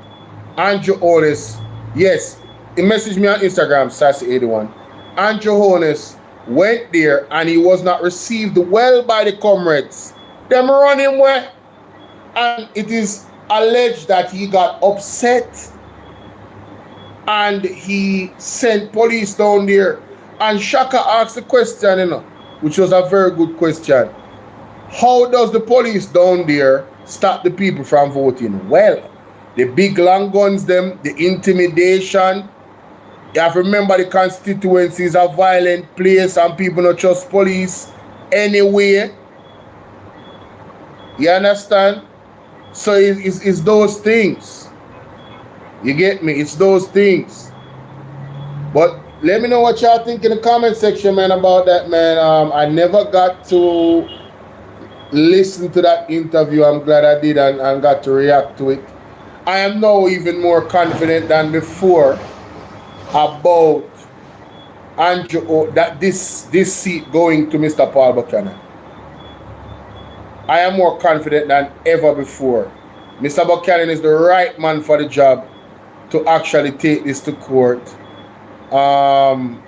Andrew Ones, yes, he messaged me on Instagram, Sassy81. Andrew Ones went there and he was not received well by the comrades. Them run him where, and it is alleged that he got upset and he sent police down there. And Shaka asked the question, which was a very good question. How does the police down there stop the people from voting? Well, the big long guns, them, the intimidation. You have to remember the constituency is a violent place and people not trust police anyway. You understand? So it's those things. You get me? It's those things. But let me know what y'all think in the comment section, man, about that, man. I never got to listen to that interview. I'm glad I did and got to react to it. I am now even more confident than before about Andrew, that this seat going to Mr. Paul Buchanan. I am more confident than ever before. Mr. Buchanan is the right man for the job to actually take this to court. And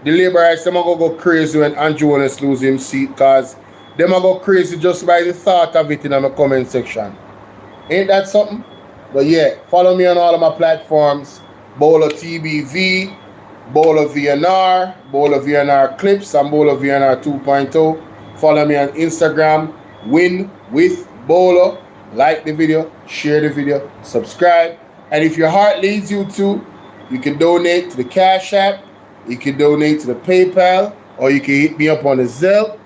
the Labourites, them are going to go crazy when Andrew Holness lose him seat, because them are go crazy just by the thought of it in my comment section. Ain't that something? But yeah, follow me on all of my platforms. Bolo TBV, Bolo VNR, Bolo VNR Clips, and Bolo VNR 2.0. Follow me on Instagram, Win with Bolo. Like the video, share the video, subscribe. And if your heart leads you to, you can donate to the Cash App, you can donate to the PayPal, or you can hit me up on the Zelle.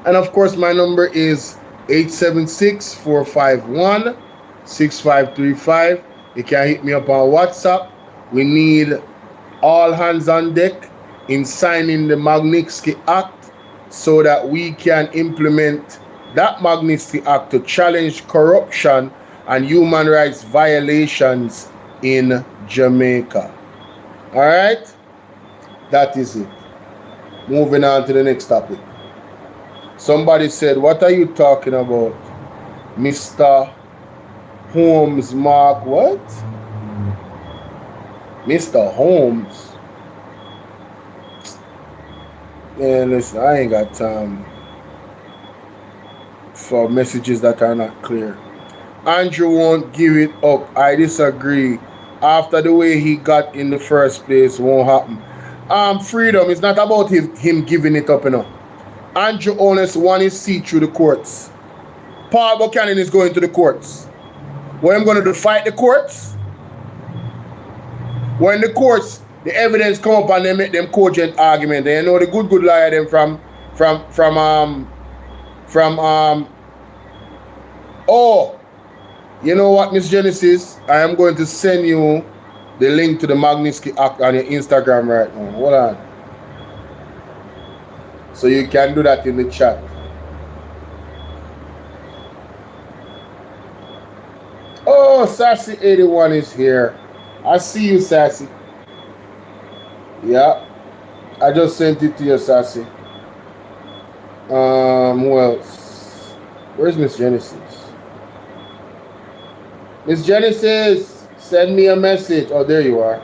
And of course, my number is 876-451-6535. You can hit me up on WhatsApp. We need all hands on deck in signing the Magnitsky Act so that we can implement that Magnitsky Act to challenge corruption and human rights violations in Jamaica. All right? That is it. Moving on to the next topic. Somebody said, what are you talking about? Mr. Holmes, Mark, what? Mr. Holmes. Man, listen, I ain't got time for messages that are not clear. Andrew won't give it up. I disagree. After the way he got in the first place, won't happen. Freedom is not about him giving it up, you know. Andrew Holness won his seat through the courts. Paul Buchanan is going to the courts. What I'm going to do, fight the courts? When the courts, the evidence come up and they make them cogent argument, they know the good lawyer them oh, you know what, Miss Genesis? I am going to send you the link to the Magnitsky Act on your Instagram right now. Hold on. So you can do that in the chat. Oh, Sassy81 is here. I see you, Sassy. Yeah. I just sent it to you, Sassy. Who else? Where's Miss Genesis? Miss Genesis, send me a message. Oh, there you are.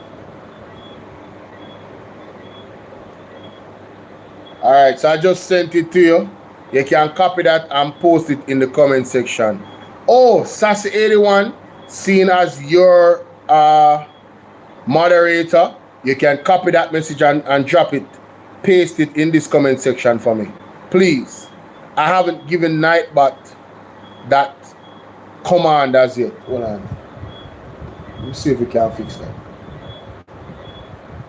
All right, so I just sent it to you. You can copy that and post it in the comment section. Oh, Sassy81, seen as your moderator, you can copy that message and drop it, paste it in this comment section for me, please. I haven't given Nightbot that command as yet. Hold on. Let's see if we can fix that.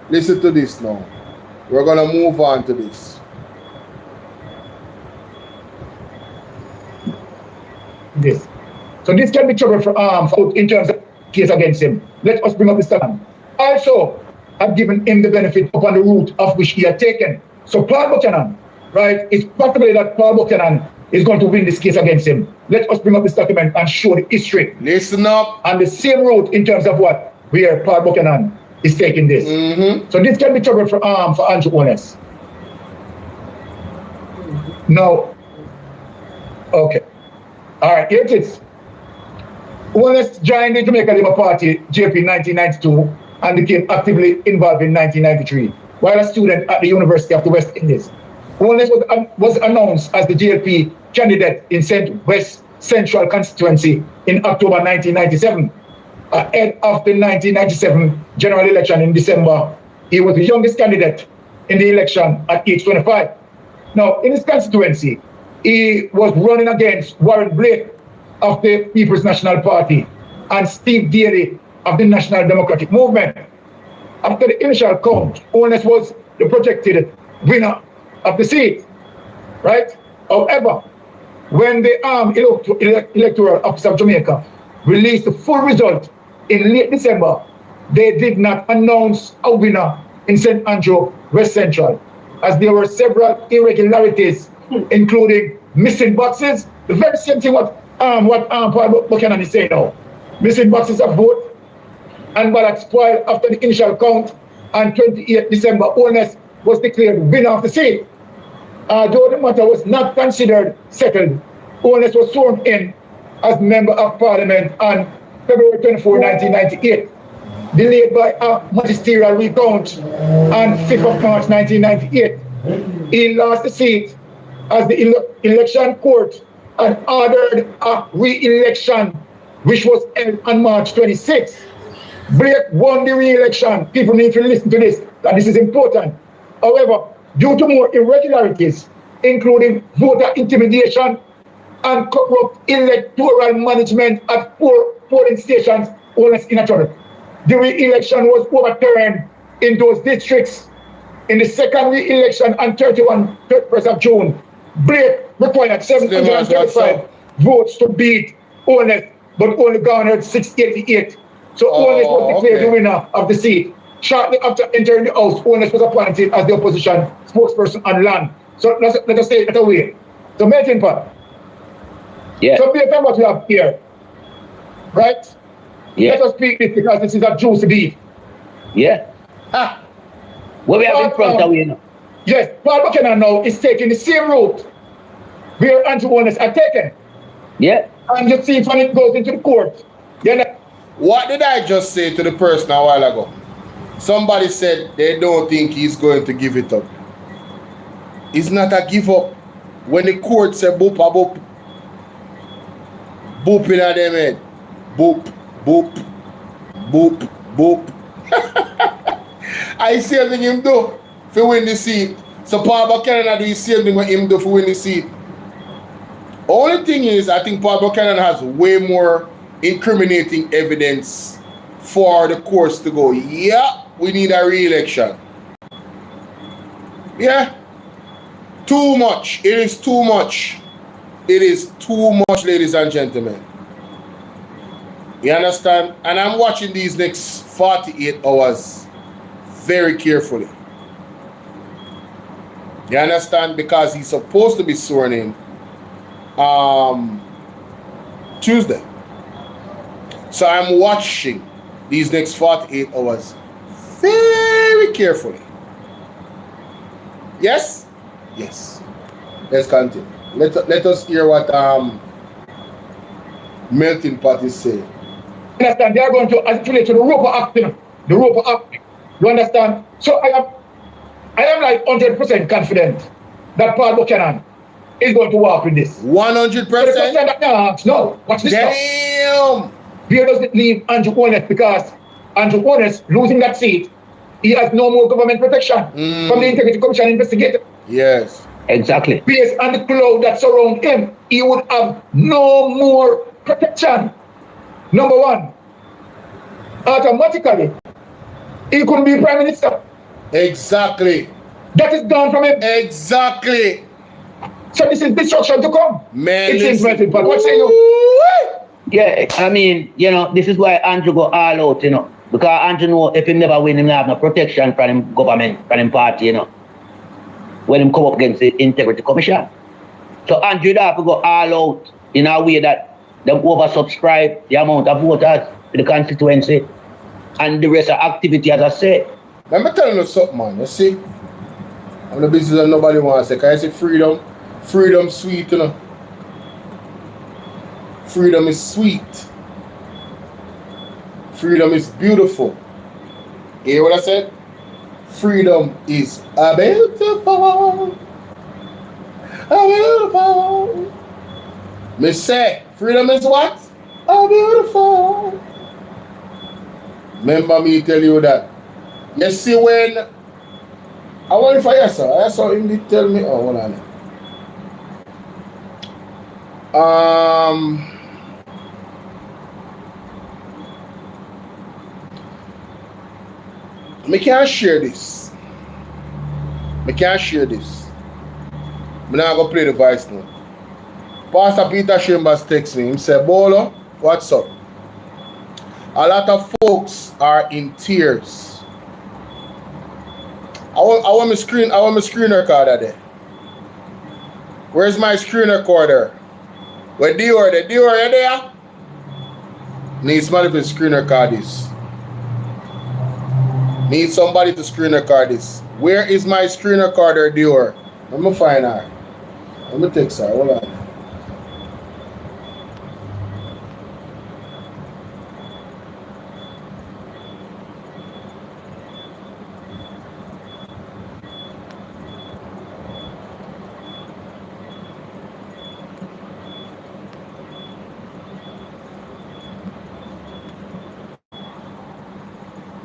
Listen to this now. We're gonna move on to this. This. So this can be trouble for in terms of case against him. Let us bring up this time. Also, I've given him the benefit upon the route of which he had taken. So Paul Buchanan, right? It's possible that Paul Buchanan is going to win this case against him. Let us bring up this document and show the history. Listen up. And the same route in terms of what? Where Paul Buchanan is taking this. So this can be trouble for Andrew Holness. No. Okay. All right, here it is. Holness joined the Jamaica Labour Party, JP, in 1992 and became actively involved in 1993 while a student at the University of the West Indies. Holness was announced as the JLP candidate in St. West Central constituency in October 1997. Ahead of the 1997 general election in December, he was the youngest candidate in the election at age 25. Now, in his constituency, he was running against Warren Blake of the People's National Party and Steve Daly of the National Democratic Movement. After the initial count, Holness was the projected winner of the seat, right? However, when the Electoral Office of Jamaica released the full result in late December, they did not announce a winner in St. Andrew West Central, as there were several irregularities, including missing boxes. The very same thing what Paul Buchanan is saying now. Missing boxes of vote and ballots spoiled after the initial count on 28 December. Onus was declared winner of the seat. Though the matter was not considered settled, Onus was sworn in as Member of Parliament on February 24, 1998, delayed by a magisterial recount on 5th of March 1998. He lost the seat as the election court had ordered a re-election, which was held on March 26. Blake won the re-election. People need to listen to this, that this is important. However, due to more irregularities, including voter intimidation and corrupt electoral management at 4 polling stations, Onus in a trouble. The re-election was overturned in those districts. In the second re-election on 31st of June, Blake required 735 votes to beat Onus, but only garnered 688. So Onus was declared the winner of the seat. Shortly after entering the House, Onus was appointed as the opposition spokesperson on land. So let us say that away. So melting pot. Yeah. So based on what we have here, right? Yeah. Let us speak this because this is a juicy beef. Yeah. What we have in front of you now. Yes, Paul Buchanan now is taking the same route where Andrew Onus are taken. Yeah. And you see when it goes into the court. What did I just say to the person a while ago? Somebody said they don't think he's going to give it up. It's not a give up. When the court say boop a boop, boop in a them head. Boop, boop, boop, boop. I see everything him do to win the seat. So Paul Buchanan do the same thing what him do to win the seat. Only thing is, I think Paul Buchanan has way more incriminating evidence for the courts to go, yeah, we need a re-election. Yeah. Too much. It is too much. It is too much, ladies and gentlemen. You understand? And I'm watching these next 48 hours very carefully. You understand? Because he's supposed to be sworn in Tuesday. So I'm watching these next 48 hours very carefully. Yes? Yes. Let's continue. Let us hear what Melting Pot is saying. You understand? They are going to affiliate to the Roper Act. The Roper Act. You understand? So I am like 100% confident that Paul Buchanan is going to work with this. 100%? So the question that now asks, no, watch this. Damn! Where does it leave Andrew Onus? Because Andrew Onus losing that seat, he has no more government protection from the Integrity Commission investigator. Yes. Exactly. Based on the cloud that surround him, he would have no more protection. Number one, automatically, he couldn't be prime minister. Exactly. That is gone from him. Exactly. So this is destruction to come. Man, it seems listen. but what say you? Yeah, I mean, you know, this is why Andrew go all out, you know. Because Andrew know if he never win, he have no protection from him government, from him party, you know. When him come up against the Integrity Commission. So Andrew have to go all out in a way that them oversubscribe the amount of voters in the constituency and the rest of activity, as I said. Let me tell you something, man. You see, I'm the business that nobody wants to say. Can I say freedom? Freedom sweet, you know. Freedom is sweet. Freedom is beautiful. You hear what I said? Freedom is a beautiful. Me say, freedom is what? A beautiful. Remember me tell you that. You see when, I wonder if I saw him did tell me, oh, hold on. I can't share this. I can't share this. I'm not going to play the voice now. Pastor Peter Chambers text me. He said, Bolo, what's up? A lot of folks are in tears. I want my screen recorder there. Where's my screen recorder? Where Dior you there? Need somebody to screen record this. Need somebody to screen record this. Where is my screen recorder, Dior? Let me find her. Let me text her. Hold on.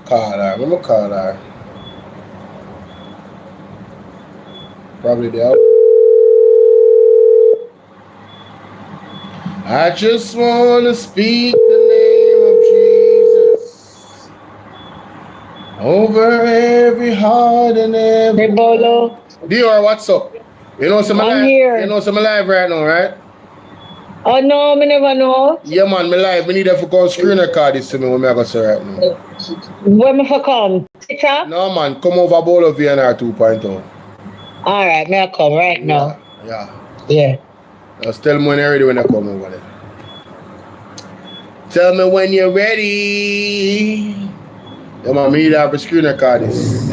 Call her. Let me call her. Probably there. I just want to speak the name of Jesus over every heart and every... Hey, Bolo. Dior, what's up? You know some I'm live. here. You know some live right now, right? Oh, no, me never know. Yeah, man, me live. Me need to go screen record this to me when I go say right now. Where me for come? TikTok? No, man, come over Bolo VNR 2.0. All right, may I come right now? Yeah. Just tell me when you're ready when I come over there. Tell me when you're ready. Yeah, man, me need to have a screen record this.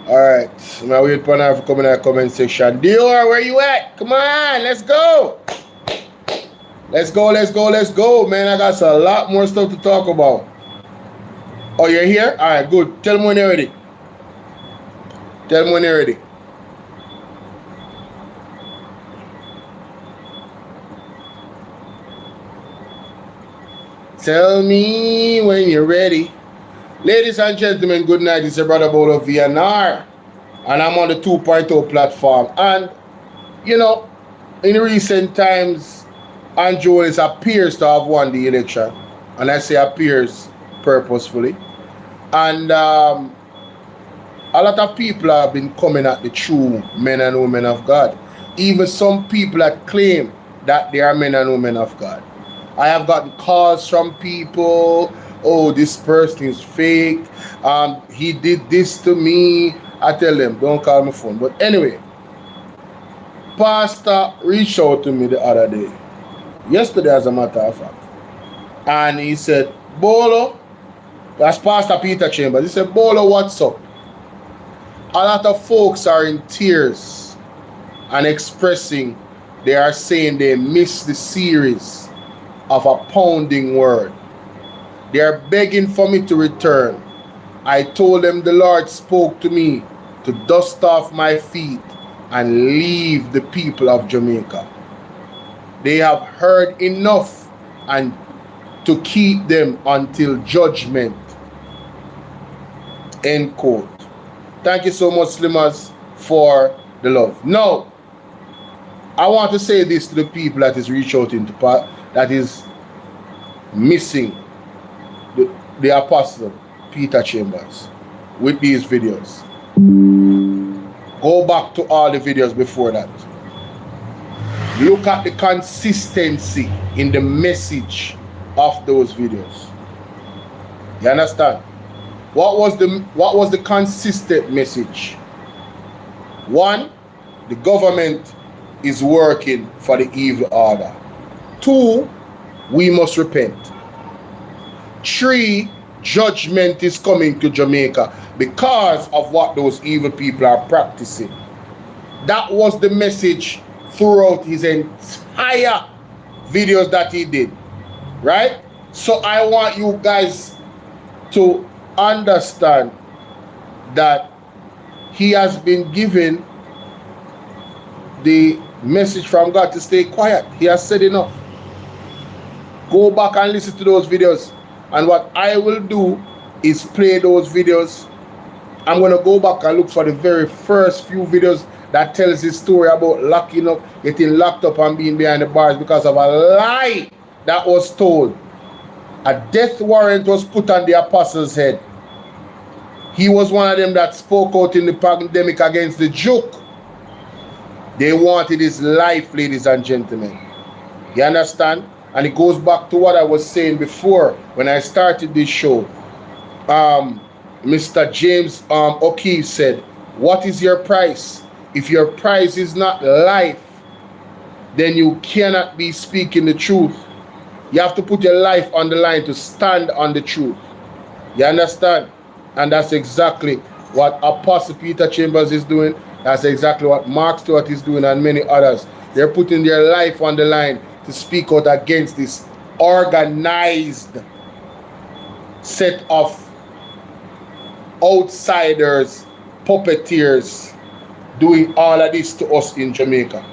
Alright, I'm gonna wait for her to come in the comment section. Dior, where you at? Come on, let's go. Let's go, man. I got a lot more stuff to talk about. Oh, you're here? Alright, good. Tell me when you're ready. Tell me when you're ready. Tell me when you're ready. Ladies and gentlemen, good night. It's your brother Bolo VNR. And I'm on the 2.0 platform. And, you know, in recent times, Andrew Willis appears to have won the election. And I say appears purposefully. And a lot of people have been coming at the true men and women of God. Even some people that claim that they are men and women of God. I have gotten calls from people, oh, this person is fake, he did this to me. I tell them, don't call my phone. But anyway, Pastor reached out to me the other day, yesterday as a matter of fact, and he said, Bolo, that's Pastor Peter Chambers, he said, Bolo, what's up? A lot of folks are in tears and expressing, they are saying they missed the series of A Pounding Word. They are begging for me to return. I told them the Lord spoke to me to dust off my feet and leave the people of Jamaica. They have heard enough and to keep them until judgment. End quote. Thank you so much, Slimmers, for the love. Now, I want to say this to the people that is reaching out into part that is missing the apostle Peter Chambers with these videos. Go back to all the videos before that. Look at the consistency in the message of those videos. You understand? What was the consistent message? One, the government is working for the evil order. Two, we must repent. Three, judgment is coming to Jamaica because of what those evil people are practicing. That was the message throughout his entire videos that he did, right? So I want you guys to understand that he has been given the message from God to stay quiet. He has said enough. Go back and listen to those videos. And what I will do is play those videos. I'm going to go back and look for the very first few videos that tells his story about locking up, getting locked up and being behind the bars because of a lie that was told. A death warrant was put on the apostle's head. He was one of them that spoke out in the pandemic against the joke. They wanted his life, ladies and gentlemen. You understand? And it goes back to what I was saying before when I started this show. Mr. James O'Keefe said, what is your price? If your price is not life, then you cannot be speaking the truth. You have to put your life on the line to stand on the truth. You understand? And that's exactly what Apostle Peter Chambers is doing. That's exactly what Mark Stewart is doing and many others. They're putting their life on the line to speak out against this organized set of outsiders, puppeteers, doing all of this to us in Jamaica.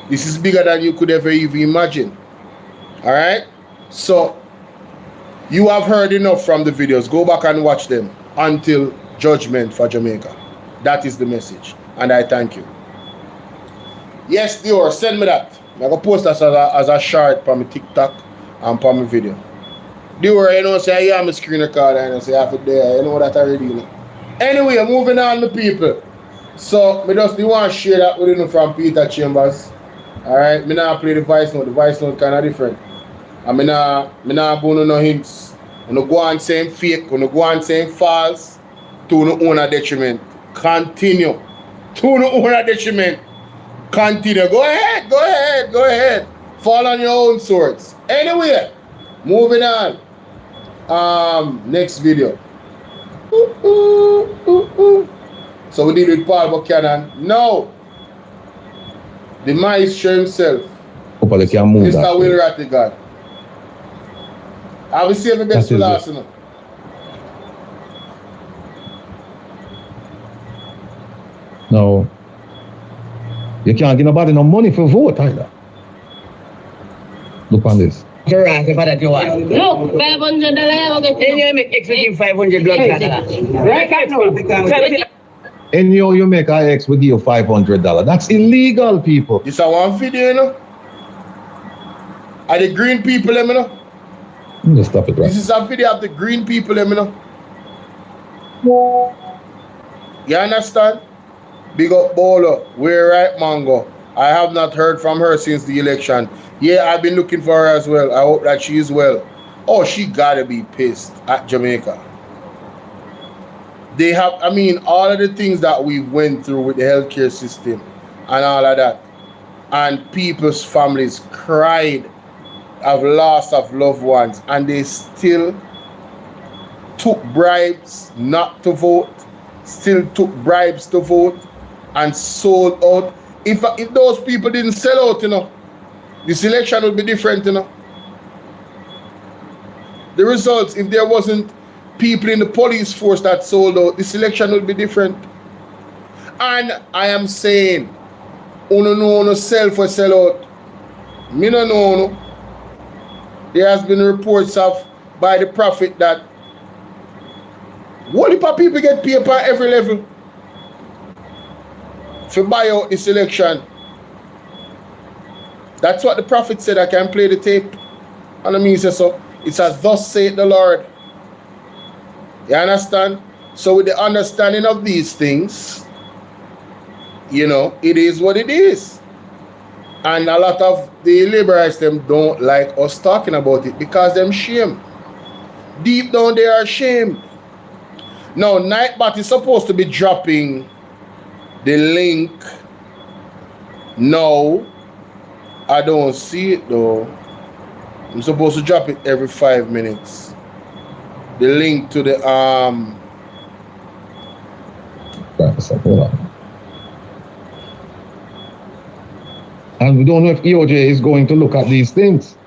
This is bigger than you could ever even imagine. All right? So, you have heard enough from the videos. Go back and watch them until judgment for Jamaica. That is the message. And I thank you. Yes, Dior, send me that. I'm going to post that as a short for my TikTok and for my video. Dior, you know, say I am a screen recorder and I say I have it there. You know that already. You know. Anyway, moving on to people. So, I just want to share that with you from Peter Chambers. Alright, I now play the voice note. The voice note kind of different. And I now go no hints. I no go on saying fake. I no go on saying false. To no own a detriment. Continue. To no own a detriment. Continue. Go ahead. Go ahead. Go ahead. Fall on your own swords. Anyway, moving on. Next video. So we did with Paul Buchanan. No. The maestro himself. Mr. Will Rattigan. I will save the best for last. No. You can't give nobody no money for vote either. Look on this. Look, $500. And you make X give $500. Right? And you make our ex will give you $500. That's illegal, people. This is one video, you know? Are the green people, you know? Just stop it right. This is a video of the green people, you know? You understand? Big up Bolo. Where right, Mango? I have not heard from her since the election. Yeah, I've been looking for her as well. I hope that she is well. Oh, she gotta be pissed at Jamaica. They have, I mean, all of the things that we went through with the healthcare system and all of that. And people's families cried of loss of loved ones. And they still took bribes not to vote. Still took bribes to vote. And sold out. If those people didn't sell out, you know, this election would be different, you know. The results, if there wasn't people in the police force that sold out, this election would be different. And I am saying, uno no uno sell for sell out. Me no know. There has been reports of by the prophet that whole heap of people get paper at every level to buy out this election. That's what the prophet said. I can play the tape. And I mean, so it's as thus saith the Lord. You understand? So with the understanding of these things, you know, it is what it is. And a lot of the liberals, them don't like us talking about it because them shame. Deep down they are ashamed. Now, Nightbot is supposed to be dropping the link. No, I don't see it though. I'm supposed to drop it every 5 minutes. The link to the Hold on. And we don't know if EOJ is going to look at these things.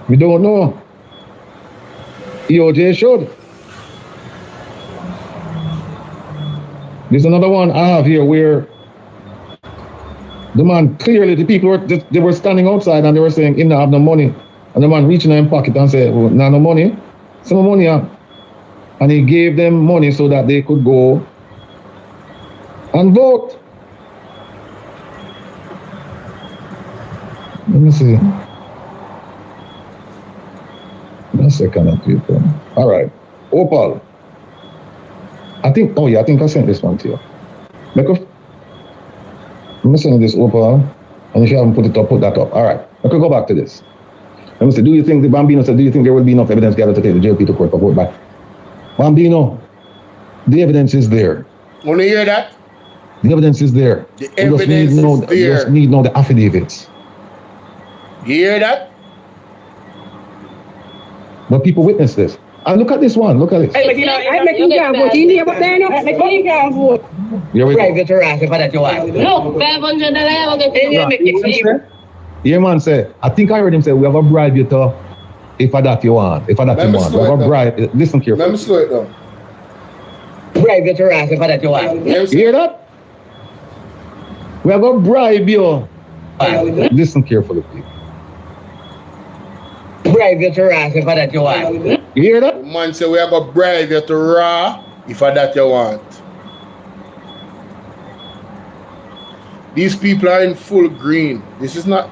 We don't know. EOJ should. There's another one I have here where the man clearly, the people were they were standing outside and they were saying, "Him not have no money," and the man reaching in his pocket and said, "Well, no money, some money," and he gave them money so that they could go and vote. Let me see. A second, people. All right. Opal. I think I sent this one to you. Let me send you this Opal. And if you haven't put it up, put that up. All right. I could go back to this. Let me say, do you think the Bambino said, do you think there will be enough evidence gathered to take the JLP to court for vote back? Bambino, the evidence is there. Want to hear that? The evidence is there. The evidence is there. We just need now the affidavits. You hear that? But people witness this. And look at this one. Look at it. I make you can't vote. You but then I make you can't vote. Here we go. Private harassment for that you want. No, $500. Yeah, man, say, I think I heard him say, we have a bribe you to, if I that you want. If I that you want. We have a bribe. Listen carefully. Let me slow it down. Private harassment for that you want. You hear that? We have a bribe you. Listen carefully, people. Private harassment for that you want. You hear that? The man say we are gonna bribe you to raw if I that you want. These people are in full green. This is not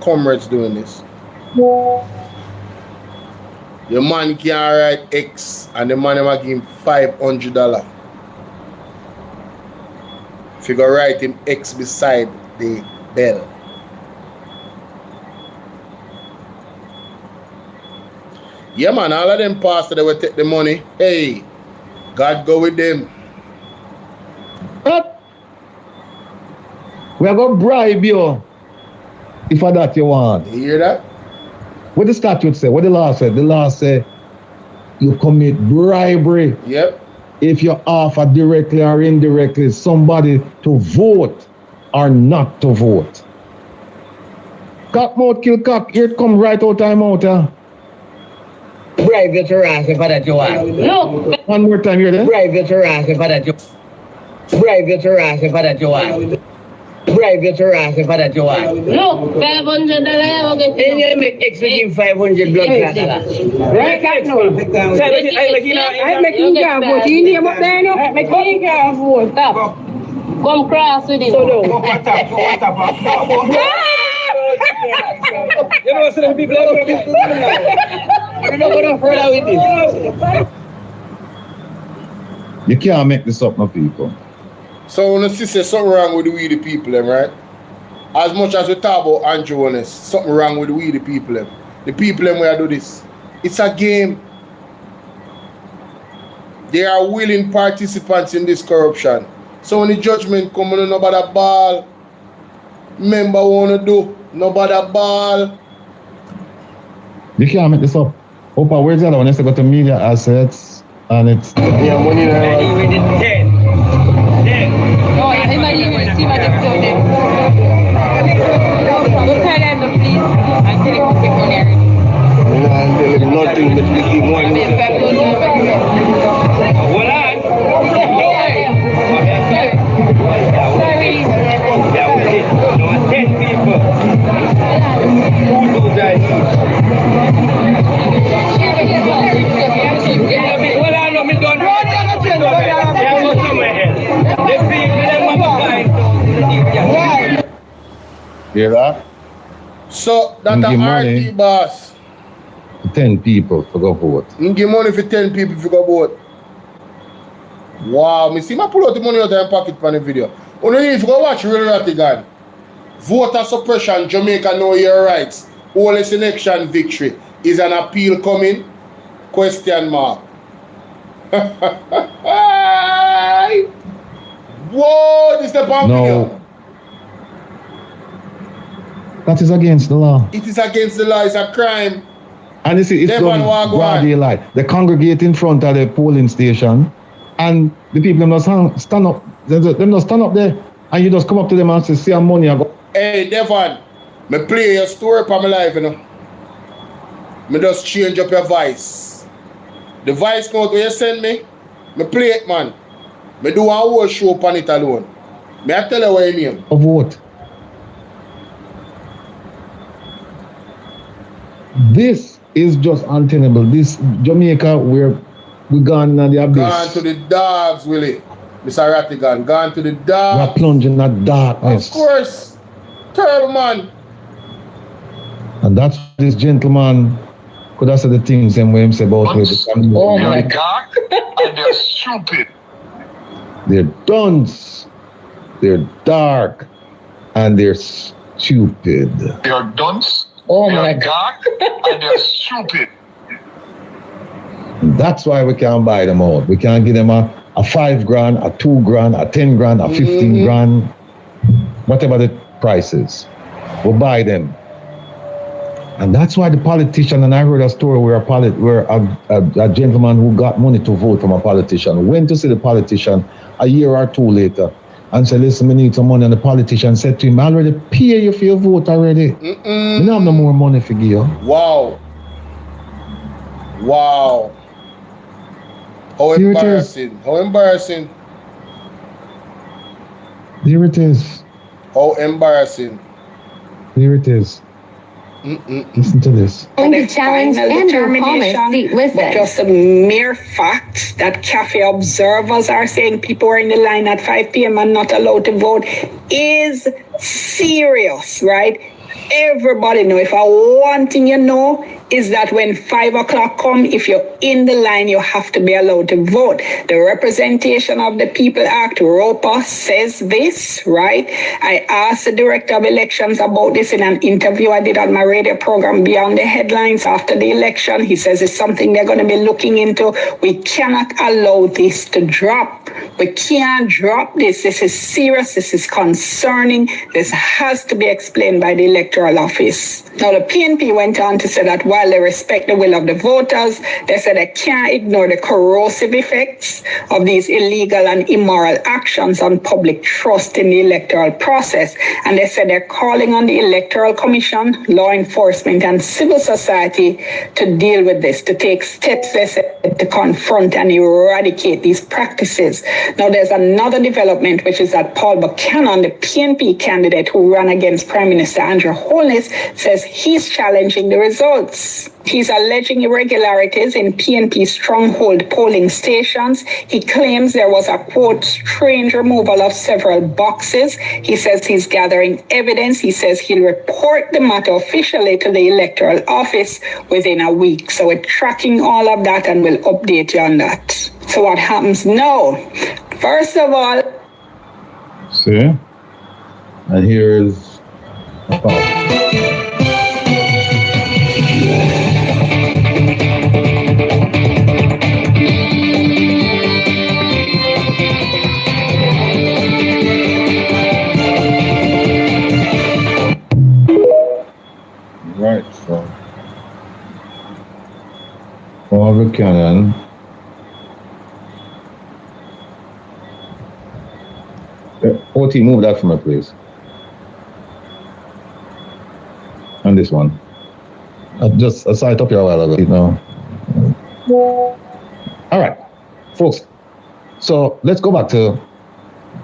comrades doing this. The man can write X and the man will give him $500. If you go write him X beside the bell. Yeah, man, all of them pastors, they will take the money. Hey, God go with them. What? We are going to bribe you if I that you want. You hear that? What the statute say? What the law say? The law say you commit bribery. Yep. If you offer directly or indirectly somebody to vote or not to vote. Cock mouth kill cock. Here it come right out time out. Private harassment for that you want. No. One more time here then. Private harassment for that you want. Private harassment for that you want. Private harassment for that you want. No, $500. And you make X with him 500 blood clot. Right? No. I make you can't vote. You need but then I make you can't vote. Stop. Come cross with him. So no. You know some people are going to you're not going to further with this. You can't make this up, my people. So when you see something wrong with we the people, right? As much as we talk about Andrew honest, something wrong with we the people. The people where do this. It's a game. They are willing participants in this corruption. So when the judgment comes, nobody ball. Member wanna do, nobody ball. You can't make this up. Opa, where's the other one? Let's go to media assets and it's yeah, money now. No, I think I even see my next door there. Go tell them to please. I'm telling you quick money. Nothing but this money. Hold on. Sorry. That was it. No, 10 people. Who do that? Well, I know me don't know. hear that? So that's a RT boss. 10 people to go vote. You give money for 10 people to go vote. Wow, me see my pull out the money out of my pocket for the video. Only if you go watch Real Ratigan. Voter suppression, Jamaica know your rights. Only election victory. Is an appeal coming? Question mark. Whoa, this is the bomb video. That is against the law. It is against the law, it's a crime. And you see, it's done broad daylight. They congregate in front of the polling station, and the people them just stand up. Them just stand up there, and you just come up to them and say, "See, I'm money." I go. Hey, Devon, me play your story for my life, you know. Me just change up your voice. The voice note where you send me play it, man. Me do a whole show on it alone. Me I tell you what your name. A vote. This is just untenable. This Jamaica, where we gone in the abyss. Gone to the dogs, Willie. Mr. Rattigan, gone to the dogs. We're plunging that darkness. Of course. Terrible, man. And that's this gentleman could I say the things and when him say about with the Oh my God. And they're stupid. They're dunce, they're dark, and they're stupid. They're dunce. Oh they're my dark, and they're stupid. And that's why we can't buy them out. We can't give them a $5 grand, a $2 grand, a 10 grand, a 15 grand, whatever the price is. We'll buy them. And that's why the politician, and I heard a story where a gentleman who got money to vote from a politician went to see the politician a year or two later and said, listen, we need some money. And the politician said to him, I already pay you for your vote already. You don't have no more money for you. Wow. Wow. How Here embarrassing. How embarrassing. There it is. How embarrassing. Here it is. Listen to this. And the challenge and determination, but just the mere fact that cafe observers are saying people are in the line at 5 p.m. and not allowed to vote is serious, right? Everybody know. If one thing you know is that when 5 o'clock come, if you're in the line, you have to be allowed to vote. The Representation of the People Act, ROPA, says this, right? I asked the Director of Elections about this in an interview I did on my radio program Beyond the Headlines after the election. He says it's something they're going to be looking into. We cannot allow this to drop. We can't drop this. This is serious. This is concerning. This has to be explained by the Electoral Office. Now, the PNP went on to say that while they respect the will of the voters, they said they can't ignore the corrosive effects of these illegal and immoral actions on public trust in the electoral process. And they said they're calling on the Electoral Commission, law enforcement, and civil society to deal with this, to take steps, they said, to confront and eradicate these practices. Now, there's another development, which is that Paul Buchanan, the PNP candidate who ran against Prime Minister Andrew Holness, says he's challenging the results. He's alleging irregularities in PNP stronghold polling stations. He claims there was a, quote, strange removal of several boxes. He says he's gathering evidence. He says he'll report the matter officially to the Electoral Office within a week. So we're tracking all of that and we'll update you on that. So what happens now? First of all... See? And here's... Right, so Paul Buchanan OT, move that from me, please. And this one. I saw it up here a while ago, you know. All right, folks. So let's go back to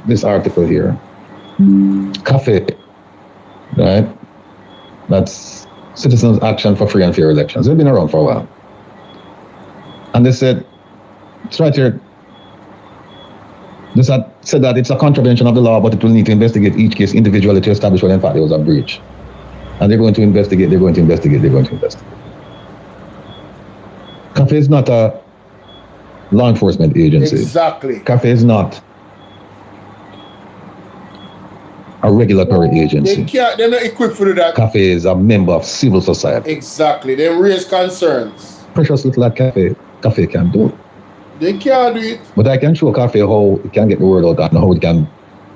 this article here. Cafe, right? That's Citizens Action for Free and Fair Elections. They've been around for a while. And they said, it's right here. They said that it's a contravention of the law, but it will need to investigate each case individually to establish whether in fact there was a breach. And they're going to investigate, they're going to investigate. CAFE is not a law enforcement agency. Exactly. CAFE is not a regulatory agency. They're not equipped for that. CAFE is a member of civil society. Exactly. They raise concerns. Precious little that CAFE can do. They can't do it. But I can show CAFE how it can get the word out and how it can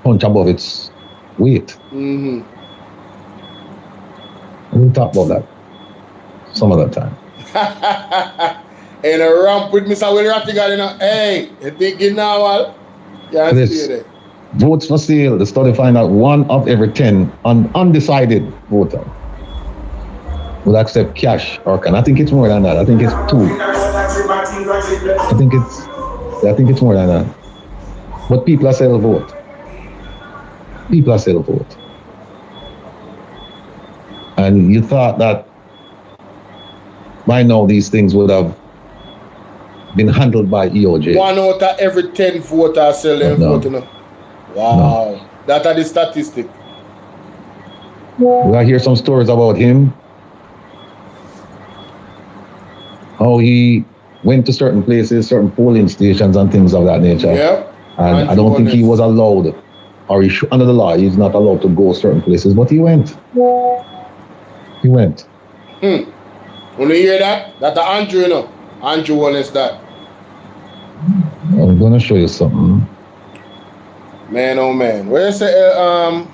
punch above its weight. Mm-hmm. We'll talk about that some other time. And a ramp with Mr. Will Rattigan, you know, hey, you thinking now, well? Yeah, this votes for sale, the study find out 1 of every 10 undecided voter will accept cash or can. I think it's more than that. I think it's 2. I think it's more than that. But people are still vote. And you thought that by now these things would have been handled by EOJ. 1 out of every 10 voters sell them vote, you know. Wow. No. That are the statistic. We hear some stories about him how he went to certain places, certain polling stations and things of that nature. Yep. And I don't think he was allowed, or under the law, he's not allowed to go certain places, but he went. He went. When you hear that? That's the Andrew, you know. Andrew one is that. I'm gonna show you something. Man, oh man. Where's the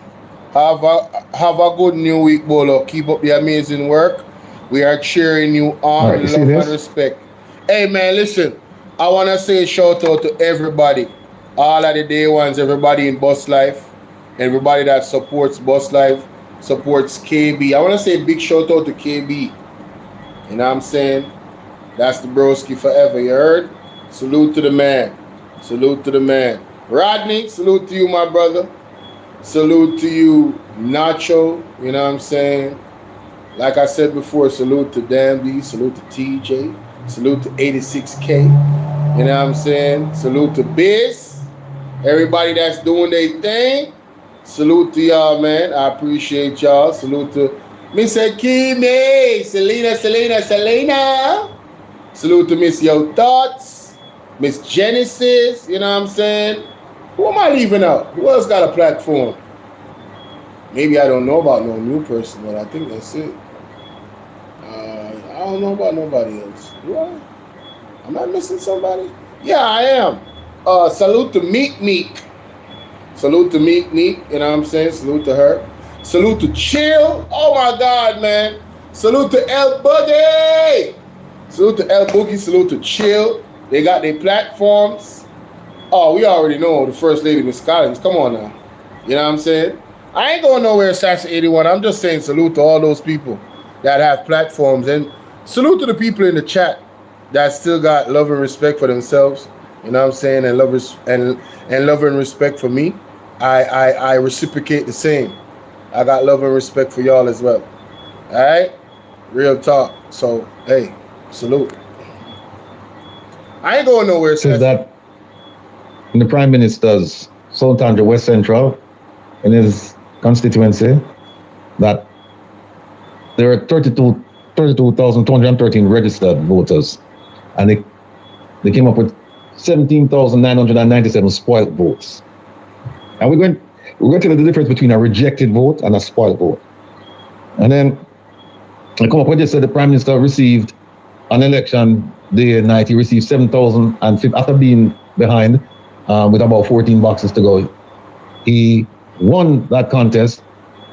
have a good new week, Bolo. Keep up the amazing work. We are cheering you on. Right, you love and respect. Hey man, listen. I wanna say a shout out to everybody. All of the day ones, everybody in Bus Life, everybody that supports Bus Life, supports KB. I wanna say a big shout out to KB. You know what I'm saying? That's the broski forever, you heard? Salute to the man. Salute to the man. Rodney, salute to you, my brother. Salute to you, Nacho. You know what I'm saying? Like I said before, salute to Danby. Salute to TJ. Salute to 86K. You know what I'm saying? Salute to Biz. Everybody that's doing their thing. Salute to y'all, man. I appreciate y'all. Salute to Miss Akime. Selena. Salute to Miss Yo Thoughts. Miss Genesis. You know what I'm saying? Who am I leaving out? Who else got a platform? Maybe I don't know about no new person, but I think that's it. I don't know about nobody else. Do I? Am I missing somebody? Yeah, I am. Salute to Meek. Salute to Meek. You know what I'm saying? Salute to her. Salute to Chill. Oh my God, man. Salute to El Boogie. Salute to El Boogie. Salute to Chill. They got their platforms. Oh, we already know the First Lady, Miss Collins. Come on now. You know what I'm saying? I ain't going nowhere, Sassy 81. I'm just saying salute to all those people that have platforms. And salute to the people in the chat that still got love and respect for themselves. You know what I'm saying? And love and respect for me. I reciprocate the same. I got love and respect for y'all as well. All right? Real talk. So, hey, salute. I ain't going nowhere, says that in the Prime Minister's South Andrew West Central, in his constituency, that there are 32,213 registered voters, and they came up with 17,997 spoiled votes. And we're going to tell you the difference between a rejected vote and a spoiled vote. And then I come up with this, that the Prime Minister received on election day and night, he received 7,050 after being behind with about 14 boxes to go. He won that contest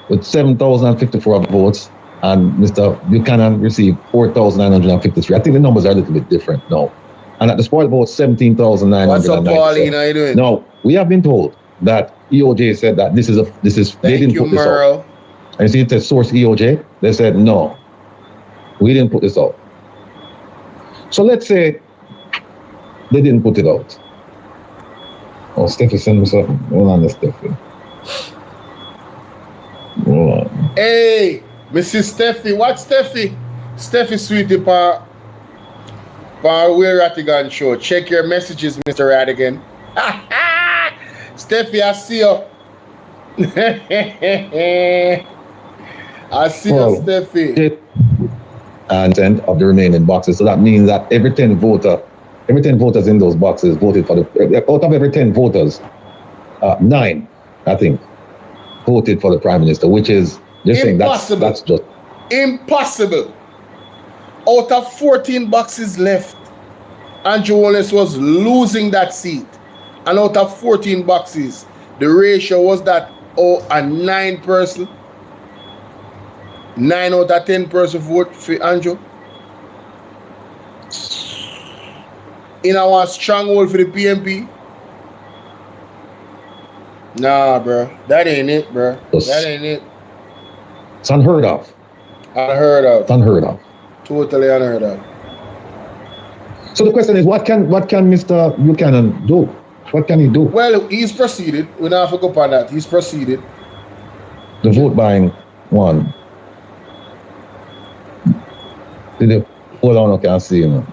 with 7,054 votes, and Mr. Buchanan received 4,953. I think the numbers are a little bit different now. And at the spoiled vote, 17,997. What's up, Pauline? How you doing? Now, we have been told that EOJ said that this is they didn't put this out. And you see, to source EOJ, they said, no, we didn't put this out. So let's say they didn't put it out. Oh, Steffi sent me something. Hold on, Steffi. Hold on. Hey, Mrs. Steffi. What Steffi? Steffi Sweetie Pa Will Rattigan Show. Check your messages, Mr. Rattigan. Steffi, I see you. I see you, Steffi. And 10 of the remaining boxes. So that means that every 10 voters in those boxes voted for out of every 10 voters, 9, I think, voted for the Prime Minister, which is, they're saying that's just impossible. Out of 14 boxes left, Andrew Wallace was losing that seat. And out of 14 boxes, the ratio was that a 9 person. 9 out of 10 person vote for Andrew. In our stronghold for the PMP. Nah, bro. That ain't it, bro. That ain't it. It's unheard of. It's unheard of. Totally unheard of. So the question is, what can Mr. Buchanan do? What can he do? Well, he's proceeded. We don't have to go upon that. He's proceeded. The vote buying one. Hold on, I can't see you now.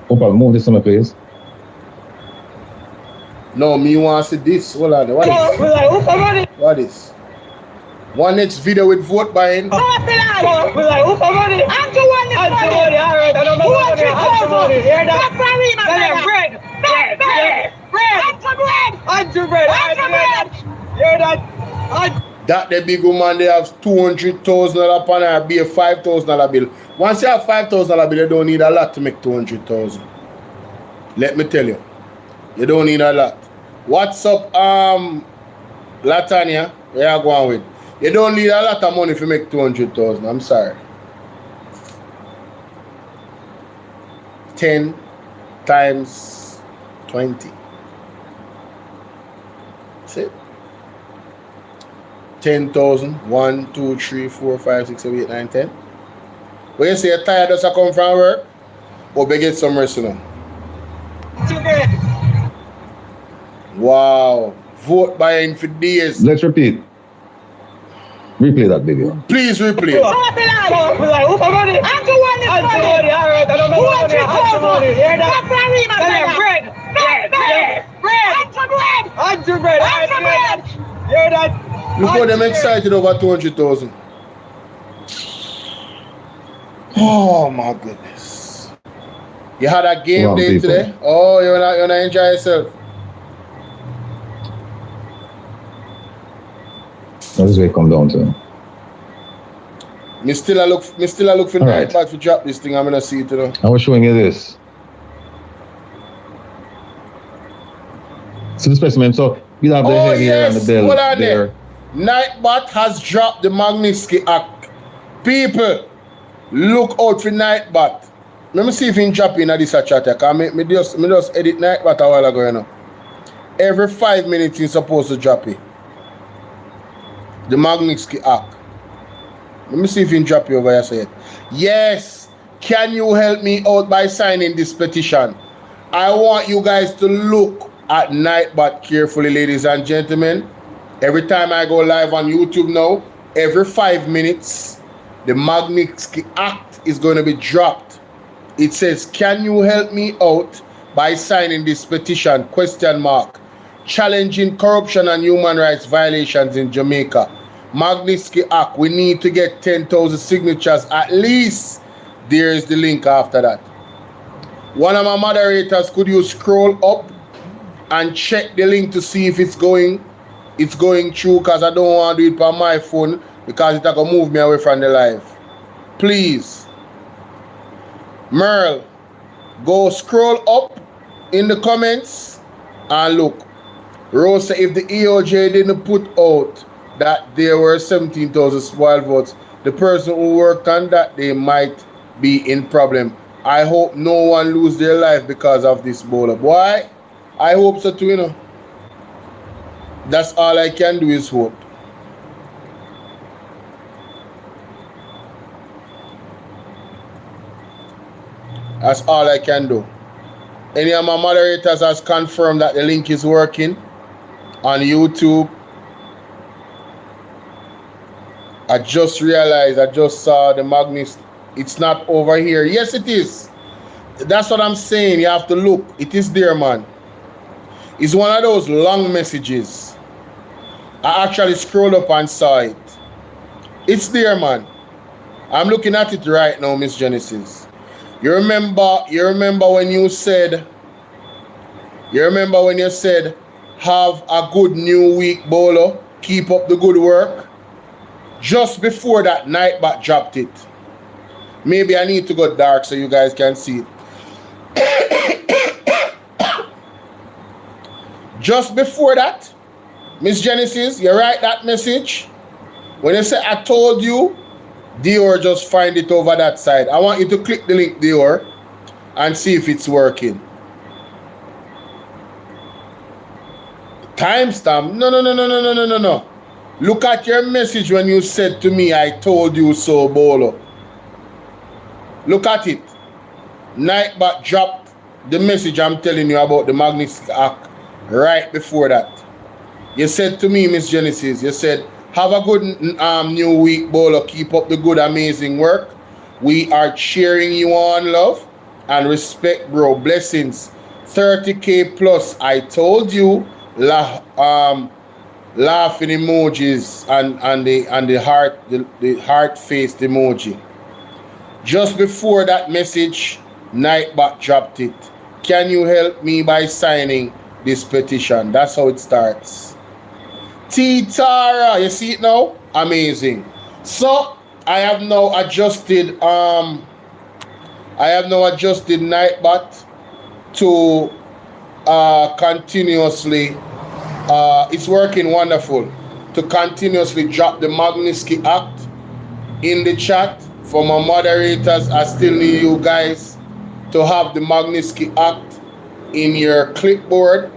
Opa, move this on, please. No, me want to see this. Hold on. What is? One next video with vote buying. That the big woman, they have $200,000 upon her, be a $5,000 bill. Once you have $5,000 bill, you don't need a lot to make 200,000. Let me tell you, you don't need a lot. What's up, Latanya? Where you going with? You don't need a lot of money to make 200,000. I'm sorry. 10 times 20. That's it. 10,000. 1, 2, 3, 4, 5, 6, 7, 8, 9, 10. When you say you're tired, does that come from work? Or they get some rest now? Wow. Vote buying for days. Let's repeat. Replay that video. Please replay. Look how them excited over 200,000. Oh my goodness. You had a game day today? Oh, you're not enjoy yourself. Now this way come down to. Me still a look for night back to drop this thing. I'm gonna see it today. I was showing you this. So the specimen, so you have the head here and the bell there. Nightbot has dropped the Magnitsky Act. People, look out for Nightbot. Let me see if he can drop in at this chat. Me just edit Nightbot a while ago, you know. Every 5 minutes he's supposed to drop it. The Magnitsky Act. Let me see if he can drop it over here. Say it. Yes. Can you help me out by signing this petition? I want you guys to look at Nightbot carefully, ladies and gentlemen. Every time I go live on YouTube now, every 5 minutes, the Magnitsky Act is going to be dropped. It says, can you help me out by signing this petition? ? Challenging corruption and human rights violations in Jamaica. Magnitsky Act. We need to get 10,000 signatures at least. There is the link after that. One of my moderators, could you scroll up and check the link to see if it's going through, because I don't want to do it on my phone because it's going to move me away from the live. Please. Merle, go scroll up in the comments and look. Rose said if the EOJ didn't put out that there were 17,000 spoiled votes, the person who worked on that, they might be in problem. I hope no one lose their life because of this Bolo. Why? I hope so too, you know. That's all I can do is hope. That's all I can do. Any of my moderators has confirmed that the link is working on YouTube. I just realized, I just saw the Magnus. It's not over here. Yes, it is. That's what I'm saying. You have to look. It is there, man. It's one of those long messages. I actually scrolled up and saw it. It's there, man. I'm looking at it right now, Miss Genesis. You remember when you said, have a good new week, Bolo. Keep up the good work. Just before that, Nightbot dropped it. Maybe I need to go dark so you guys can see it. Just before that, Miss Genesis, you write that message. When you say, I told you, Dior, just find it over that side. I want you to click the link, Dior, and see if it's working. Timestamp. No. Look at your message when you said to me, I told you so, Bolo. Look at it. Nightbot dropped the message I'm telling you about the Magnitsky Act right before that. You said to me, Miss Genesis, you said, have a good new week, Bolo. Keep up the good, amazing work. We are cheering you on, love and respect, bro. Blessings. 30K plus. I told you, laughing emojis and the heart faced emoji. Just before that message, Nightbot dropped it. Can you help me by signing this petition? That's how it starts. T Tara, you see it now? Amazing. So I have now adjusted Nightbot to continuously it's working wonderful to continuously drop the Magnitsky Act in the chat. For my moderators, I still need you guys to have the Magnitsky Act in your clipboard,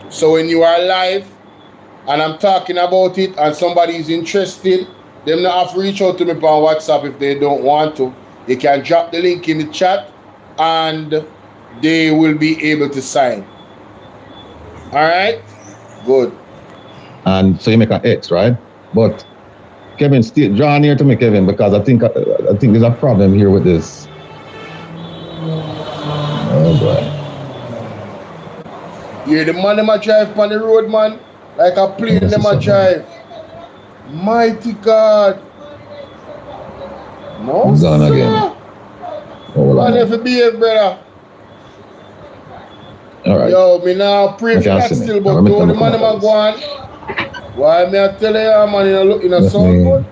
so when you are live and I'm talking about it and somebody is interested, them not have to reach out to me on WhatsApp if they don't want to. They can drop the link in the chat and they will be able to sign. All right, good. And so you make an X, right? But Kevin, still draw near to me, Kevin, because I think there's a problem here with this. Oh boy. Yeah, the man them a drive on the road, man, like a plane them a drive. Mighty God. No, I'm gone sir. again. Hold on. Man, if you behave, brother. All right. Yo, me now pray for that still, but though the man them a go on. Why me I tell you, man, you look in a sound good?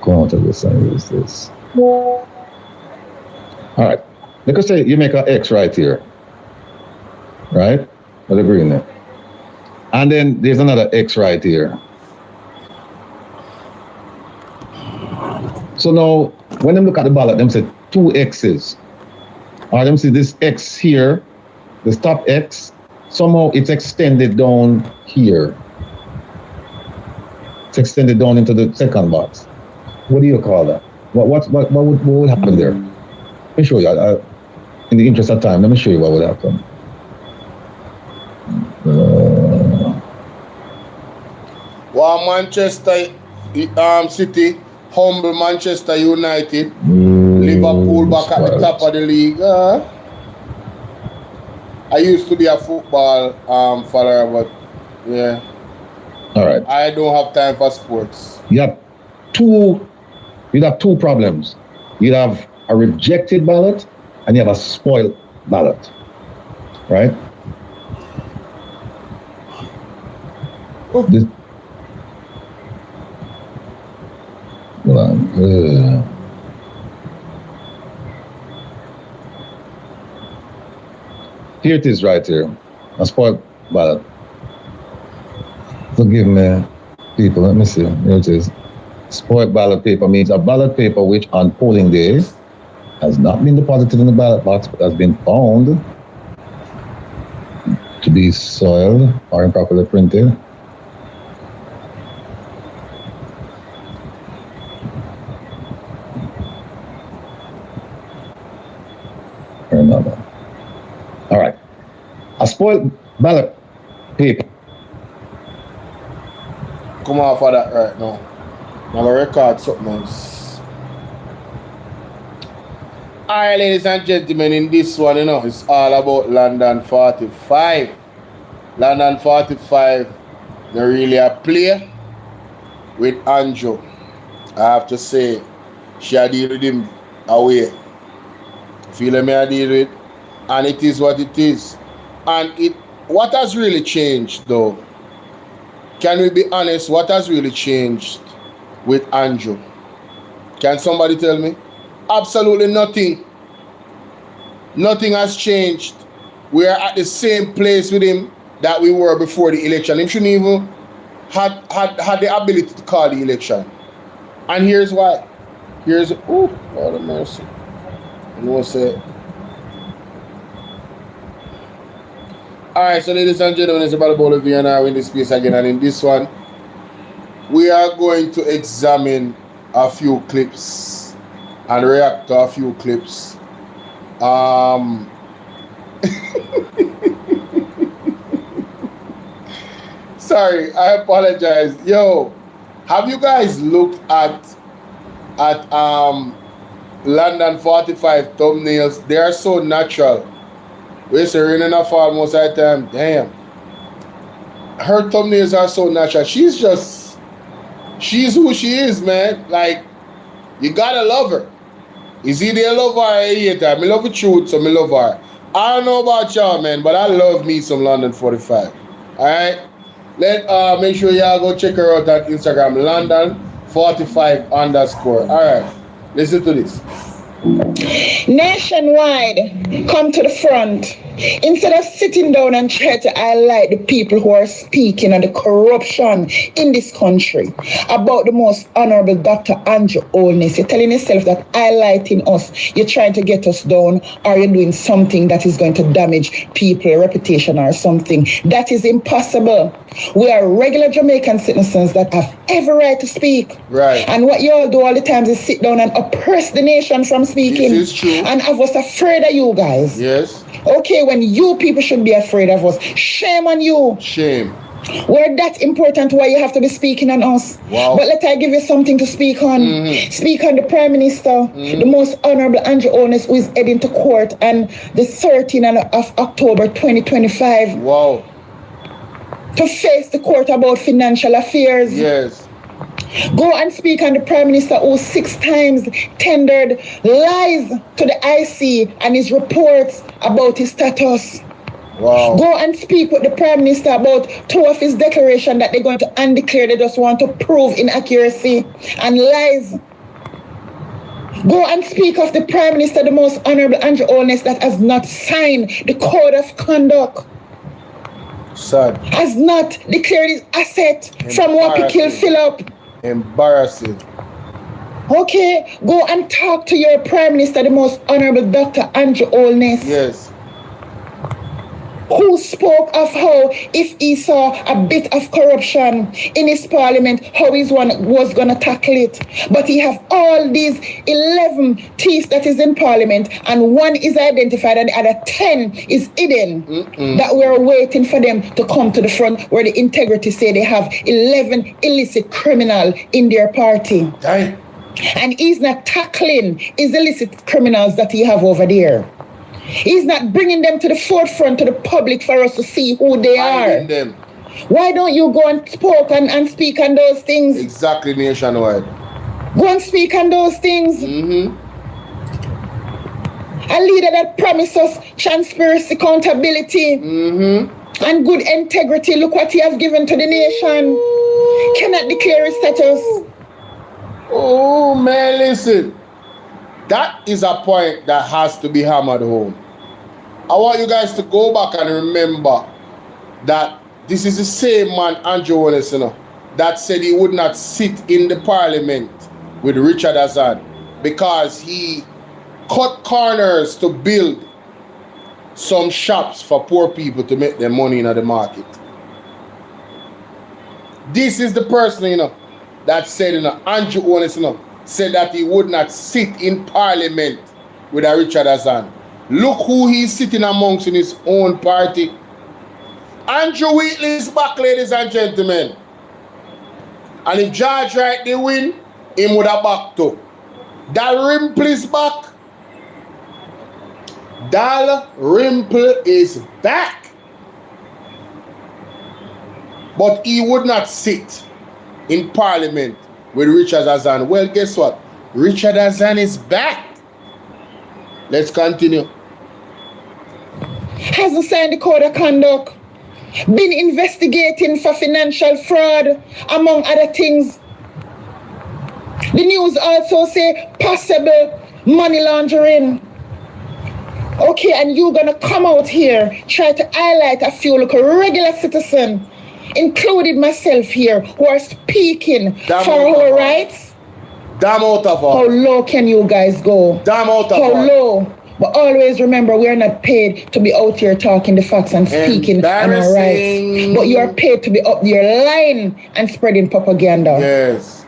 Go on to this and use this. All right. Like I say, you make an X right here. Right? With the green there. And then there's another X right here. So now, when them look at the ballot, them say 2 X's. Or them see this X here, this top X, somehow it's extended down here. It's extended down into the second box. What do you call that? What would happen there? Let me show you. In the interest of time, let me show you what would happen. Manchester City humble Manchester United. Liverpool back at the top of the league. I used to be a football follower, but yeah. All right. I don't have time for sports. You'd have two problems. You'd have a rejected ballot and you have a spoiled ballot. Right? This, hold on. Here it is right here. A spoiled ballot. Forgive me, people. Let me see. Here it is. Spoiled ballot paper means a ballot paper which on polling day has not been deposited in the ballot box but has been found to be soiled or improperly printed. Or another. All right. A spoiled ballot paper. Come off of that right now. I'm gonna record something else. Alright, ladies and gentlemen, in this one, it's all about London 45. London 45, they're really a play with Andrew. I have to say, she a deal with him away. Feel me, I deal with, and it is what it is. And what has really changed though? Can we be honest? What has really changed with Andrew? Can somebody tell me? Absolutely nothing. Nothing has changed. We are at the same place with him that we were before the election. He shouldn't even had the ability to call the election. And here's why. Lord of mercy. You know say. Alright, so ladies and gentlemen, it's about Bolo and I in this space again, and in this one, we are going to examine a few clips and react to a few clips. Sorry, I apologize. Yo, have you guys looked at London 45 thumbnails? They are so natural. We say rain enough fall most of the time. Damn. her thumbnails are so natural. She's who she is, man. Like, you gotta love her. Is either you love her or you hate her. I love the truth, so I love her. I don't know about y'all, man, but I love me some London 45. Alright? Make sure y'all go check her out on Instagram, London 45 _. Alright, listen to this. Nationwide, come to the front. Instead of sitting down and try to highlight the people who are speaking on the corruption in this country, about the most honorable Dr. Andrew Holness, you're telling yourself that highlighting us, you're trying to get us down, or you're doing something that is going to damage people's reputation or something. That is impossible. We are regular Jamaican citizens that have every right to speak. Right. And what you all do all the time is sit down and oppress the nation from speaking. This is true. And have us afraid of you guys. Yes. Okay, when you people should be afraid of us. Shame on you. Shame. We're that important why you have to be speaking on us. Wow. But let I give you something to speak on. Speak on the Prime Minister, the most honorable Andrew Holness, who is heading to court on the 13th of October 2025. Wow. To face the court about financial affairs. Yes. Go and speak on the Prime Minister who 6 times tendered lies to the IC and his reports about his status. Wow. Go and speak with the Prime Minister about 2 of his declaration that they're going to undeclare. They just want to prove inaccuracy and lies. Go and speak of the Prime Minister, the most honorable Andrew Holness, that has not signed the code of conduct. Sad. Has not declared his asset from what he killed Philip. Embarrassing. Okay, go and talk to your Prime Minister, the most honorable Dr. Andrew Holness. Yes. Who spoke of how if he saw a bit of corruption in his parliament, how he was going to tackle it. But he have all these 11 thieves that is in parliament, and 1 is identified and the other 10 is hidden. That we're waiting for them to come to the front, where the integrity say they have 11 illicit criminals in their party. Aye. And he's not tackling his illicit criminals that he have over there. He's not bringing them to the forefront to the public for us to see who they are. Them. Why don't you go and speak on those things? Exactly, nationwide. Go and speak on those things. A leader that promises transparency, accountability, and good integrity. Look what he has given to the nation. Cannot declare his status. Oh, man, listen. That is a point that has to be hammered home. I want you guys to go back and remember that this is the same man, Andrew Holness, that said he would not sit in the parliament with Richard Hassan because he cut corners to build some shops for poor people to make their money in the market. This is the person, that said, Andrew Holness, said that he would not sit in parliament with a Richard Hassan. Look who he's sitting amongst in his own party. Andrew Wheatley is back, ladies and gentlemen. And if George Wright they win, him would have back too. Dalrymple is back. Dalrymple is back. But he would not sit in parliament with Richard Hassan. Well, guess what? Richard Hassan is back. Let's continue. Hasn't signed the code of conduct. Been investigating for financial fraud, among other things. The news also say possible money laundering. Okay, and you're gonna come out here, try to highlight a few local regular citizens, including myself here, who are speaking for our rights. Damn out of all. How low can you guys go? Damn out of all. How low? But always remember, we are not paid to be out here talking the facts and speaking on our rights. But you are paid to be up there lying and spreading propaganda. Yes.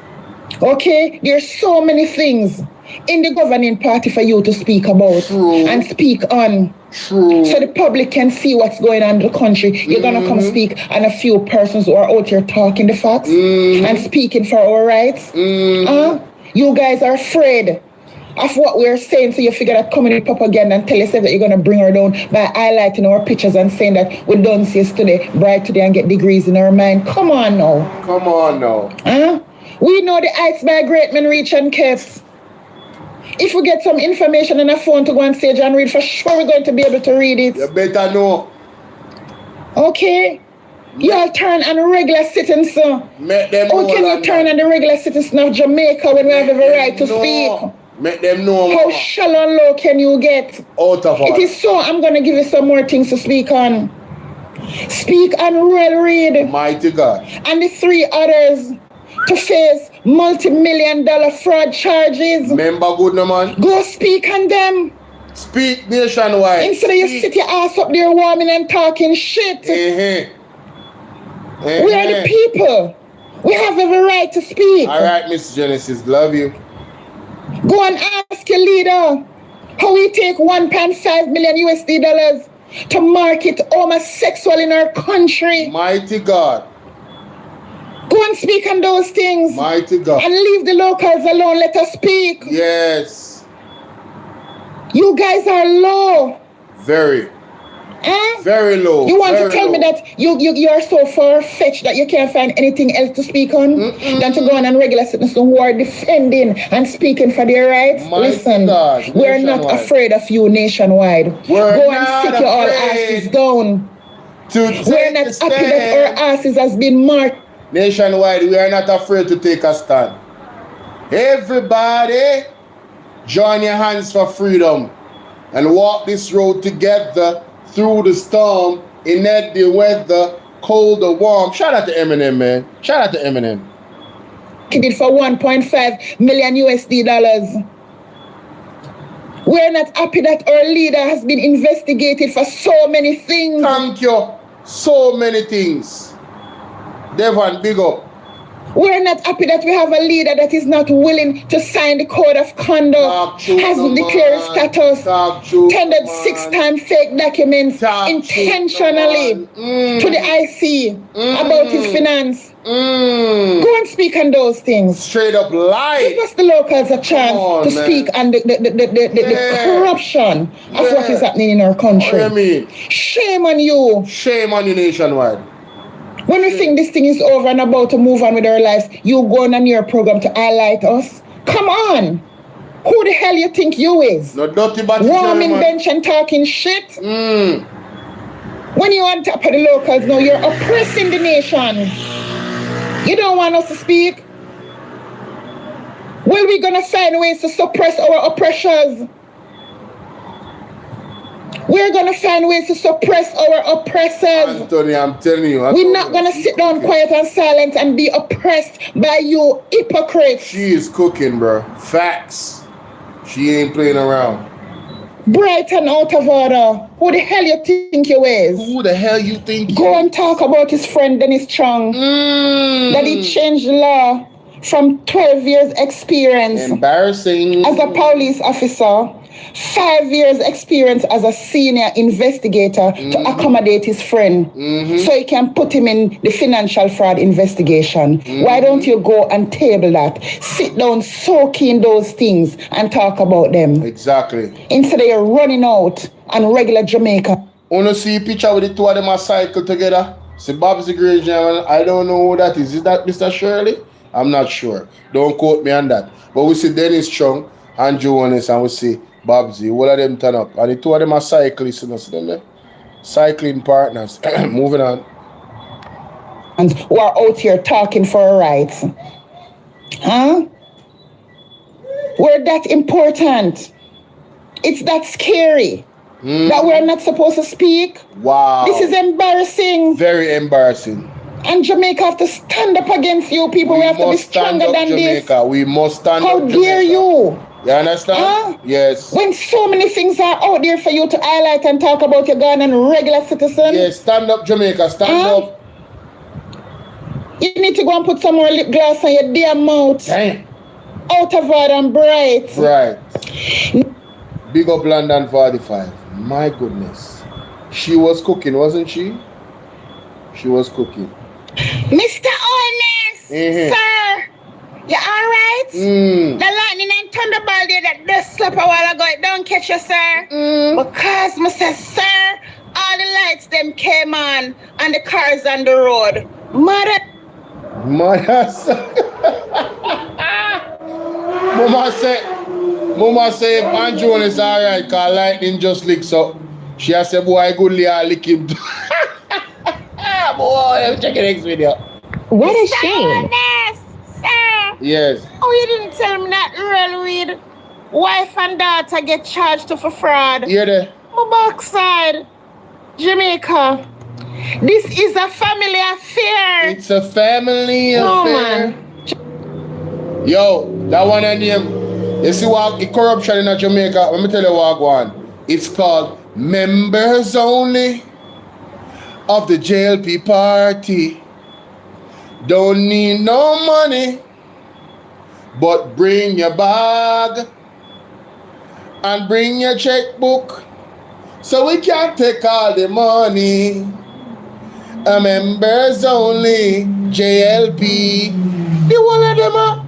Okay? There's so many things in the governing party for you to speak about and speak on. True. So the public can see what's going on in the country. You're gonna come speak on a few persons who are out here talking the facts and speaking for our rights. You guys are afraid of what we're saying, so you figure that community propaganda and tell yourself that you're going to bring her down by highlighting our pictures and saying that we done this today, bright today, and get degrees in our mind. Come on now. Come on now. Huh? We know the heights by great men reach and kept. If we get some information on a phone to go on stage and read, for sure we're going to be able to read it. You better know. Okay. You all turn on regular citizens. Make them How know can you turn on the regular citizens of Jamaica when we have every right to speak? Make them know. How shallow and low can you get? Out of It is so. I'm going to give you some more things to speak on. Speak and well read. Mighty God. And the 3 others to face multi-million-dollar fraud charges. Remember good no man. Go speak on them. Speak nationwide. Instead of you sit your ass up there warming and talking shit. We are the people. We have every right to speak. All right, Miss Genesis, love you. Go and ask your leader how we take 1.5 million USD dollars to market homosexual in our country. Mighty God. Go and speak on those things. Mighty God. And leave the locals alone. Let us speak. Yes. You guys are low. Very. Huh? Very low. You want very to tell low. me that you are so far-fetched that you can't find anything else to speak on than to go on and regular citizens who are defending and speaking for their rights? Listen, we're not afraid of you nationwide. Go and sit your all asses down. We're not happy that our asses has been marked. Nationwide, we are not afraid to take a stand. Everybody, join your hands for freedom and walk this road together through the storm, in the weather, cold or warm. Shout out to Eminem, man. Shout out to Eminem. He did for 1.5 million USD dollars. We're not happy that our leader has been investigated for so many things. Thank you. So many things. Devon, big up. We're not happy that we have a leader that is not willing to sign the code of conduct, hasn't declared status, tendered 6-time fake documents intentionally to the IC about his finance. Go and speak on those things. Straight up lie. Give us the locals a chance to speak on the corruption of what is happening in our country. What do you mean? Shame on you. Shame on you nationwide. When we think this thing is over and about to move on with our lives, you go on your program to highlight us? Come on. Who the hell you think you is? No dirty body. Warming bench and talking shit? When you on top of the locals now, you're oppressing the nation. You don't want us to speak? Well, we're going to find ways to suppress our oppressors. We're going to find ways to suppress our oppressors. Anthony, I'm telling you. We're not going to sit down quiet and silent and be oppressed by you hypocrites. She is cooking, bro. Facts. She ain't playing around. Bright and out of order. Who the hell you think you is? Who the hell you think Go and talk about his friend Dennis Chung. That he changed the law from 12 years experience. Embarrassing. As a police officer. 5 years experience as a senior investigator to accommodate his friend so he can put him in the financial fraud investigation. Why don't you go and table that? Sit down, soak in those things and talk about them. Exactly. Instead of you running out on regular Jamaica. Wanna see a picture with the two of them a cycle together? See Bob's Great Gentleman. I don't know who that is. Is that Mr. Shirley? I'm not sure. Don't quote me on that. But we see Dennis Chung and Joe Honest and we see Babsy, all of them turn up. And the two of them are cyclists, you know, see them there? Cycling partners. Moving on. And who are out here talking for our rights. Huh? We're that important. It's that scary. That we're not supposed to speak. Wow. This is embarrassing. Very embarrassing. And Jamaica have to stand up against you people. We have to be stronger than Jamaica. this. We must stand How up dare Jamaica. you? You understand? Huh? Yes. When so many things are out there for you to highlight and talk about your gun and regular citizen. Yes, stand up Jamaica, stand up. You need to go and put some more lip gloss on your damn mouth. Damn. Out of order and bright. Right. Big up London 45. My goodness. She was cooking, wasn't she? She was cooking. Mr. Honest, sir, You alright? The lightning and thunderbolt there that just slept a while ago, it don't catch you, sir. Because, Mr. Sir, all the lights them came on and the cars on the road. Mother, Mama say if Andrew is alright, cause lightning just licks up. She has said, boy, goodly I lick him. Boy, I'm checking next video. What a shame. sir. Yes. Oh, you didn't tell me that railweed wife and daughter get charged for fraud. Yeah, there. My backside, Jamaica. This is a family affair. It's a family No, affair. man. Yo, that one and name. You see what the corruption in Jamaica? Let me tell you what one. It's called members only of the JLP party. Don't need no money, but bring your bag and bring your checkbook so we can take all the money. A members only JLP. The one of them are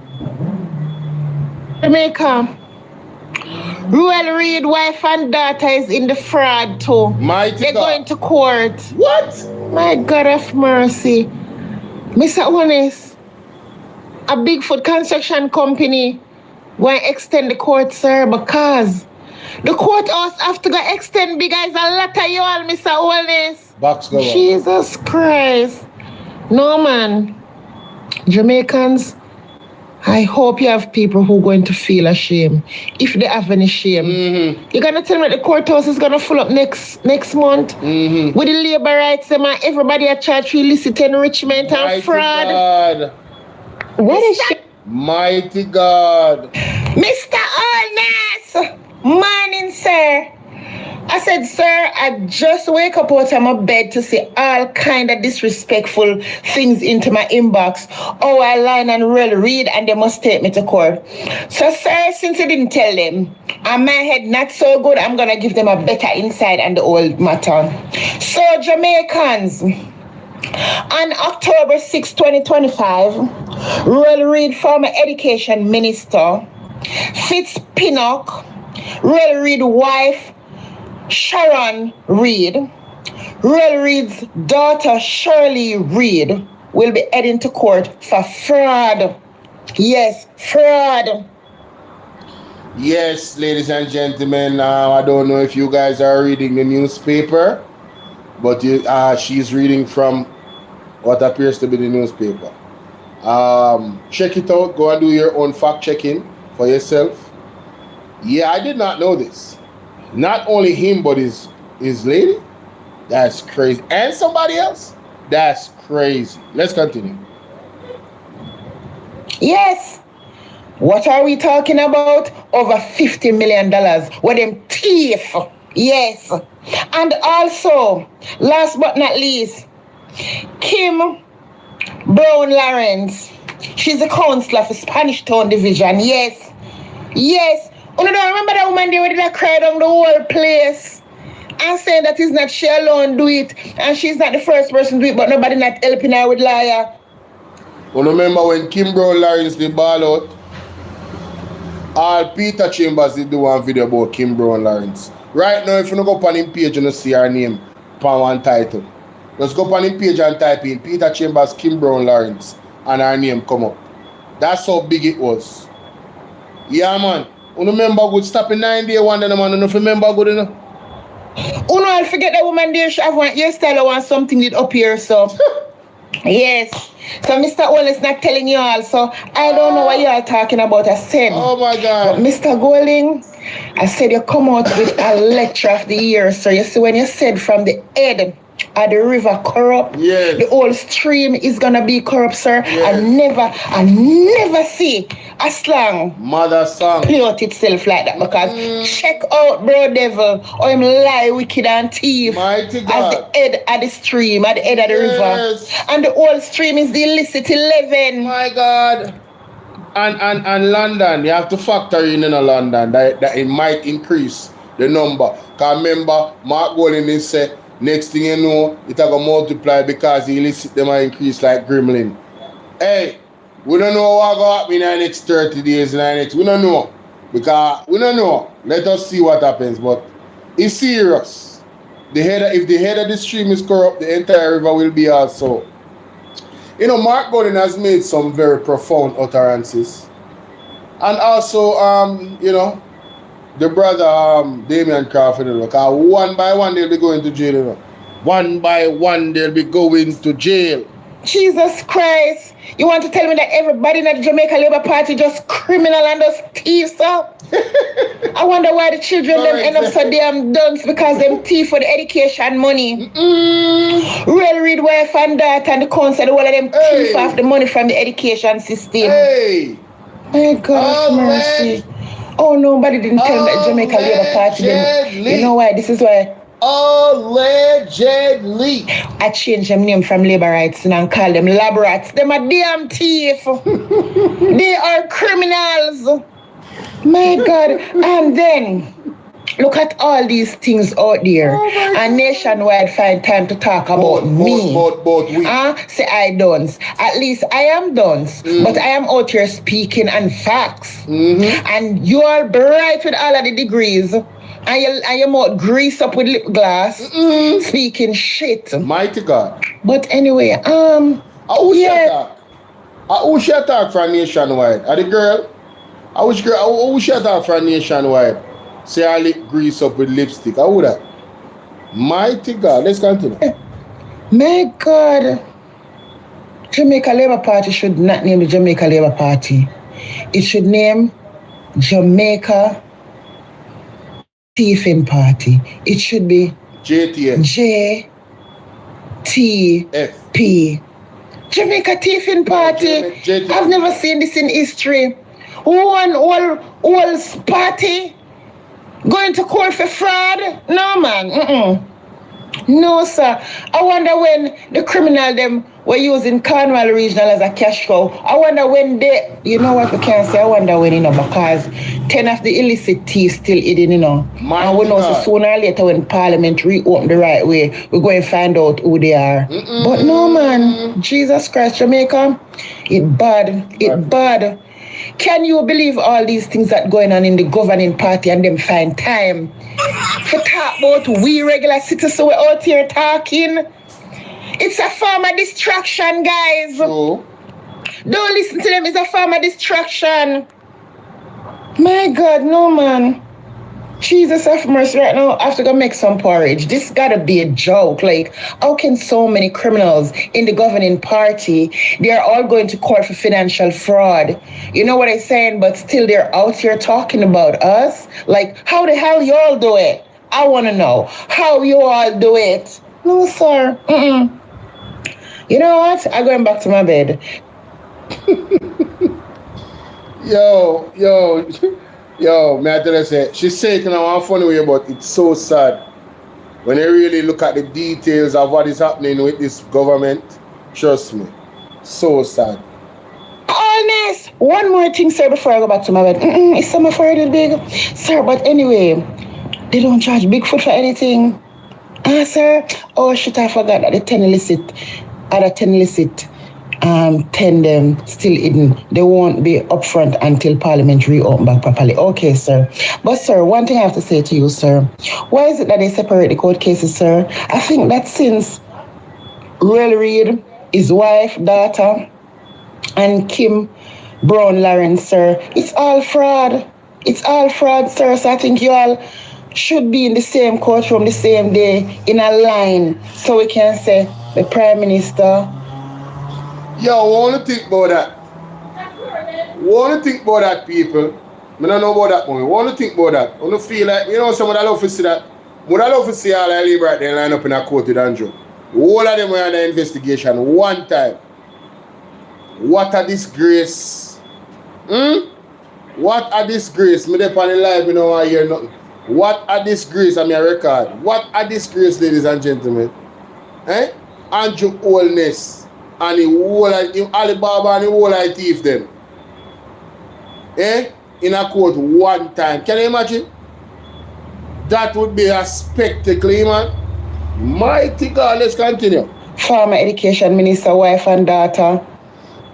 Jamaica. Ruel Reid, wife and daughter is in the fraud too. Mighty They're God. going to court. What? My God of mercy. Mr. Honest, a Bigfoot construction company going to extend the court, sir, because the courthouse have to go extend because a lot of you all, Mr. Honest. Box go on. Jesus Christ. No, man. Jamaicans, I hope you have people who are going to feel ashamed. If they have any shame. You're going to tell me the courthouse is going to fill up next month? With the labor rights, them and everybody at charge for illicit enrichment and Mighty fraud. God. What a shame. Mighty God. Mr. Honest, morning, sir. I said, sir, I just wake up out of my bed to see all kind of disrespectful things into my inbox. Oh, I line and really read and they must take me to court. So, sir, since you didn't tell them, and my head not so good, I'm going to give them a better insight on the old matter. So, Jamaicans, on October 6, 2025, Ruel Reid, former education minister, Fitz Pinnock, Ruel Reid wife, Sharon Reid, Ruel Reid's daughter Shirley Reid will be heading to court for fraud. Yes, fraud. Yes, ladies and gentlemen, I don't know if you guys are reading the newspaper, but she's reading from what appears to be the newspaper. Check it out. Go and do your own fact checking for yourself. Yeah, I did not know this. Not only him, but his lady. That's crazy. And somebody else. That's crazy. Let's continue. Yes. What are we talking about? Over $50 million. What them thief. Yes. And also, last but not least, Kim Brown Lawrence. She's a counselor for Spanish Town Division. Yes. Yes. You don't remember that woman there that cried on the whole place and saying that it's not she alone do it and she's not the first person to do it, but nobody not helping her with liar. You remember when Kim Brown Lawrence did ball out? All Peter Chambers did do one video about Kim Brown Lawrence. Right now, if you don't go up on his page, you don't see her name on one title. Just go up on his page and type in Peter Chambers, Kim Brown Lawrence, and her name come up. That's how big it was. Yeah, man. You remember good stopping 9 day one, then man, you don't remember good enough. Oh no, I forget that woman there, she have one hairstyle or want something did up here, so. Yes. So Mr. Wallace not telling you all, so I don't know what you are talking about. I said. Oh my God. But Mr. Golding, I said you come out with a lecture of the year, so you see when you said from the head of the river corrupt, yes, the whole stream is gonna be corrupt, sir. Yes. I never see a slang mother song play out itself like that, because check out bro devil or him lie wicked and thief. Mighty God. At the head of the stream, at the head of the river, and the whole stream is the illicit 11. My God. And London, you have to factor in London that it might increase the number. Because remember, Mark Golding is said next thing you know, it will multiply because the illicit them will increase like gremlin. Hey, We don't know what going to happen in the next 30 days. We don't know. Because we don't know. Let us see what happens. But it's serious. If the head of the stream is corrupt, the entire river will be also. You know, Mark Gordon has made some very profound utterances. And also, you know, the brother Damian Crawford, because one by one they'll be going to jail. You know. One by one they'll be going to jail. Jesus Christ. You want to tell me that everybody in the Jamaica Labour Party just criminal and just thieves, sir? I wonder why the children them end up so damn dunce because them thief for the education money. Real read wife and daughter and the council, all of them thief off the money from the education system. Hey! My God, mercy. Oh, nobody didn't tell me that Jamaica Labour Party. You know why? This is why. Allegedly. I changed them name from labor rights and call them lab rats. Them a damn thief. They are criminals. My God. And then look at all these things out there. And nationwide find time to talk about me. Say I don't. At least I am done. But I am out here speaking and facts. And you are bright with all of the degrees. And your mouth grease up with lip gloss, speaking shit. Mighty God. But anyway, who should talk for nationwide? Are the girl? Who should talk for nationwide? Say I lip grease up with lipstick. How would that? Mighty God. Let's continue. My God. Jamaica Labour Party should not name the Jamaica Labour Party. It should name Jamaica Thiefing Party. It should be JTF. JTP. Jamaica Thiefing Party. I've never seen this in history. One whole party going to court for fraud? No, man. No, sir. I wonder when the criminal them were using Cornwall Regional as a cash cow. I wonder when they, you know what we can say, I wonder when, you know, because 10 of the illicit thieves still hidden, you know. And we know so sooner or later when Parliament reopen the right way, we're going to find out who they are. But no, man. Jesus Christ, Jamaica, it bad. Can you believe all these things that going on in the governing party and them find time to talk about we regular citizens who are out here talking? It's a form of distraction, guys. Don't listen to them. It's a form of distraction. My God, no, man. Jesus have mercy right now. I have to go make some porridge. This gotta be a joke. Like, how can so many criminals in the governing party, they are all going to court for financial fraud? You know what I'm saying? But still they're out here talking about us? Like, how the hell you all do it? I want to know how you all do it. No, sir. You know what? I'm going back to my bed. Yo, may I tell you, say, she's saying it in a funny way, but it's so sad. When you really look at the details of what is happening with this government, trust me, so sad. Honest! One more thing, sir, before I go back to my bed. It's summer for it, big. Sir, but anyway, they don't charge Bigfoot for anything. Sir? Oh, shit, I forgot that the 10 illicit 10 them still hidden. They won't be upfront until Parliament reopen back properly. Okay, sir. But, sir, one thing I have to say to you, sir. Why is it that they separate the court cases, sir? I think that since Real Reid, his wife, daughter, and Kim Brown Lawrence, sir, it's all fraud. It's all fraud, sir. So I think you all should be in the same courtroom the same day in a line so we can say the Prime Minister. Yo, want to think about that? Want to think about that, people? I don't know about that one. Want to think about that? Want to feel like, you know, someone I love to see that. Would I love to see all the labor right there line up in a court with Andrew? All of them were under investigation one time. What a disgrace. What a disgrace. Me there on the live, you know, I hear nothing. What a disgrace, I'm a record. What a disgrace, ladies and gentlemen. Andrew Holness. And the whole Alibaba and the whole thief them. In a court one time. Can you imagine? That would be a spectacle, man. Mighty God, let's continue. Former Education Minister, wife and daughter,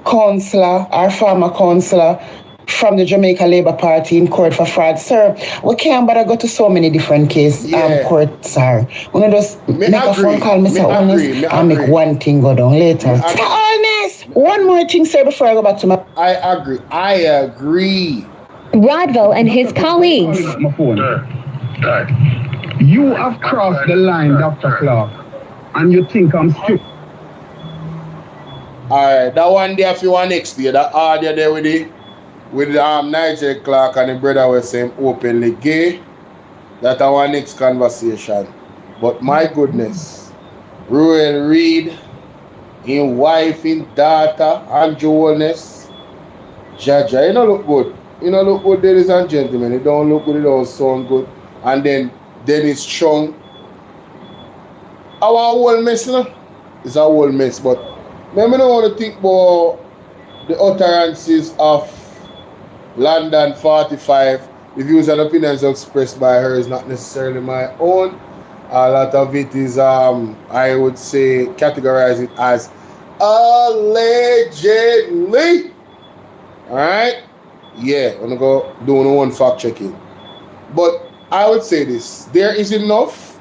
councillor or former councillor from the Jamaica Labour Party in court for fraud. Sir, we can't bother go to so many different cases court, sir. We're going to just make a phone call, Mr. Honest, and make one thing go down later. Mr. Honest! One more thing, sir, before I go back to my... I agree. Rodville and his colleagues. You have crossed the line, Dr. Clark, and you think I'm stupid. Alright, that one there if you want next year, that audio there with Nigel Clark and the brother was saying openly gay. That our next conversation. But my goodness, Ruel Reed, in wife, in daughter, and Joelness, Jaja, you don't look good. You don't look good, ladies and gentlemen. It don't look good, it don't sound good. And then Dennis Chung. Our whole mess, you know? It's a whole mess, but I don't want to think about the utterances of London 45. The views and opinions expressed by her is not necessarily my own. A lot of it is, I would say, categorize it as allegedly. Alright? Yeah, I'm going to go do one fact checking. But I would say this. There is enough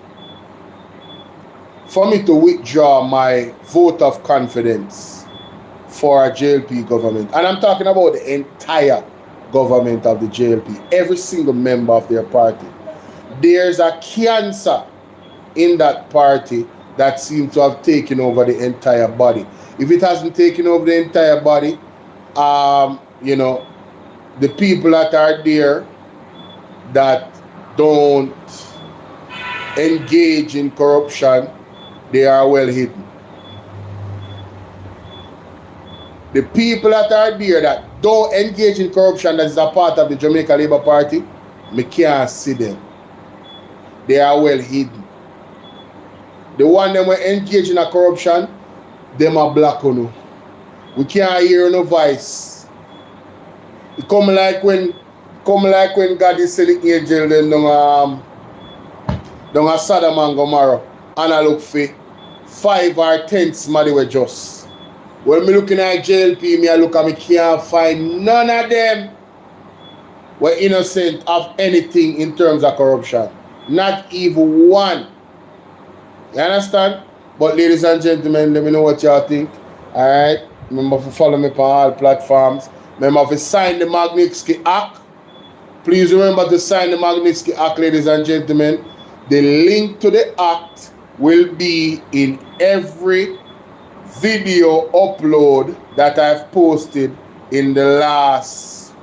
for me to withdraw my vote of confidence for a JLP government. And I'm talking about the entire government of the JLP. Every single member of their party. There's a cancer in that party that seems to have taken over the entire body. If it hasn't taken over the entire body, you know, the people that are there that don't engage in corruption, they are well hidden. The people that are there that don't engage in corruption, that is a part of the Jamaica Labour Party, me can't see them. They are well hidden. The one that will engage in a corruption, them are black on you. We can't hear no voice. It come like when God is sending angel them down a Sodom and Gomorrah, and I look for 5 or 10 somebody were just. When me looking at JLP, me I look and me can't find none of them were innocent of anything in terms of corruption. Not even one. You understand? But ladies and gentlemen, let me know what y'all think. Alright? Remember to follow me on all platforms. Remember to sign the Magnitsky Act. Please remember to sign the Magnitsky Act, ladies and gentlemen. The link to the act will be in every video upload that I've posted in the last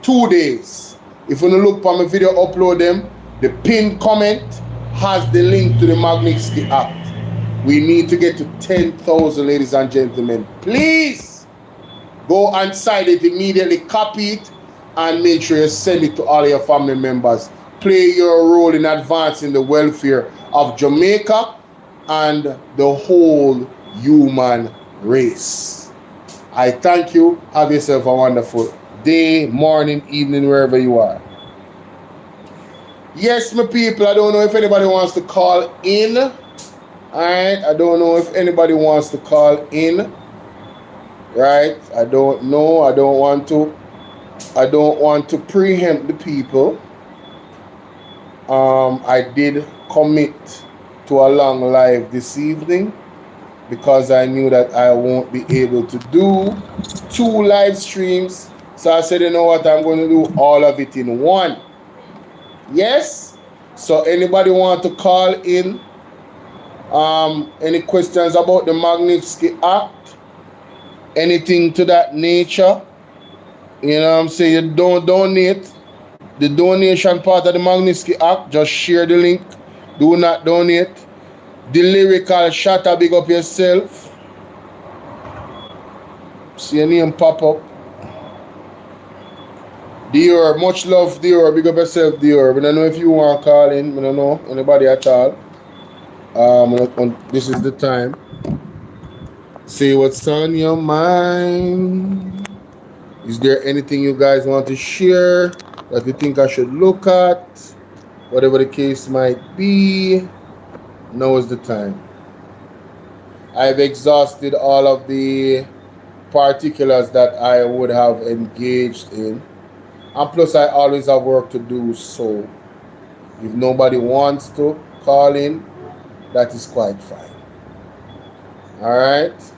2 days. If you look for my video upload them, the pinned comment has the link to the Magnitsky Act. We need to get to 10,000, ladies and gentlemen. Please go and sign it immediately, copy it, and make sure you send it to all your family members. Play your role in advancing the welfare of Jamaica and the whole human race. I thank you. Have yourself a wonderful day, morning, evening, wherever you are. Yes, my people, I don't know if anybody wants to call in. Alright, I don't know if anybody wants to call in. Right? I don't know. I don't want to preempt the people. I did commit to a long live this evening because I knew that I won't be able to do 2 live streams. So I said, you know what, I'm going to do all of it in one. Yes? So anybody want to call in? Any questions about the Magnitsky Act? Anything to that nature? You know what I'm saying? You don't donate. The donation part of the Magnitsky Act, just share the link. Do not donate. The lyrical shatter, big up yourself. See your name pop up. Dior, much love, Dior. Big up yourself, Dior. I don't know if you want to call in. I don't know anybody at all. This is the time. Say what's on your mind. Is there anything you guys want to share that you think I should look at? Whatever the case might be, now is the time. I've exhausted all of the particulars that I would have engaged in. And plus, I always have work to do, so if nobody wants to call in, that is quite fine. Alright?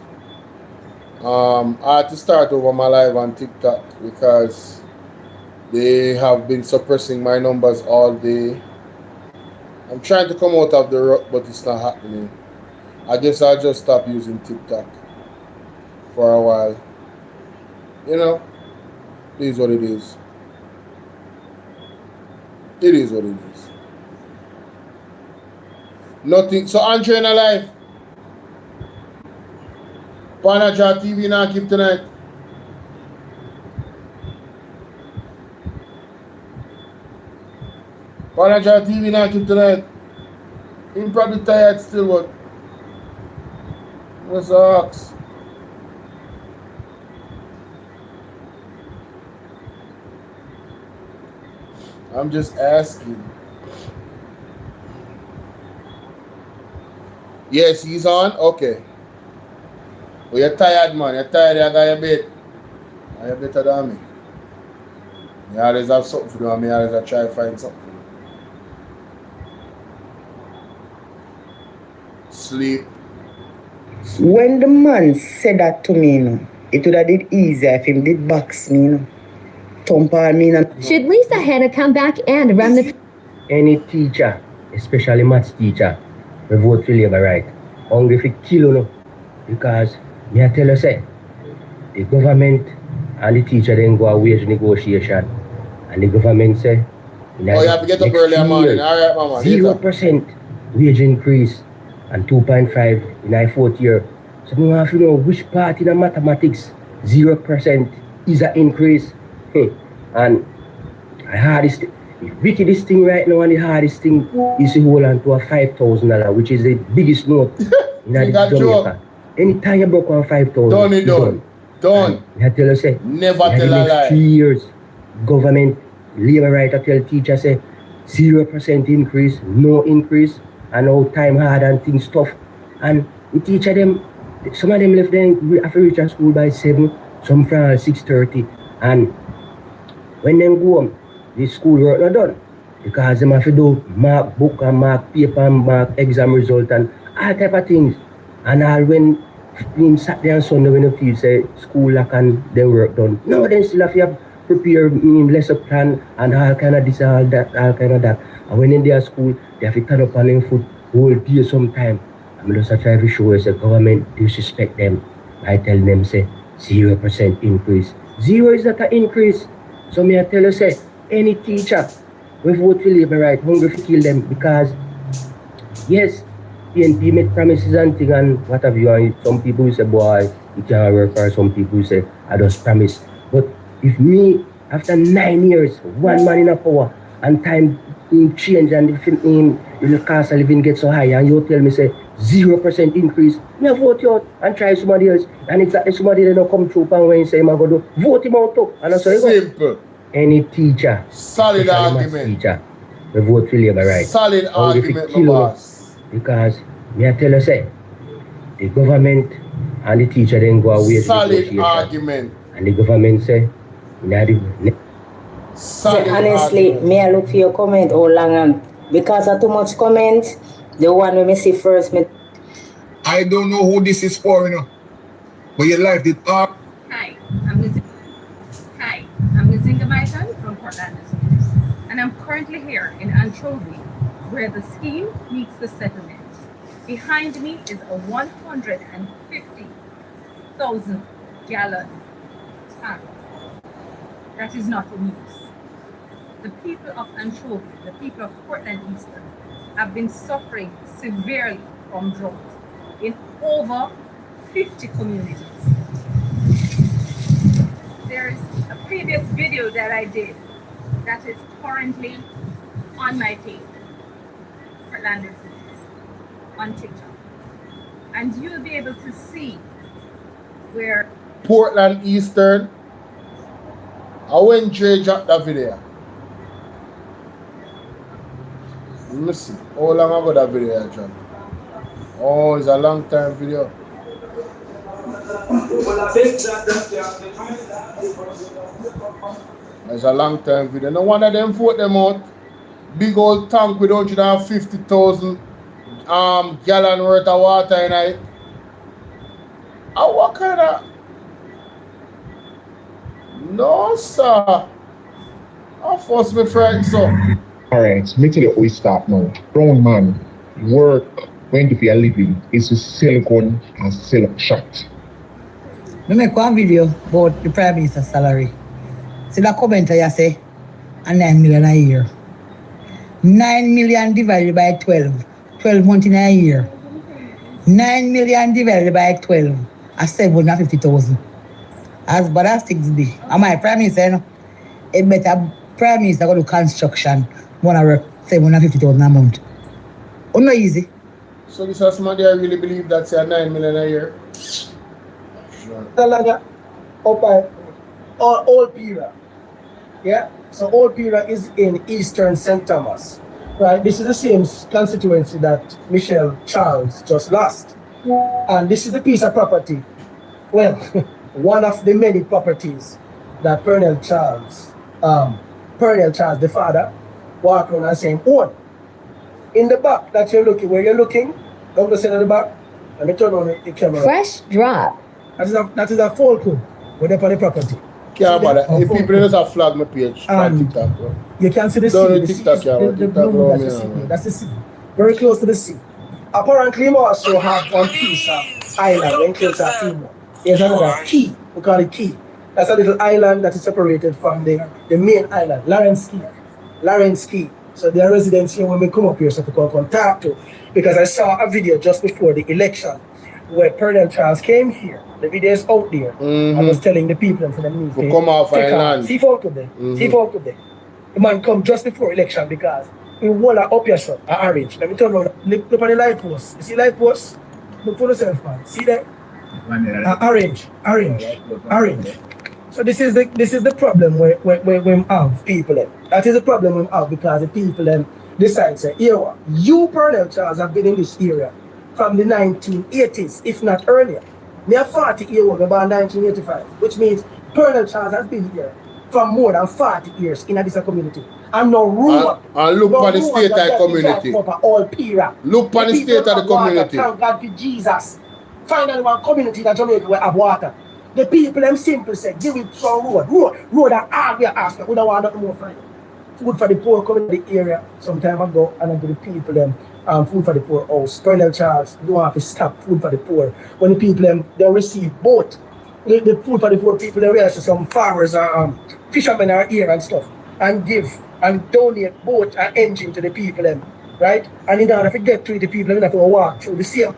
I had to start over my live on TikTok because they have been suppressing my numbers all day. I'm trying to come out of the rut, but it's not happening. I guess I'll just stop using TikTok for a while. You know, it is what it is. It is what it is. Nothing. So Andre in a life. Panaja TV now keep tonight. Panaja TV now keep tonight. He's probably tired still, but what's the ox? I'm just asking. Yes, he's on? Okay. Well, you're tired, man. You're tired. You got your bed. You're better than me. You always have something to do, and me always have try to find something for you. Sleep. When the man said that to me, you know, it would have did easier if him did box me, you know. Thump on me, you know. Should Lisa Hanna come back and run the... Any teacher, especially maths teacher, we vote for labor right. Hungry for kill you know. Because me I tell you say, the government and the teacher then go a wage negotiation. And the government say, you have to get up early morning. Alright, mama. 0% wage increase and 2.5 in our fourth year. So we want to know which part in the mathematics 0% is an increase. And the hardest, the wickedest thing right now and the hardest thing is to hold on to a $5,000, which is the biggest note in the Jamaica. Anytime you broke on 5,000, done. I tell you say, never tell a lie. 3 years, government, labor right to tell teachers say 0% increase, no increase, and all time hard and things tough. And the teacher them, some of them left them after reach at school by 7, some from 6:30, and when them go home, the school work not done. Because them have to do mark book and mark paper and mark exam result and all type of things. And all when Saturday and Sunday when the feel say school lack and their work done. No, then still have to prepare lesson plan and all kind of this, all that, all kind of that. And when in their school, they have to turn up on them foot whole day sometime. I'm just try to show us the government disrespect them by telling them say 0% increase. 0 is not an increase. So me I tell you say, any teacher we vote for labor right, hungry to kill them because yes, PNP make promises and things and what have you, and some people say boy, you can't work for, some people say I just promise. But if me after 9 years, one man in a power and time change and the cost of living gets so high and you tell me say 0% increase, me vote you out and try somebody else. And if that somebody they don't come through and when you say I'm going to vote him out too. And that's how you go. Simple. Any teacher, solid argument. Teacher, we vote for labor right. Solid argument, my boss. Because me I tell you say, the government and the teacher then go away. Solid argument. And the government say, so honestly, may I look for your comment all long and because of too much comment, the one we may see first. I don't know who this is for, you know. But your life did talk. Hi, I'm Nzinga Maitan from Portland, and I'm currently here in Anchovy, where the scheme meets the settlement. Behind me is a 150,000 gallon tank that is not in use. The people of Anchovy, the people of Portland Eastern, have been suffering severely from drought in over 50 communities. There's a previous video that I did that is currently on my page, Portland on TikTok. And you'll be able to see where Portland Eastern, I went Jay dropped that video. Let me see. How long ago that video I dropped? Oh, it's a long time video. That's a long time video. No one of them vote them out. Big old tank with 150,000 gallon worth of water in it. And what kind of... No, sir. How force me friend, so? Alright, so me tell you how we start now. Brown man, work, going to be a living, is to sell gun and sell shot. I make one video about the Prime Minister's salary. See that comment I say, and 9 million a year. 9 million divided by 12. 12 months in a year. 9 million divided by 12. That's 750,000. As bad as things be. And my Prime Minister, it better Prime Minister go to construction, wanna work 750,000 a month. Oh, no easy. So this is somebody I really believe that's a 9 million a year. Old Pira. Yeah? So Old Pira is in Eastern St. Thomas. Right? This is the same constituency that Michelle Charles just lost. And this is a piece of property. Well, one of the many properties that Pernell Charles, the father, walked on and saying, own. In the back that you're looking, where you're looking, don't go sit at the back. Let me turn on the camera. Fresh drop. That is a Falcon with the property. Yeah, but if people just have flag my page on TikTok, bro. You can see the sea. The blue that you see there. That's the sea. Very close to the sea. Apparently, we also have one piece of island when close to Timor. There's another key. We call it key. That's a little island that is separated from the main island, Lawrence Key. So there are residents here when we come up here, so we can contact to. Because I saw a video just before the election where Pernell Charles came here. The video is out there. I was telling the people for the news. We come off island. See folk up there. See folk up there. The man come just before election because he won up here, so orange. Let me turn around. Look on the light post. You see light post? Look for yourself, man. See that? Orange. So this is the problem where we have people. That is the problem we have because the people decide say, you Pernell Charles have been in this area from the 1980s, if not earlier. Me are 40 years old, about 1985, which means Pernell Charles has been here for more than 40 years in this community. And no room. And look for the state of the community. Look for the state of the community. Thank God for Jesus. Finally, one community that Jamaica will have water. The people them simple say, give it some road that all we ask. We don't want nothing more for it. Food for the poor coming to the area some time ago, and then to the people them food for the poor house. Pernell Charles don't have to stop food for the poor. When the people them they receive both the food for the poor people, they realize some farmers fishermen are here and stuff, and give and donate boat and engine to the people them, right? And in order to get to it, the people them have to walk through the same.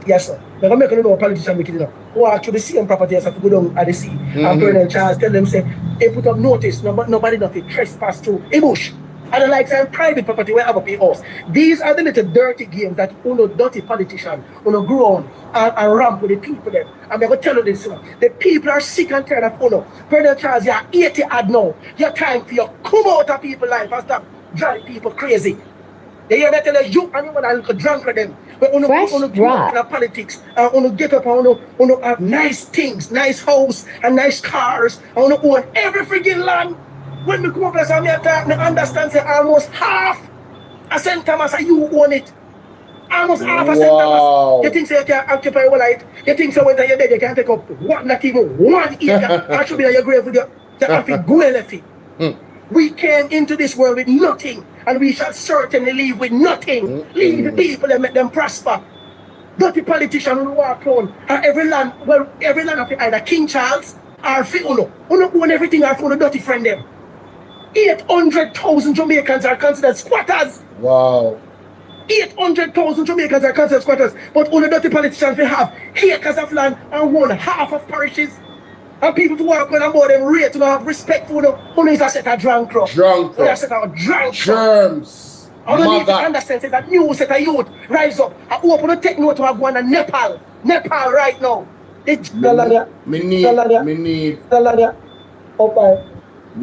Yes, sir. They're going to make a politician make it enough. Walk through the same property as if go down at the sea. And Pernell Charles tell them, say, they put up notice, nobody nothing trespass through a bush. And the like some private property where have a house. These are the little dirty games that dirty politician grow on and ramp with the people there. And they're going to tell you this, the people are sick and tired of Pernell Charles, you're 80 odd now. Your time for you come out of people's life and stop driving people crazy. They hear that tell you and you want to look drunk with them. But on the politics, on get up and have nice things, nice house and nice cars, and own every freaking land. When we come up and say, I understand say almost half a St. Thomas you own it. Almost half a St. Thomas. You think so you can occupy all light? You think so when you're dead you can take up not even 1 acre and should be on your grave with you have to go and left it. We came into this world with nothing, and we shall certainly leave with nothing. Leave the people and make them prosper. Dirty politician will walk on, and every land of either King Charles or Uno own everything or for the dirty friend them. 800,000 Jamaicans are considered squatters. Wow. 800,000 Jamaicans are considered squatters, but only dirty politicians will have acres of land and one half of parishes. And people who walk on about them rate to have respect for them. Only is a set of drunk crop. Only a set of drunk germs. I don't need to understand that new set of youth rise up. I open a take note to go on Nepal. Nepal right now. Me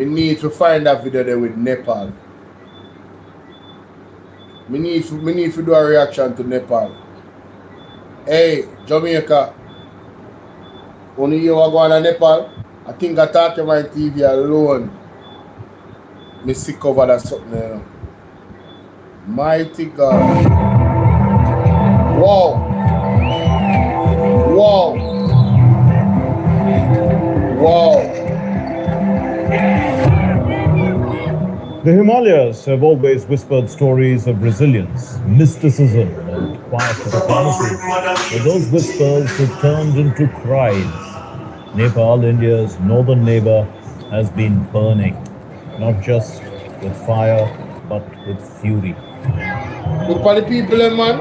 need to find that video there with Nepal. Me need to do a reaction to Nepal. Hey, Jamaica. Only you are going to Nepal. I think I talk to my TV alone. Me sick over that something, you know. Mighty God. Wow. Wow. Wow. The Himalayas have always whispered stories of resilience, mysticism, and quiet diplomacy. But those whispers have turned into cries. Nepal, India's northern neighbor, has been burning, not just with fire, but with fury. Look for the people, man.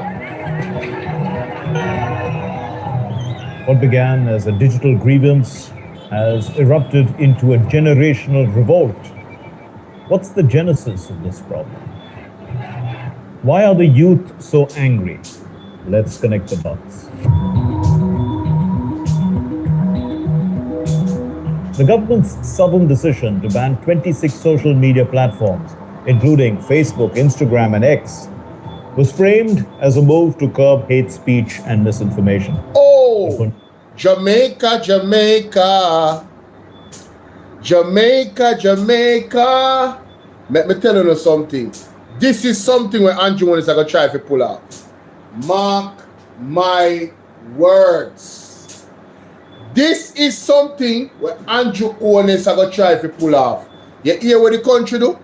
What began as a digital grievance has erupted into a generational revolt. What's the genesis of this problem? Why are the youth so angry? Let's connect the dots. The government's sudden decision to ban 26 social media platforms, including Facebook, Instagram, and X, was framed as a move to curb hate speech and misinformation. Oh, Jamaica, Jamaica. Jamaica, Jamaica. Let me tell you something. This is something where Andrew is going to try to pull out. Mark my words. This is something where Andrew Owen is going to try to pull off. You hear what the country do?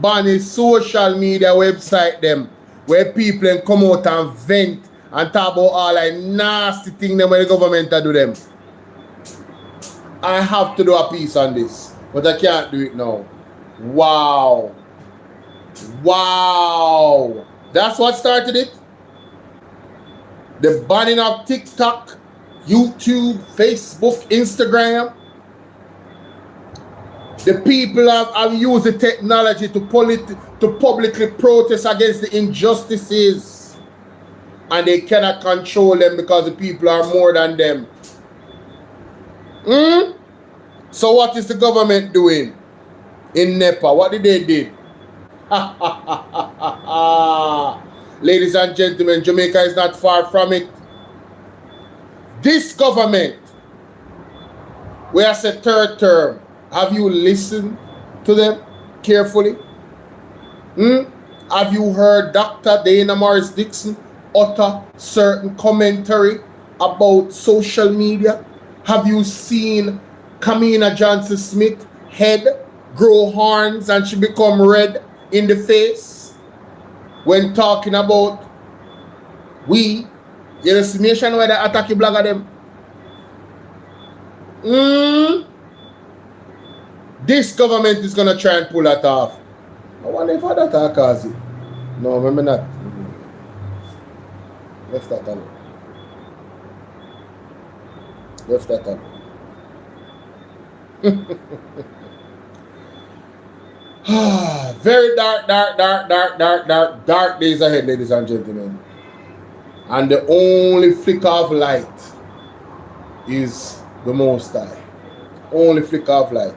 Ban his social media website them, where people can come out and vent and talk about all that nasty thing them where the government do them. I have to do a piece on this, but I can't do it now. Wow. Wow. That's what started it? The banning of TikTok, YouTube, Facebook, Instagram. The people have used the technology to publicly protest against the injustices. And they cannot control them because the people are more than them. So what is the government doing in Nepal? What did they do? Ladies and gentlemen, Jamaica is not far from it. This government, we are a third term. Have you listened to them carefully? Have you heard Dr. Dana Morris Dixon utter certain commentary about social media? Have you seen Kamina Johnson Smith head grow horns and she become red in the face when talking about you see nation where they attack the blogger them? This government is gonna try and pull that off. I wonder if that cause it. No, remember not. Left that alone. Left that alone. Very dark days ahead, ladies and gentlemen. And the only flicker of light is the Most High. Only flicker of light.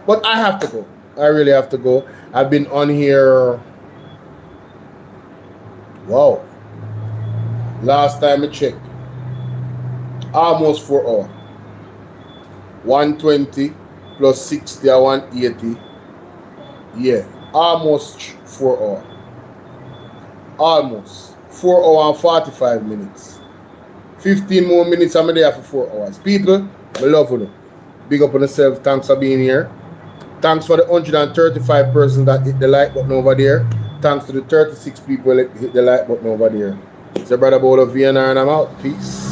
But I have to go. I really have to go. I've been on here. Wow. Last time I checked, almost 4 hours. 120 plus 60 or 180. Yeah, almost 4 hours. Almost 4 hours and 45 minutes. 15 more minutes I'm there for 4 hours. People, I love you. Big up on yourself. Thanks for being here. Thanks for the 135 persons that hit the like button over there. Thanks to the 36 people that hit the like button over there. It's your brother Bolo VNR and I'm out. Peace.